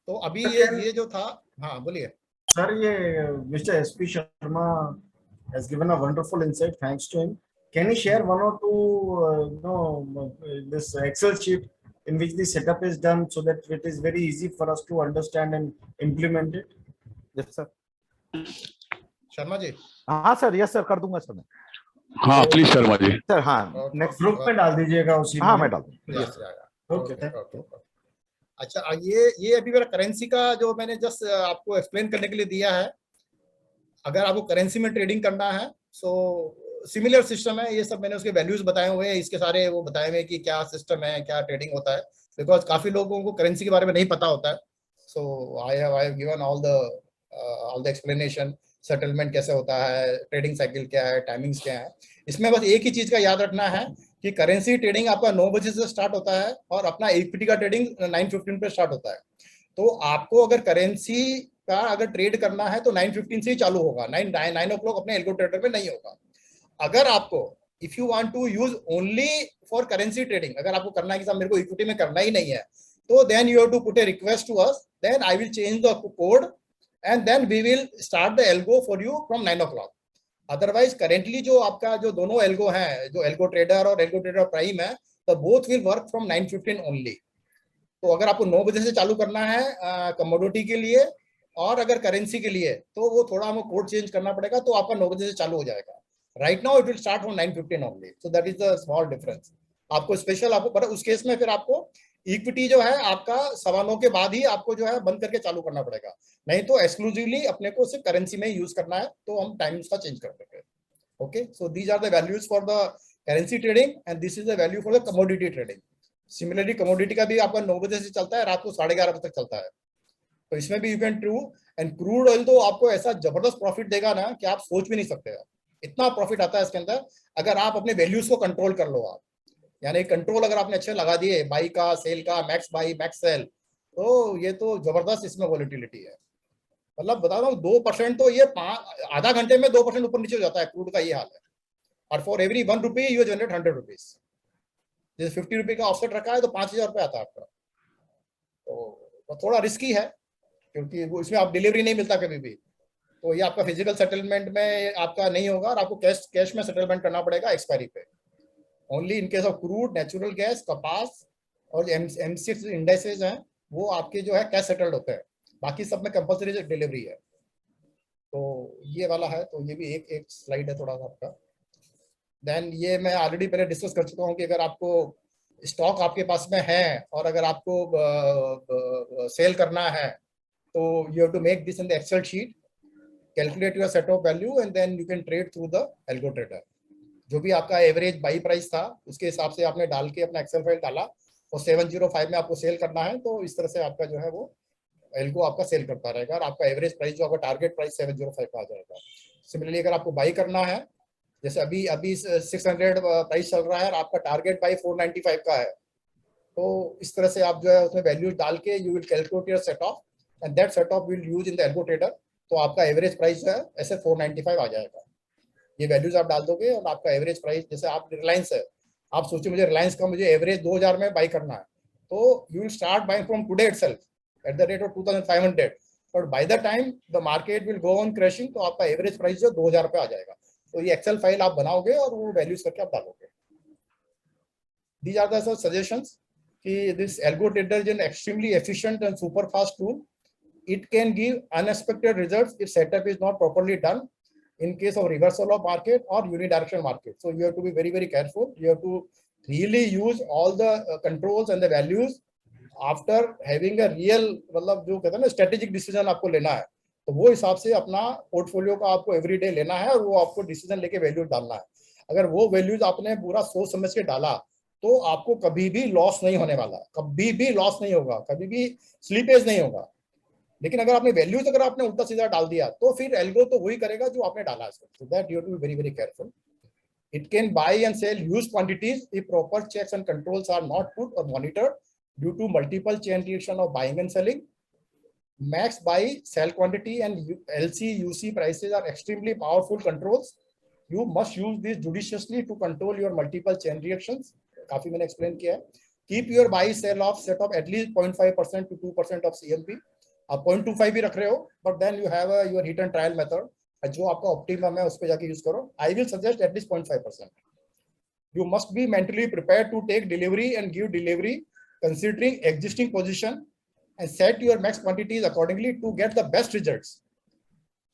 तो अभी ये जो था, हाँ बोलिए सर। ये mister SP Sharma has given a wonderful insight. Thanks to him. Can you share one or two this Excel sheet in which the setup is done so that it is very easy for us to understand and implement it? Yes sir. Sharma ji. हाँ sir, yes sir, कर दूंगा sir मैं। हाँ please Sharma ji. Sir हाँ next group में डाल दीजिएगा उसी। हाँ मैं डाल दूंगा। ओके। अच्छा ये अभी मेरा करेंसी का जो मैंने जस्ट आपको एक्सप्लेन करने के लिए दिया है। अगर आपको करेंसी में ट्रेडिंग करना है सो सिमिलर सिस्टम है। ये सब मैंने उसके वैल्यूज बताए हुए हैं, इसके सारे वो बताए हुए हैं कि क्या सिस्टम है, क्या ट्रेडिंग होता है, बिकॉज काफी लोगों को करेंसी के बारे में नहीं पता होता है। So I have given all the explanation, settlement कैसे होता है, ट्रेडिंग साइकिल क्या है, टाइमिंग्स क्या है। इसमें बस एक ही चीज का याद रखना है कि करेंसी ट्रेडिंग आपका 9 बजे से स्टार्ट होता है और अपना इक्विटी का ट्रेडिंग 9:15 पे स्टार्ट होता है। तो आपको अगर करेंसी का अगर ट्रेड करना है तो 9:15 से ही चालू होगा, 9 o'clock अपने एल्गो ट्रेडर में नहीं होगा। अगर आपको if you want to use only for currency trading, अगर आपको करना है कि साहब मेरे को इक्विटी में करना ही नहीं है, तो then you have to put a request to us, then I will change the code and then we will start the algo for you from 9 o'clock. Otherwise currently जो आपका जो दोनों algo हैं, जो algo trader और algo trader prime है, तो both will work from 9:15 only. तो अगर आपको 9 बजे से चालू करना है कमोडिटी के लिए और अगर करेंसी के लिए, तो वो थोड़ा हमें कोड चेंज करना पड़ेगा, तो आपका 9 बजे से चालू हो जाएगा। Right now it will start from 9:15 only, so that is the small difference. आपको स्पेशल आपको, पर उस केस में फिर आपको इक्विटी जो है आपका 9:15 के बाद ही आपको जो है बंद करके चालू करना पड़ेगा, नहीं तो एक्सक्लूसिवली अपने को सिर्फ करेंसी में यूज करना है, तो हम टाइम्स का चेंज कर देंगे। Okay, so these are the values for the currency trading and this is the value for the commodity trading. Similarly commodity का भी आपका 9 बजे से चलता है, रात को 11:30 बजे तक चलता है, तो इसमें भी you can true. And crude oil तो आपको ऐसा जबरदस्त प्रॉफिट देगा ना कि आप सोच भी नहीं सकते, इतना प्रॉफिट आता है इसके अंदर, अगर आप अपने वैल्यूज को कंट्रोल कर लो। आप यानी कंट्रोल अगर आपने अच्छे लगा दिए, बाई का, सेल का, मैक्स बाई मैक्स सेल, तो ये तो जबरदस्त इसमें वॉलिटिलिटी है। मतलब बता रहा हूँ 2% तो ये आधा घंटे में 2% ऊपर नीचे हो जाता है, क्रूड का ये हाल है। और for every 1 rupee you generate 100 rupees. जैसे 50 रुपये का ऑफसेट रखा है तो 5,000 रुपये आता है आपका। तो थोड़ा रिस्की है क्योंकि वो इसमें आप डिलीवरी नहीं मिलता कभी भी, तो ये आपका फिजिकल सेटलमेंट में आपका नहीं होगा और आपको कैश में सेटलमेंट करना पड़ेगा एक्सपायरी पे। Only in case of crude, natural gas, कपास और M6 इंडेक्सेस हैं, वो आपके जो है कैश सेटल्ड होते हैं, बाकी सब में कंपल्सरी डिलीवरी है। तो ये वाला है, तो ये भी एक स्लाइड है थोड़ा सा आपका। देन ये मैं ऑलरेडी पहले डिस्कस कर चुका हूँ कि अगर आपको स्टॉक आपके पास में है और अगर आपको सेल करना है, तो you have to make this in the excel sheet, calculate your set off value and then you can trade through the algo trader. जो भी आपका एवरेज बाई प्राइस था उसके हिसाब से आपने डाल के अपना एक्सेल फाइल डाला और 705 में आपको सेल करना है, तो इस तरह से आपका जो है वो एल्गो आपका सेल करता रहेगा और आपका एवरेज प्राइस जो आपका टारगेट प्राइस 705 का आ जाएगा। सिमिलरली अगर आपको बाई करना है, जैसे अभी 600 प्राइस चल रहा है और आपका टारगेट बाई 495 का है, तो इस तरह से आप जो है उसमें वैल्यूज डाल के you will calculate your set of and that set of will use in the algo trader. तो आपका एवरेज प्राइस जो है ऐसे 495 आ जाएगा। ये वैल्यूज आप डाल दोगे और आपका एवरेज प्राइस, जैसे आप रिलायंस है, आप सोचिए मुझे रिलायंस का मुझे एवरेज 2000 में बाई करना है, तो you will start buying from today itself at the rate of 2500, but by the time the market will go on crashing, तो आपका एवरेज प्राइस जो 2000 पे आ जाएगा। तो ये एक्सेल फाइल आप बनाओगे और वो वैल्यूज करके आप डालोगे। दीज आर द सजेशंस कि this algo trader is an extremely efficient and super fast tool. It can give unexpected results if setup is not properly done in case of reversal of market or unidirectional market. So you have to be very, very careful. You have to really use all the controls and the values after having a real, मतलब जो कहते हैं ना strategic decision आपको लेना है, तो वो हिसाब से अपना पोर्टफोलियो का आपको एवरी डे लेना है और वो आपको डिसीजन लेके वैल्यूज डालना है। अगर वो वैल्यूज आपने पूरा सोच समझ के डाला तो आपको कभी भी लॉस नहीं होने वाला, कभी भी लॉस नहीं होगा, कभी भी स्लीपेज नहीं होगा। लेकिन अगर आपने वैल्यूज अगर आपने उल्टा सीधा डाल दिया तो फिर एल्गो तो वही करेगा जो आपने डाला है। So that you have to be very very careful. It can buy and sell huge quantities if proper checks and controls are not put or monitored due to multiple chain reaction of buying and selling. Max buy, sell quantity and LC, UC prices are extremely powerful controls. You must use these judiciously to control your multiple chain reactions. काफी मैंने explain किया है। Keep your buy sell off set of at least 0.5% to 2% of CMP. आप 0.25 भी रख रहे हो, but then you have your hit and trial method. जो आपका optimum है उस पे जाके use करो। I will suggest at least 0.5%. You must be mentally prepared to take delivery and give delivery considering existing position and set your max quantities accordingly to get the best results.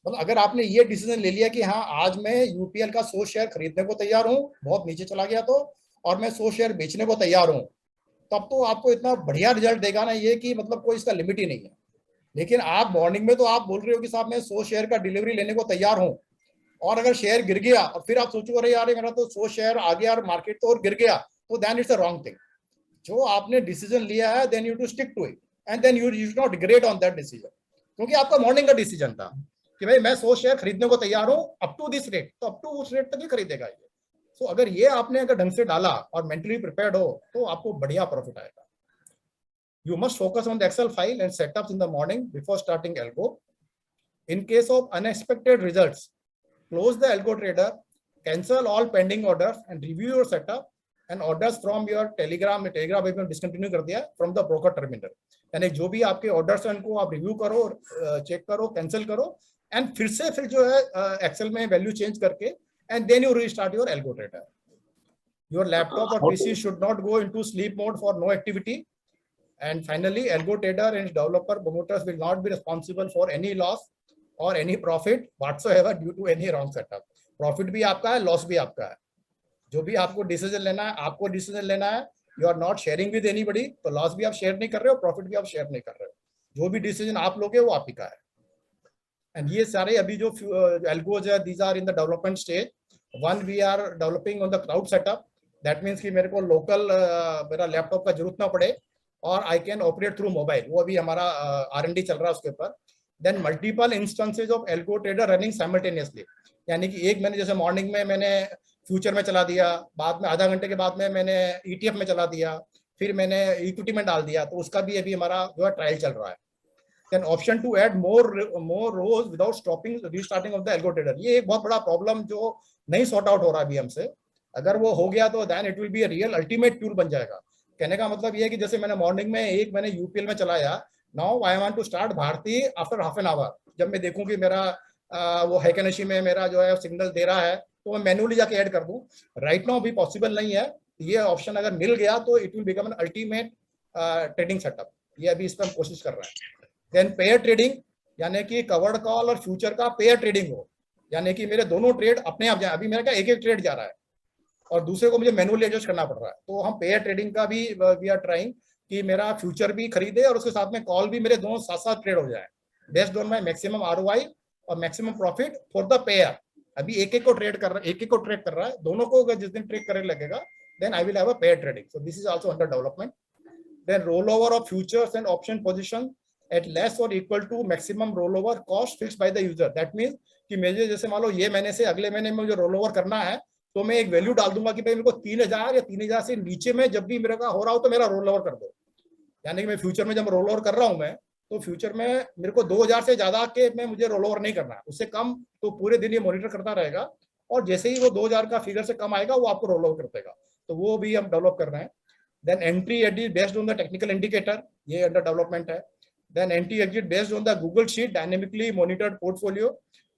मतलब अगर आपने ये decision ले लिया कि हाँ आज मैं यूपीएल का 100 शेयर खरीदने को तैयार हूँ, बहुत नीचे चला गया तो, और मैं 100 शेयर बेचने को तैयार हूँ, तब तो आपको इतना बढ़िया रिजल्ट देगा ना ये कि मतलब कोई इसका लिमिट ही नहीं है। लेकिन आप मॉर्निंग में तो आप बोल रहे हो कि साहब मैं 100 शेयर का डिलीवरी लेने को तैयार हूँ, और अगर शेयर गिर गया और फिर आप सोचो अरे यार मेरा तो 100 शेयर आ गया और मार्केट तो और गिर गया, तो then it's a wrong thing. जो आपने डिसीजन लिया है then you to stick to it. and then you should not regret on that decision. क्योंकि आपका मॉर्निंग का डिसीजन था कि भाई मैं 100 शेयर खरीदने को तैयार हूं अप टू दिस रेट, तो अप टू उस रेट तक ही खरीदेगा ये. सो अगर ये आपने अगर ढंग से डाला और मेंटली प्रिपेयर्ड हो तो आपको बढ़िया प्रॉफिट आएगा. You must focus on the Excel file and setups in the morning before starting algo. In case of unexpected results, close the algo trader, cancel all pending orders and review your setup and orders from your Telegram पे discontinue कर दिया from the broker terminal. यानी जो भी आपके orders हैं उनको आप review करो, check करो, cancel करो and फिर जो है Excel में value change करके and then you restart your algo trader. Your laptop or PC should not go into sleep mode for no activity. And finally, algo trader and developer promoters will not be responsible for any loss or any profit whatsoever due to any wrong setup. Profit भी आपका है, loss भी आपका है. जो भी आपको decision लेना है, आपको decision लेना है. You are not sharing with anybody, तो loss भी आप share नहीं कर रहे हो, profit भी आप share नहीं कर रहे हो. जो भी decision आप लोगे वो आप ही का है. And ये सारे अभी जो algos है, these are in the development stage. One we are developing on the cloud setup. That means कि मेरे को local मेरा laptop का जरूरत ना पड़े और I can operate through mobile. वो अभी हमारा R&D चल रहा है उसके ऊपर. Then multiple instances of algo trader running simultaneously. यानी कि एक मैंने जैसे मॉर्निंग में मैंने फ्यूचर में चला दिया, बाद में आधा घंटे के बाद में मैंने ETF में चला दिया, फिर मैंने इक्विटी में डाल दिया, तो उसका भी अभी हमारा जो है ट्रायल चल रहा है. Then option to add more rows without stopping restarting of the algo trader. ये एक बहुत बड़ा प्रॉब्लम जो नहीं सॉर्ट आउट हो रहा अभी हमसे. अगर वो हो गया तो then it will be a real ultimate tool बन जाएगा. कहने का मतलब ये है कि जैसे मैंने मॉर्निंग में एक मैंने यूपीएल में चलाया, now I want to start Bharti after half an hour. जब मैं देखूं कि मेरा वो हैकेनशी में मेरा जो है सिग्नल दे रहा है तो मैं मैन्युअली जाके ऐड कर दूं. राइट नाउ भी पॉसिबल नहीं है. ये ऑप्शन अगर मिल गया तो it will become an ultimate trading setup. ये अभी इस पर हम कोशिश कर रहे हैं. देन पेयर ट्रेडिंग, यानी कि कवर्ड कॉल और फ्यूचर का पेयर ट्रेडिंग हो, यानी कि मेरे दोनों ट्रेड अपने आप जाए. अभी मेरा क्या एक ट्रेड जा रहा है और दूसरे को मुझे मैनुअली एडजस्ट करना पड़ रहा है. तो हम पेयर ट्रेडिंग का भी वी आर ट्राइंग कि मेरा फ्यूचर भी खरीदे और उसके साथ में कॉल भी मेरे दोनों साथ साथ ट्रेड हो जाए based on my maximum ROI और maximum profit for the pair. अभी एक को ट्रेड कर रहा है, एक को ट्रेड कर रहा है, दोनों को अगर जिस दिन ट्रेड करने लगेगा then I will have a pair trading. So this is also under development. Then roll over of futures and option position at less or equal to maximum roll over cost fixed by the user. That means कि मुझे जैसे मान लो ये महीने से अगले महीने में मुझे रोल ओवर करना है तो मैं एक वैल्यू डाल दूंगा कि भाई मेरे को 3000 या 3000 से नीचे में जब भी मेरे का हो रहा हो तो मेरा रोल ओवर कर दो. यानी कि मैं फ्यूचर में जब रोल ओवर कर रहा हूं मैं, तो फ्यूचर में मेरे को 2000 से ज्यादा के में मुझे रोल ओवर नहीं करना है. उससे कम तो पूरे दिन ये मॉनिटर करता रहेगा और जैसे ही वो 2000 का फिगर से कम आएगा वो आपको रोल ओवर कर देगा. तो वो भी हम डेवलप कर रहे हैं. Then entry exit based on the technical indicator, ये अंडर डेवलपमेंट है. Then entry exit based on the Google sheet dynamically monitored portfolio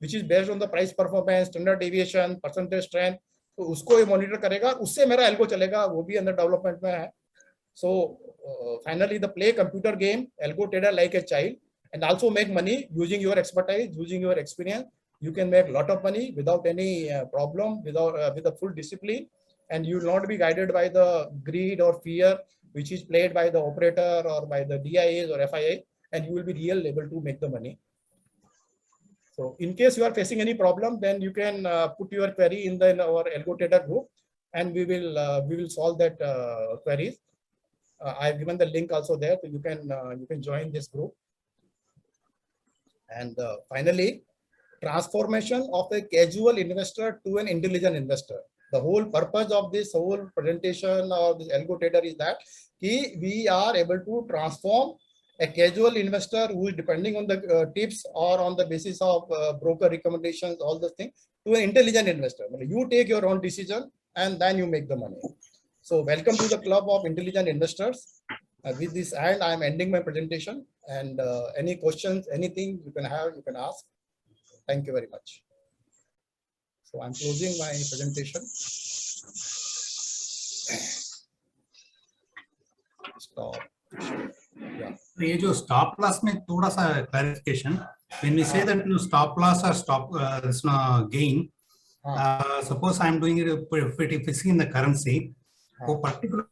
which is based on the price performance, standard deviation, percentage strength, तो उसको ये monitor करेगा, उससे मेरा algo चलेगा. वो भी अंदर डेवलपमेंट में है. So finally the play computer game algo trader like a child and also make money using your expertise, using your experience. You can make lot of money without any problem, with a full discipline, and you will not be guided by the greed or fear which is played by the operator or by the DIAs or FIA, and you will be real able to make the money. So in case you are facing any problem, then you can put your query in our algo trader group, and we will solve that queries. I have given the link also there, so you can join this group. And finally, transformation of a casual investor to an intelligent investor. The whole purpose of this whole presentation or this algo trader is that we are able to transform a casual investor who is depending on the tips or on the basis of broker recommendations, all those things, to an intelligent investor. You take your own decision and then you make the money. So welcome to the club of intelligent investors. With this and I am ending my presentation, and any questions, anything you can have, you can ask. Thank you very much. So I'm closing my presentation. Stop. Yeah. ये जो stop loss में थोड़ा सा clarification. When we say that stop loss or stop gain, suppose I'm doing it fixing in the currency, वो particular